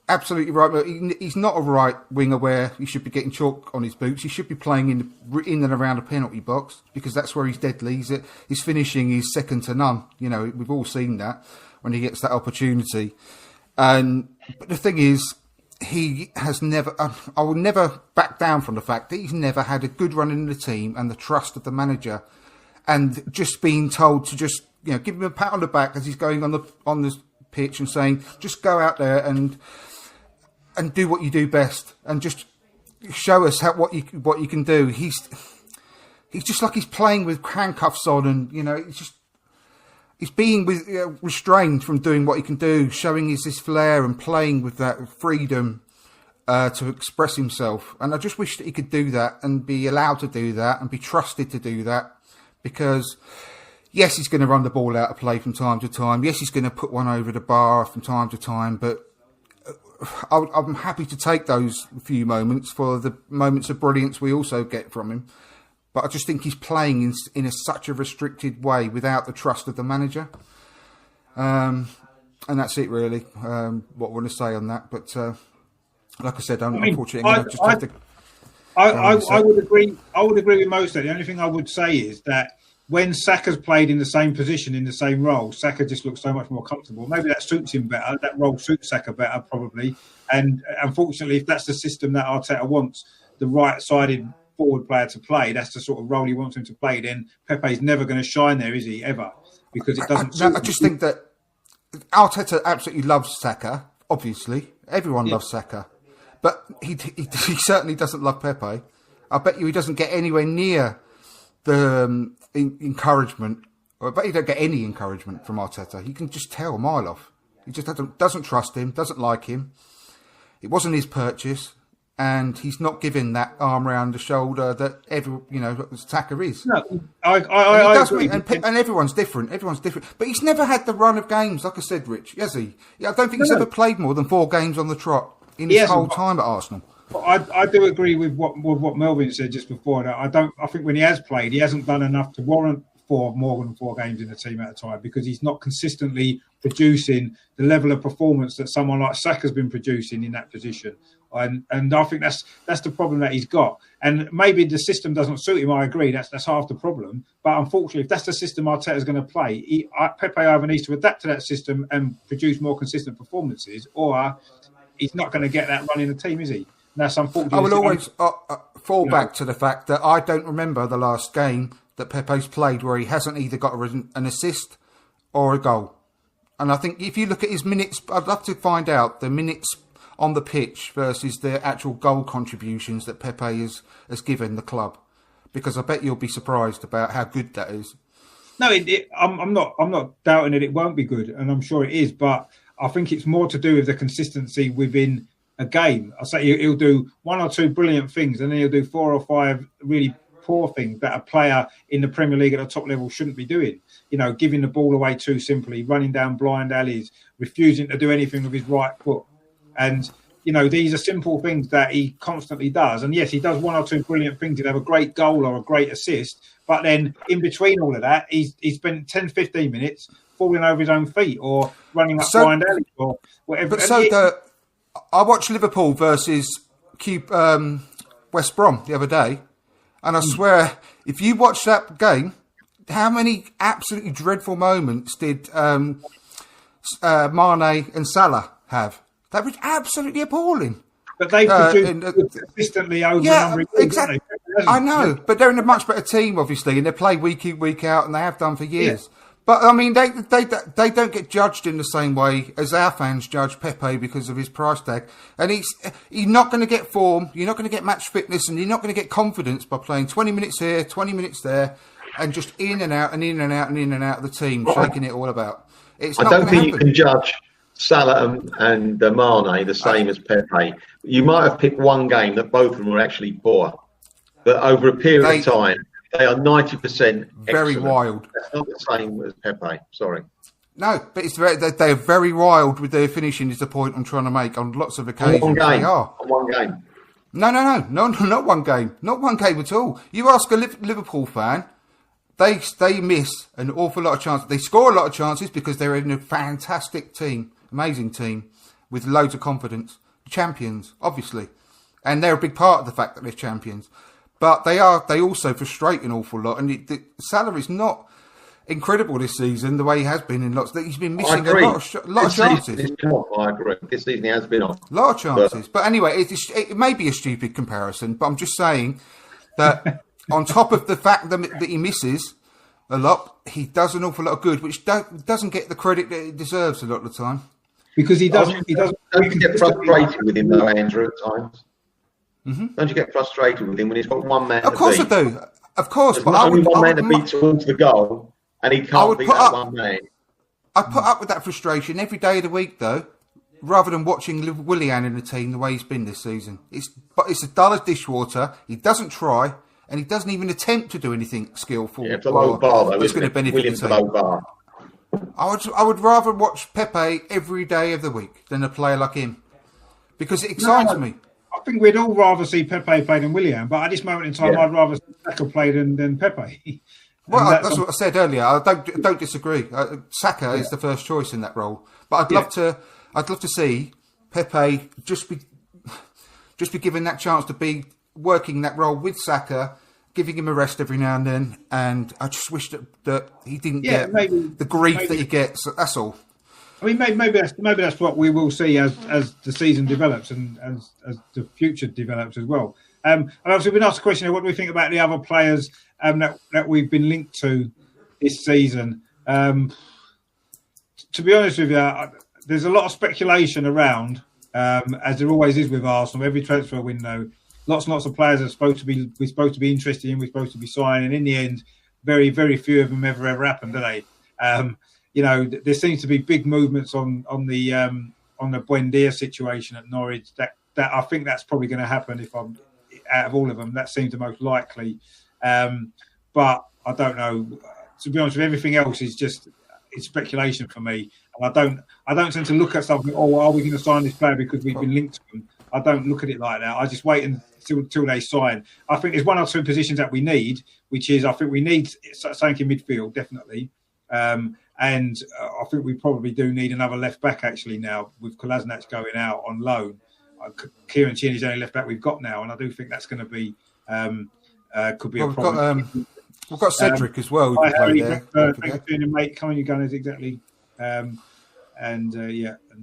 [SPEAKER 3] absolutely right. He's not a right winger where he should be getting chalk on his boots. He should be playing in and around a penalty box, because that's where he's deadly. His finishing is second to none. We've all seen that when he gets that opportunity. But the thing is, he has never. I will never back down from the fact that he's never had a good run in the team and the trust of the manager, and just being told to just give him a pat on the back as he's going on the pitch and saying, just go out there and do what you do best, and just show us what you can do. He's just like he's playing with handcuffs on, and he's being restrained from doing what he can do, showing his flair and playing with that freedom to express himself. And I just wish that he could do that and be allowed to do that and be trusted to do that, because yes, he's going to run the ball out of play from time to time. Yes, he's going to put one over the bar from time to time, but I'm happy to take those few moments for the moments of brilliance we also get from him. But I just think he's playing in such a restricted way without the trust of the manager. And that's it, really, what I want to say on that. But like I said, unfortunately,
[SPEAKER 1] I would agree. I would agree with most of that. The only thing I would say is that when Saka's played in the same position, in the same role, Saka just looks so much more comfortable. Maybe that suits him better. That role suits Saka better, probably. And unfortunately, if that's the system that Arteta wants, the right-sided forward player to play, that's the sort of role he wants him to play, then Pepe's never going to shine there, is he, ever? Because it doesn't suit him.
[SPEAKER 3] I just think that Arteta absolutely loves Saka, obviously. Everyone loves Saka. But he certainly doesn't love Pepe. I bet you he doesn't get anywhere near the encouragement. I bet you don't get any encouragement from Arteta. You can just tell a mile off. He just doesn't trust him, doesn't like him. It wasn't his purchase. and he's not giving that arm around the shoulder that Saka is.
[SPEAKER 1] No, I agree.
[SPEAKER 3] And everyone's different. But he's never had the run of games, like I said, Rich, has he? Yeah, I don't think he's ever played more than 4 games on the trot in his whole time at Arsenal.
[SPEAKER 1] I do agree with what Melvin said just before. I think when he has played, he hasn't done enough to warrant more than 4 games in the team at a time, because he's not consistently producing the level of performance that someone like Saka's been producing in that position. And I think that's the problem that he's got. And maybe the system doesn't suit him. I agree. That's half the problem. But unfortunately, if that's the system Arteta's going to play, Pepe either needs to adapt to that system and produce more consistent performances, or he's not going to get that run in the team, is he? And that's unfortunate.
[SPEAKER 3] I will always fall back to the fact that I don't remember the last game that Pepe's played where he hasn't either got an assist or a goal. And I think if you look at his minutes, I'd love to find out the minutes on the pitch versus the actual goal contributions that Pepe has given the club, because I bet you'll be surprised about how good that is.
[SPEAKER 1] No, I'm not doubting that it won't be good, and I'm sure it is. But I think it's more to do with the consistency within a game. I say he'll do 1 or 2 brilliant things, and then he'll do 4 or 5 really poor things that a player in the Premier League at the top level shouldn't be doing. Giving the ball away too simply, running down blind alleys, refusing to do anything with his right foot. And, these are simple things that he constantly does. And yes, he does 1 or 2 brilliant things. He'll have a great goal or a great assist. But then in between all of that, he's spent 10, 15 minutes falling over his own feet or running up blind alleys or whatever.
[SPEAKER 3] But I watched Liverpool versus West Brom the other day. And I swear, if you watch that game, how many absolutely dreadful moments did Mane and Salah have? That was absolutely appalling.
[SPEAKER 1] But they've produced consistently over a number of years.
[SPEAKER 3] Exactly. I know, but they're in a much better team, obviously, and they play week in, week out, and they have done for years. Yeah. But, I mean, they don't get judged in the same way as our fans judge Pepe because of his price tag. And he's not going to get form, you're not going to get match fitness, and you're not going to get confidence by playing 20 minutes here, 20 minutes there, and just in and out and in and out and in and out of the team, shaking it all about.
[SPEAKER 2] I don't think you can judge Salah and Mane the same as Pepe. You might have picked one game that both of them were actually poor. But over a period of time, they are 90%
[SPEAKER 3] very wild.
[SPEAKER 2] That's not the same as Pepe. Sorry.
[SPEAKER 3] No, but they're very wild with their finishing. Is the point I'm trying to make on lots of occasions.
[SPEAKER 2] One game.
[SPEAKER 3] They are.
[SPEAKER 2] One game.
[SPEAKER 3] No, not one game. Not one game at all. You ask a Liverpool fan, they miss an awful lot of chances. They score a lot of chances because they're in a fantastic team, amazing team with loads of confidence. Champions, obviously, and they're a big part of the fact that they're champions. But they also frustrate an awful lot, and Salah is not incredible this season the way he has been in lots. He's been missing a lot of chances.
[SPEAKER 2] I agree. This season he has been off.
[SPEAKER 3] A lot of chances. But anyway, it may be a stupid comparison, but I'm just saying that on top of the fact that he misses a lot, he does an awful lot of good, which doesn't get the credit that it deserves a lot of the time.
[SPEAKER 1] Because he doesn't.
[SPEAKER 2] Don't you get frustrated with him though, Andrew, at times?
[SPEAKER 3] Mm-hmm.
[SPEAKER 2] Don't you get frustrated with him when he's got one man?
[SPEAKER 3] Of course I do. Of course,
[SPEAKER 2] but only one man to beat towards the goal, and he can't beat that one man.
[SPEAKER 3] I put up with that frustration every day of the week, though, rather than watching Willian in the team the way he's been this season. It's as dull as dishwater. He doesn't try, and he doesn't even attempt to do anything skillful.
[SPEAKER 2] Yeah, it's a low bar, though.
[SPEAKER 3] It's going to benefit the team. Low bar. I would rather watch Pepe every day of the week than a player like him, because it excites me.
[SPEAKER 1] I think we'd all rather see Pepe play than Willian, but at this moment in time, I'd rather see Saka play than Pepe.
[SPEAKER 3] Well, that's what I said earlier. I don't disagree. Saka is the first choice in that role, but I'd love to see Pepe just be given that chance to be working that role with Saka, giving him a rest every now and then. And I just wish that he didn't get the grief that he gets. That's all.
[SPEAKER 1] I mean, maybe that's what we will see as the season develops and as the future develops as well. And obviously, we've been asked a question: what do we think about the other players that we've been linked to this season? To be honest with you, there's a lot of speculation around, as there always is with Arsenal. Every transfer window, lots and lots of players we're supposed to be interested in. We're supposed to be signing. In the end, very very few of them ever happened, do they? There seems to be big movements on the Buendia situation at Norwich. I think that's probably going to happen if I'm out of all of them. That seems the most likely. But I don't know. To be honest, with everything else is just it's speculation for me. And I don't tend to look at something. Oh, are we going to sign this player because we've been linked to them? I don't look at it like that. I just wait until they sign. I think there's one or two positions that we need, which is I think we need something in midfield definitely, and I think we probably do need another left back actually now with Kolasinac going out on loan. Kieran Tierney's the only left back we've got now, and I do think that's going to be could be a problem.
[SPEAKER 3] We've got Cedric as well.
[SPEAKER 1] Thank you for being a mate. Coming, you gunners exactly. And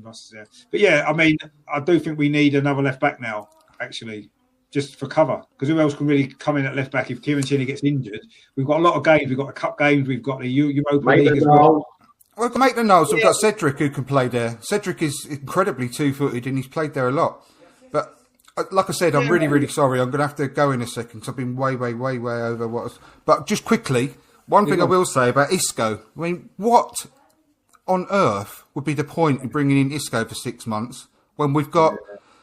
[SPEAKER 1] Ross is there. But yeah, I mean, I do think we need another left back now, actually, just for cover. Because who else can really come in at left back if Kieran Tierney gets injured? We've got a lot of games. We've got the cup games. We've got the Europa League as well.
[SPEAKER 3] Well, to make the nose, we've got Cedric who can play there. Cedric is incredibly two-footed and he's played there a lot. But like I said, I'm really sorry. I'm going to have to go in a second because I've been way over what was. But just quickly, one thing I will say about Isco. I mean, what on earth would be the point in bringing in Isco for 6 months when we've got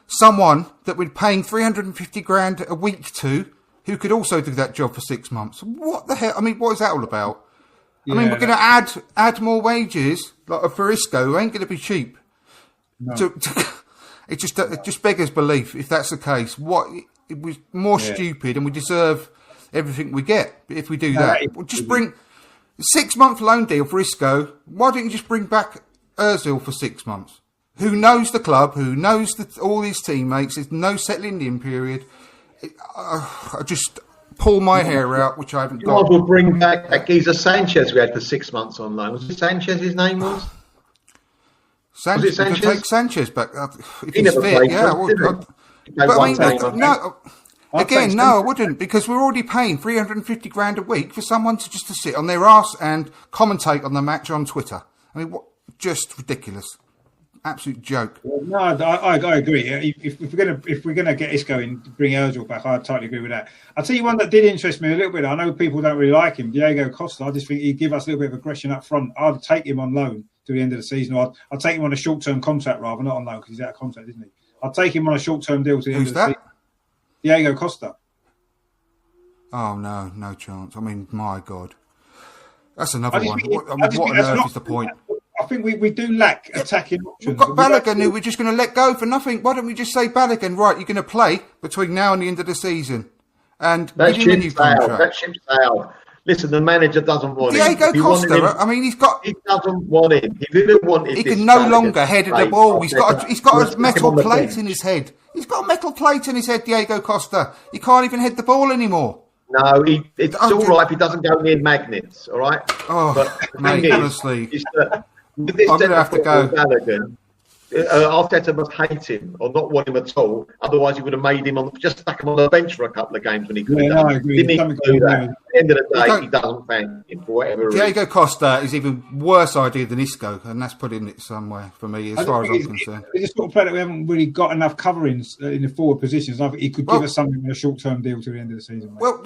[SPEAKER 3] someone that we're paying 350 grand a week to who could also do that job for 6 months? What the hell? I mean, what is that all about? I mean, we're going to add more wages like for Isco. It ain't going to be cheap.
[SPEAKER 1] No.
[SPEAKER 3] It just beggars belief if that's the case. It was more stupid, and we deserve everything we get if we do that. We'll just bring 6-month loan deal for Isco. Why don't you just bring back Ozil for 6 months? Who knows the club? Who knows all his teammates? There's no settling in period. I just pull my hair out, which I haven't got.
[SPEAKER 2] I will bring back that geezer Sanchez we had for 6 months on loan. Was it Sanchez? His name was.
[SPEAKER 3] Sanchez? We can take Sanchez back if
[SPEAKER 2] he
[SPEAKER 3] he's
[SPEAKER 2] never
[SPEAKER 3] fit.
[SPEAKER 2] played,
[SPEAKER 3] Yeah, I wouldn't, because we're already paying 350 grand a week for someone to sit on their arse and commentate on the match on Twitter. I mean, just ridiculous, absolute joke.
[SPEAKER 1] Well, no, I agree. If we're gonna get Isco in, bring Ozil back, I totally agree with that. I'll tell you one that did interest me a little bit. I know people don't really like him, Diego Costa. I just think he'd give us a little bit of aggression up front. I'd take him on loan to the end of the season. Or I'd take him on a short-term contract rather, not on loan because he's out of contract, isn't he? I'd take him on a short-term deal to the end of the season. Diego Costa.
[SPEAKER 3] Oh, no chance. I mean, my God. That's another one. What on earth is the point?
[SPEAKER 1] I think we do lack attacking options.
[SPEAKER 3] We've got Balogun who we're just going to let go for nothing. Why don't we just say, Balogun, right, you're going to play between now and the end of the season. And
[SPEAKER 2] that ship's out. That ship's out. Listen, the manager doesn't want
[SPEAKER 3] Diego Costa, I mean, he
[SPEAKER 2] doesn't want it. He really wanted
[SPEAKER 3] He can no longer head the ball. He's got a metal plate in his head. He's got a metal plate in his head, Diego Costa. He can't even head the ball anymore.
[SPEAKER 2] No, it's all right if he doesn't go near magnets, all right?
[SPEAKER 3] Oh,
[SPEAKER 2] but
[SPEAKER 3] mate, honestly.
[SPEAKER 2] With this
[SPEAKER 3] I'm going to have to go.
[SPEAKER 2] Balogun, Arteta must hate him or not want him at all. Otherwise, he would have made him just stuck him on the bench for a couple of games when he could have done.
[SPEAKER 1] I agree.
[SPEAKER 2] Didn't he do that? At the end of the day, he doesn't fancy him for whatever reason.
[SPEAKER 3] Diego Costa is even worse idea than Isco, and that's putting it somewhere for me, as far as I'm concerned.
[SPEAKER 1] It's a sort of player that we haven't really got enough coverings in the forward positions. I think he could give us something in a short-term deal to the end of the season. Mate.
[SPEAKER 3] Well,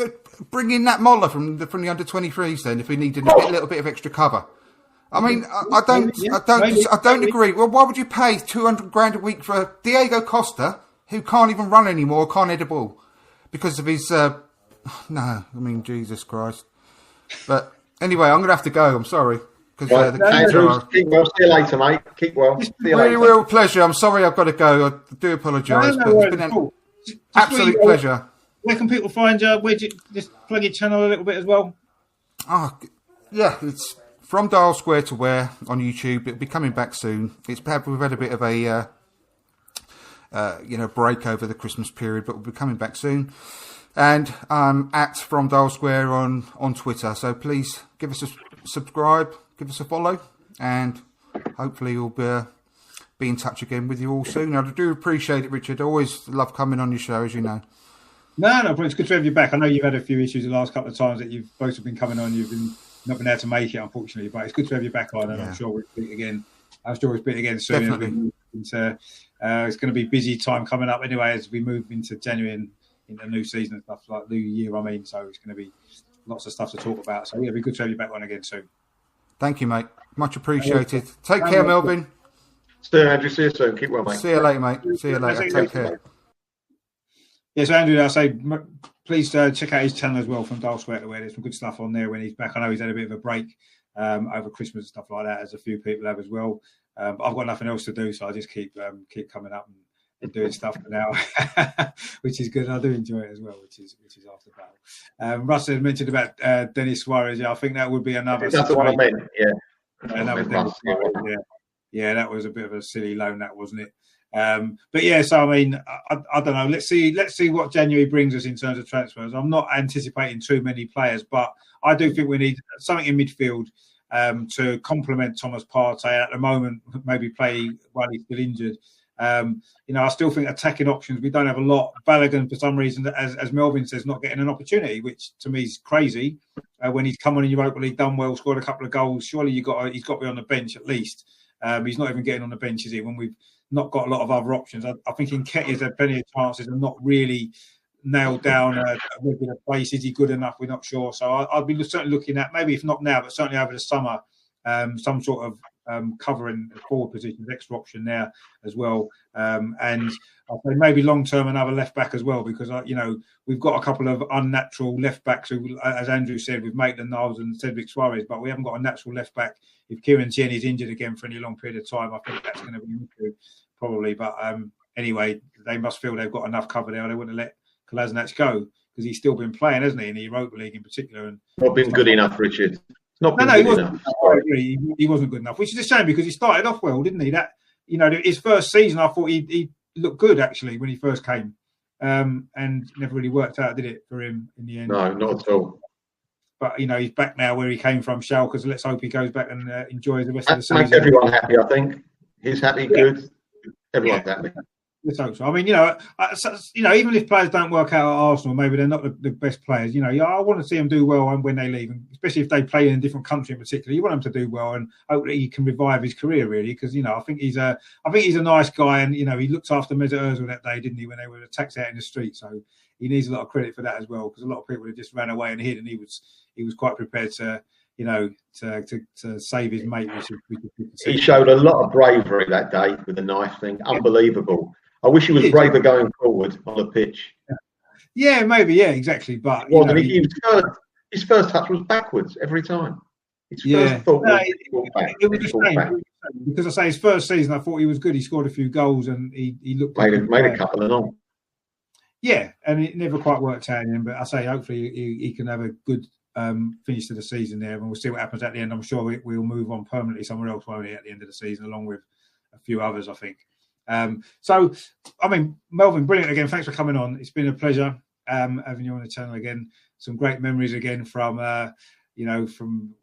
[SPEAKER 3] bring in that Moller from the under-23s then, if we needed a little bit of extra cover. I mean, I don't agree. Well, why would you pay 200 grand a week for Diego Costa, who can't even run anymore, can't head a ball, because of his? No, I mean, Jesus Christ. But anyway, I'm going to have to go. I'm sorry because the kids are.
[SPEAKER 2] Keep well. See you later, mate. Keep well. See you later.
[SPEAKER 3] Real pleasure. I'm sorry, I've got to go. I do apologise, but it's been an absolute pleasure.
[SPEAKER 1] Where can people find you? Where do you just plug your channel a little bit as well?
[SPEAKER 3] Oh, yeah, it's From Dial Square to Where on YouTube. It'll be coming back soon. We've had a bit of a break over the Christmas period, but we'll be coming back soon. And at From Dial Square on Twitter. So please give us a subscribe, give us a follow, and hopefully we'll be in touch again with you all soon. I do appreciate it, Richard. I always love coming on your show, as you know.
[SPEAKER 1] No, but it's good to have you back. I know you've had a few issues the last couple of times that you've both have been coming on. You've not been able to make it, unfortunately, but it's good to have you back on, and I'm sure we'll speak again. Soon.
[SPEAKER 3] Definitely.
[SPEAKER 1] It's going to be busy time coming up anyway as we move into January and in the new season and stuff, like new year, I mean. So it's going to be lots of stuff to talk about. So, yeah, it'll be good to have you back on again soon.
[SPEAKER 3] Thank you, mate. Much appreciated. Take care, Melvin.
[SPEAKER 2] So, Andrew, see you soon. Keep well, mate.
[SPEAKER 3] See you later, mate. See you later. Take care.
[SPEAKER 1] Yes, Andrew, I say please check out his channel as well from Dull Sweat Away. There's some good stuff on there when he's back. I know he's had a bit of a break over Christmas and stuff like that, as a few people have as well. But I've got nothing else to do, so I just keep coming up and doing stuff for now, which is good. I do enjoy it as well, which is after battle. Russ had mentioned about Denis Suarez. Yeah, I think that would be another.
[SPEAKER 2] That's what I meant. Yeah,
[SPEAKER 1] another Denis Suarez, yeah, that was a bit of a silly loan, that wasn't it? But yeah, so I mean, I don't know. Let's see what January brings us in terms of transfers. I'm not anticipating too many players, but I do think we need something in midfield to complement Thomas Partey at the moment. Maybe play while he's still injured. I still think attacking options, we don't have a lot. Balogun, for some reason, as Melvin says, not getting an opportunity, which to me is crazy. When he's come on in Europa League, done well, scored a couple of goals, surely he's got to be on the bench at least. He's not even getting on the bench, is he? When we've not got a lot of other options. I think Nketiah's had plenty of chances and not really nailed down a regular place. Is he good enough? We're not sure. So I'll be certainly looking at, maybe if not now, but certainly over the summer, some sort of covering forward positions, extra option there as well. And I'll say maybe long term another left back as well, because we've got a couple of unnatural left backs who, as Andrew said, with Maitland-Niles and Cedric Suarez, but we haven't got a natural left back. If Kieran Tierney is injured again for any long period of time, I think that's going to be an issue probably. But anyway, they must feel they've got enough cover there. They wouldn't let Kolasinac go because he's still been playing, hasn't he, in the Europa League in particular? And
[SPEAKER 2] not been good enough, Richard. Not been
[SPEAKER 1] good
[SPEAKER 2] enough.
[SPEAKER 1] I agree. He wasn't good enough, which is a shame because he started off well, didn't he? That his first season, I thought he looked good actually when he first came, and never really worked out, did it, for him in the end?
[SPEAKER 2] No, not at all.
[SPEAKER 1] But he's back now where he came from, Schalke. So let's hope he goes back and enjoys the rest of the season.
[SPEAKER 2] Makes everyone happy, I think. He's happy, good. Everyone's happy.
[SPEAKER 1] Let's hope so. I mean, even if players don't work out at Arsenal, maybe they're not the best players. I want to see them do well when they leave, and especially if they play in a different country in particular. You want them to do well, and hope that he can revive his career really, because I think he's a nice guy, and he looked after Mesut Ozil that day, didn't he, when they were attacked out in the street? So he needs a lot of credit for that as well, because a lot of people have just ran away and hid, and he was quite prepared to save his mate.
[SPEAKER 2] He showed a lot of bravery that day with the knife thing. Unbelievable. I wish he was braver going forward on the pitch.
[SPEAKER 1] Yeah, maybe. Yeah, exactly. But
[SPEAKER 2] his first touch was backwards every time. His first thought
[SPEAKER 1] it was a shame because I say his first season, I thought he was good. He scored a few goals and he looked
[SPEAKER 2] made a couple and all.
[SPEAKER 1] Yeah, and it never quite worked out in him. But I say hopefully he can have a good finish to the season there, and we'll see what happens at the end. I'm sure we'll move on permanently somewhere else, won't he, at the end of the season, along with a few others, I think. So, I mean, Melvin, brilliant again. Thanks for coming on. It's been a pleasure having you on the channel again. Some great memories again from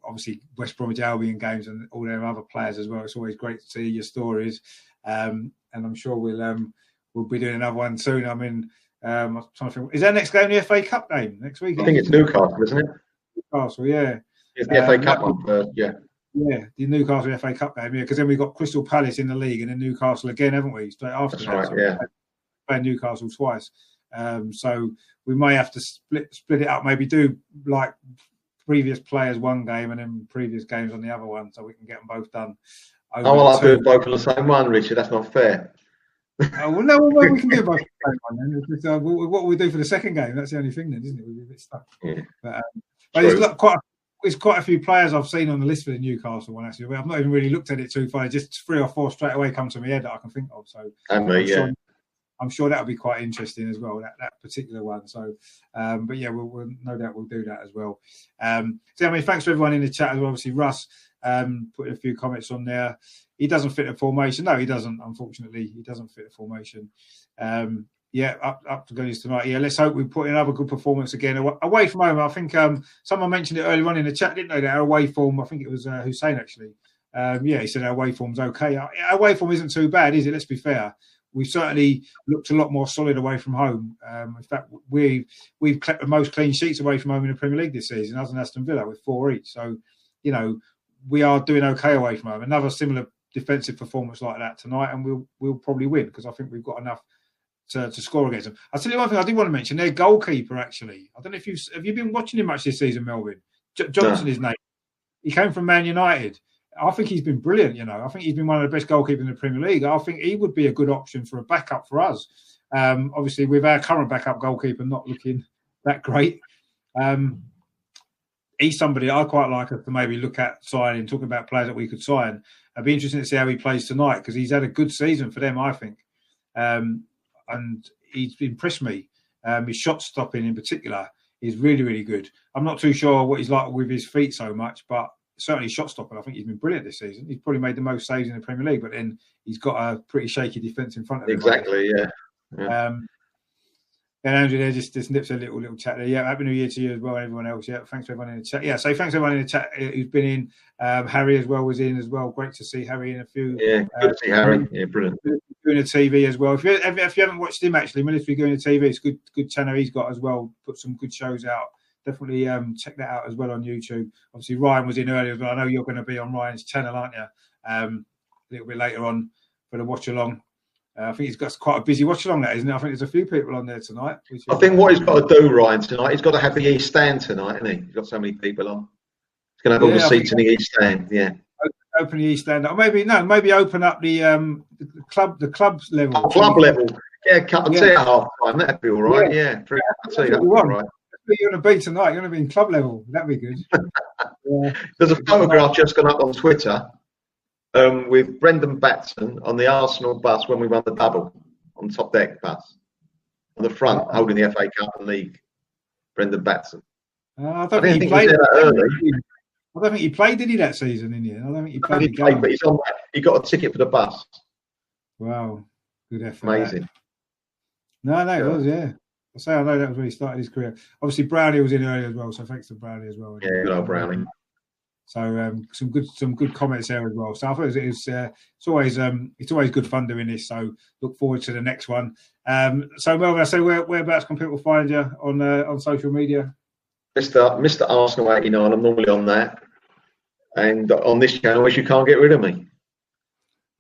[SPEAKER 1] obviously West Bromwich Albion games and all their other players as well. It's always great to see your stories, and I'm sure we'll be doing another one soon. I mean, I'm trying to think. Is our next game the FA Cup game next week?
[SPEAKER 2] I think it's Newcastle, isn't it?
[SPEAKER 1] Newcastle, yeah.
[SPEAKER 2] It's the FA Cup one first, yeah.
[SPEAKER 1] Yeah, the Newcastle FA Cup game, yeah, because then we've got Crystal Palace in the league and then Newcastle again, haven't we? Straight after
[SPEAKER 2] That's
[SPEAKER 1] that.
[SPEAKER 2] right,
[SPEAKER 1] so
[SPEAKER 2] yeah.
[SPEAKER 1] Playing Newcastle twice. So we may have to split it up, maybe do like previous players one game and then previous games on the other one, so we can get them both done.
[SPEAKER 2] I'll do both on the same one, Richard. That's not fair.
[SPEAKER 1] No, we can do both on the same one then. Just, what we do for the second game, that's the only thing then, isn't it? We'll be a bit stuck.
[SPEAKER 2] Yeah.
[SPEAKER 1] But there's quite a few players I've seen on the list for the Newcastle one, actually. I've not even really looked at it too far. Just 3 or 4 straight away come to my head that I can think of. So I'm sure that'll be quite interesting as well, that particular one. So, but yeah, we'll no doubt we'll do that as well. So, I mean, thanks to everyone in the chat as well. Obviously, Russ put a few comments on there. He doesn't fit the formation. No, he doesn't, unfortunately. He doesn't fit the formation. Yeah, up to goodies tonight. Yeah, let's hope we put in another good performance again. Away from home, I think someone mentioned it earlier on in the chat, didn't they? That our away form, I think it was Hussein actually. Yeah, he said our away form's okay. Our away form isn't too bad, is it? Let's be fair. We've certainly looked a lot more solid away from home. In fact, we've kept the most clean sheets away from home in the Premier League this season, as in Aston Villa, with 4 each. So, we are doing okay away from home. Another similar defensive performance like that tonight, and we'll probably win because I think we've got enough to score against them. I'll tell you one thing I did want to mention. Their goalkeeper, actually. I don't know if have you been watching him much this season, Melvin? Johnson, his name. He came from Man United. I think he's been brilliant. You know, I think he's been one of the best goalkeepers in the Premier League. I think he would be a good option for a backup for us. Obviously, with our current backup goalkeeper not looking that great, he's somebody I quite like us to maybe look at signing. Talking about players that we could sign, it'd be interesting to see how he plays tonight because he's had a good season for them, I think, and he's impressed me. His shot stopping in particular is really, really good. I'm not too sure what he's like with his feet so much, but certainly shot stopping, I think he's been brilliant this season. He's probably made the most saves in the Premier League, but then he's got a pretty shaky defence in front of him.
[SPEAKER 2] Exactly, yeah.
[SPEAKER 1] And Andrew there just nips a little chat there. Yeah, Happy New Year to you as well, and everyone else. Yeah, thanks to everyone in the chat. Yeah, so thanks to everyone in the chat who's been in. Harry as well was in as well. Great to see Harry in a few.
[SPEAKER 2] Yeah, good to see Harry. Yeah, brilliant.
[SPEAKER 1] Doing the TV as well. If you haven't watched him actually, Military Doing the TV, it's a good channel he's got as well. Put some good shows out. Definitely check that out as well on YouTube. Obviously, Ryan was in earlier, but I know you're going to be on Ryan's channel, aren't you? A little bit later on for the watch along. I think he's got quite a busy watch along, that isn't it? I think there's a few people on there tonight.
[SPEAKER 2] I think what he's got to do, Ryan, tonight, he's got to have the East Stand tonight, hasn't he? He's got so many people on. He's going to have all the seats in the East Stand. Yeah.
[SPEAKER 1] Open the East Stand, or maybe open up the club's level.
[SPEAKER 2] Oh, club level. Yeah, cup of tea at half time. That'd be all right. Yeah, tea. That'd be all right.
[SPEAKER 1] You're going to be tonight. You're going to be in club level. That'd be good.
[SPEAKER 2] There's a photograph just gone up on Twitter with Brendan Batson on the Arsenal bus when we won the double on top deck bus on the front, holding the FA Cup and League. Brendan Batson.
[SPEAKER 1] I don't think he played that early. I don't think he played, did he, that season in here? I don't think he played.
[SPEAKER 2] But he's on that. He got a ticket for the bus.
[SPEAKER 1] Wow, good effort.
[SPEAKER 2] Amazing.
[SPEAKER 1] No, it was, yeah. I know that was when he started his career. Obviously, Brownie was in early as well, so thanks to Brownie as well.
[SPEAKER 2] Yeah, good old Brownie.
[SPEAKER 1] So some good comments there as well. So I thought it's always good fun doing this. So look forward to the next one. So Melvin, I say whereabouts can people find you on social media?
[SPEAKER 2] Mr. Arsenal 89. I'm normally on that, and on this channel, as you can't get rid of me.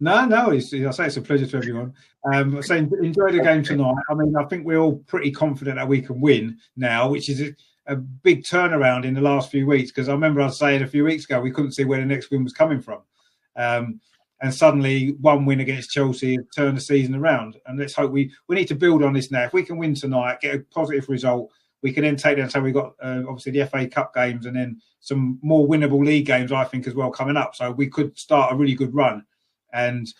[SPEAKER 1] No, I say it's a pleasure to everyone. I say enjoy the game tonight. I mean, I think we're all pretty confident that we can win now, which is a big turnaround in the last few weeks. Because I remember I was saying a few weeks ago we couldn't see where the next win was coming from, and suddenly one win against Chelsea turned the season around. And let's hope we need to build on this now. If we can win tonight, get a positive result, we can then take that. So we've got obviously the FA Cup games and then some more winnable league games, I think, as well coming up. So we could start a really good run. And,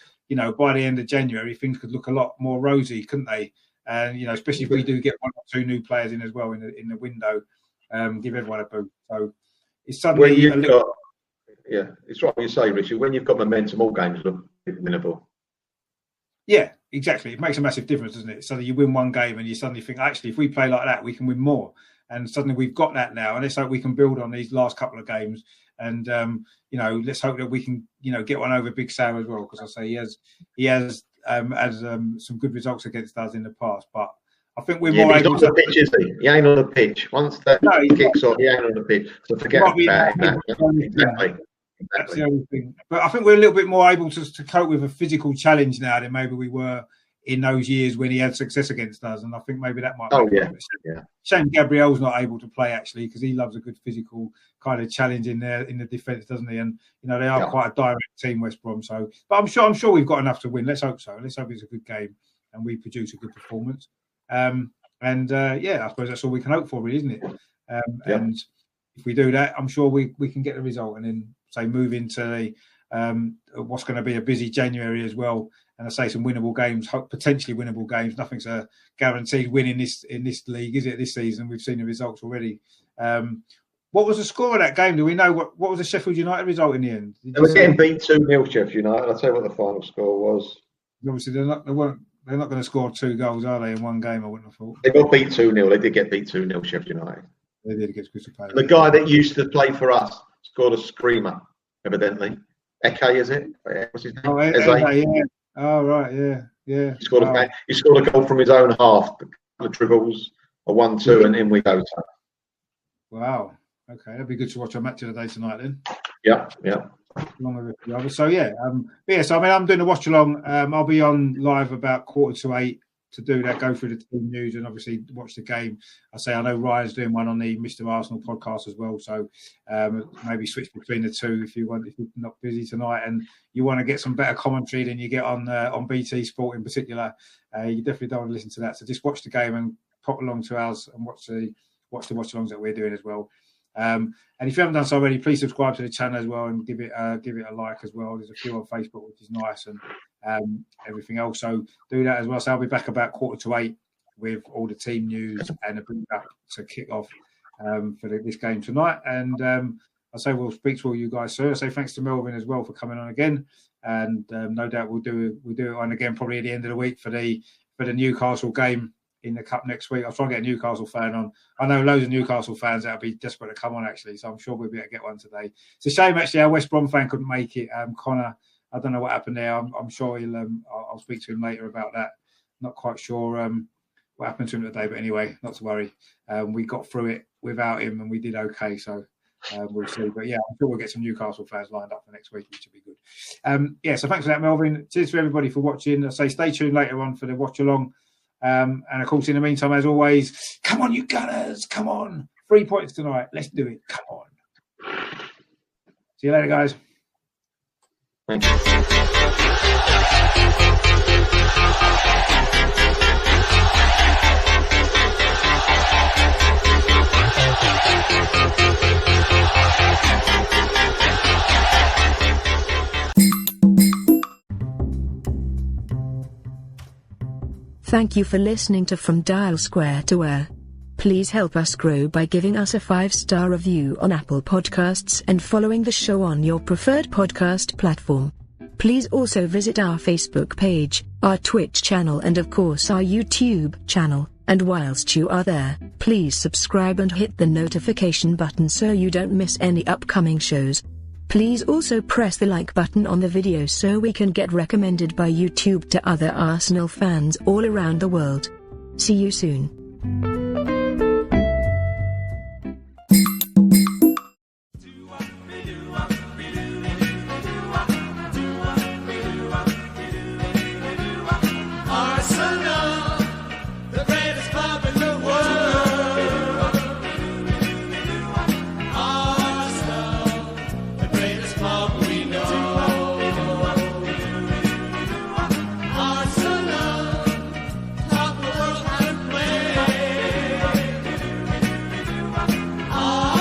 [SPEAKER 1] by the end of January, things could look a lot more rosy, couldn't they? And, especially if we do get one or two new players in as well in the window, give everyone a boost. So it's suddenly
[SPEAKER 2] it's right what you say, Richard. When you've got momentum, all games look winnable.
[SPEAKER 1] Yeah, exactly. It makes a massive difference, doesn't it? So that you win one game and you suddenly think, actually, if we play like that, we can win more. And suddenly we've got that now. And let's hope we can build on these last couple of games. And, let's hope that we can, get one over Big Sam as well. Because I say he has some good results against us in the past. But I think we're more able
[SPEAKER 2] to... He's not on the pitch, is he? He ain't on the pitch. Once that kicks off, he ain't on the pitch. So forget about it. Exactly.
[SPEAKER 1] That's the only thing. But I think we're a little bit more able to cope with a physical challenge now than maybe we were in those years when he had success against us. And I think maybe that might Shame Gabriel's not able to play, actually, because he loves a good physical kind of challenge in the defence, doesn't he? And, they are quite a direct team, West Brom. So, but I'm sure we've got enough to win. Let's hope so. Let's hope it's a good game and we produce a good performance. I suppose that's all we can hope for, really, isn't it? And if we do that, I'm sure we can get the result and then move into what's going to be a busy January as well. And I say some winnable games, potentially winnable games. Nothing's a guaranteed win in this league, is it? This season, we've seen the results already. What was the score of that game? Do we know what was the Sheffield United result in the end?
[SPEAKER 2] They were getting beat 2-0, Sheffield United. I'll tell you what the final score was.
[SPEAKER 1] Obviously, they're not going to score 2 goals, are they, in one game? I wouldn't have thought.
[SPEAKER 2] They got beat 2-0. They did get beat 2-0, Sheffield United.
[SPEAKER 1] They did against Crystal Palace.
[SPEAKER 2] The guy that used to play for us scored a screamer, evidently. Eke, is it? What's his name?
[SPEAKER 1] Oh, Eke, yeah. Oh, right, yeah.
[SPEAKER 2] He scored a goal from his own half. The dribbles, a 1-2, and in we go.
[SPEAKER 1] Wow. Okay, that'd be good to watch a match of the day tonight then.
[SPEAKER 2] Yeah.
[SPEAKER 1] Along with a few others. So, so I'm doing a watch along. I'll be on live about 7:45 to do that, go through the team news and obviously watch the game. I know Ryan's doing one on the Mr. Arsenal podcast as well, so maybe switch between the two if you're not busy tonight and you want to get some better commentary than you get on BT Sport in particular. You definitely don't want to listen to that. So just watch the game and pop along to ours and watch the watch-alongs that we're doing as well. And if you haven't done so already, please subscribe to the channel as well and give it a like as well. There's a few on Facebook, which is nice, and everything else. So do that as well. So I'll be back about 7:45 with all the team news and a bring up to kick off for this game tonight. And I say we'll speak to all you guys soon. I say thanks to Melvin as well for coming on again, and no doubt we'll do it on again probably at the end of the week for the Newcastle game in the Cup next week. I'll try and get a Newcastle fan on. I know loads of Newcastle fans that'll be desperate to come on, actually, so I'm sure we'll be able to get one today. It's a shame, actually, our West Brom fan couldn't make it. Connor, I don't know what happened there. I'm sure I'll speak to him later about that. Not quite sure what happened to him today, but anyway, not to worry. We got through it without him, and we did okay, so we'll see. But, yeah, I'm sure we'll get some Newcastle fans lined up for next week, which will be good. So thanks for that, Melvin. Cheers to everybody for watching. I say stay tuned later on for the watch-along. And of course, in the meantime, as always, come on, you Gunners, come on. 3 points tonight. Let's do it. Come on. See you later, guys.
[SPEAKER 2] Thank you.
[SPEAKER 4] Thank you for listening to From Dial Square to Where. Please help us grow by giving us a 5-star review on Apple Podcasts and following the show on your preferred podcast platform. Please also visit our Facebook page, our Twitch channel and of course our YouTube channel. And whilst you are there, please subscribe and hit the notification button so you don't miss any upcoming shows. Please also press the like button on the video so we can get recommended by YouTube to other Arsenal fans all around the world. See you soon.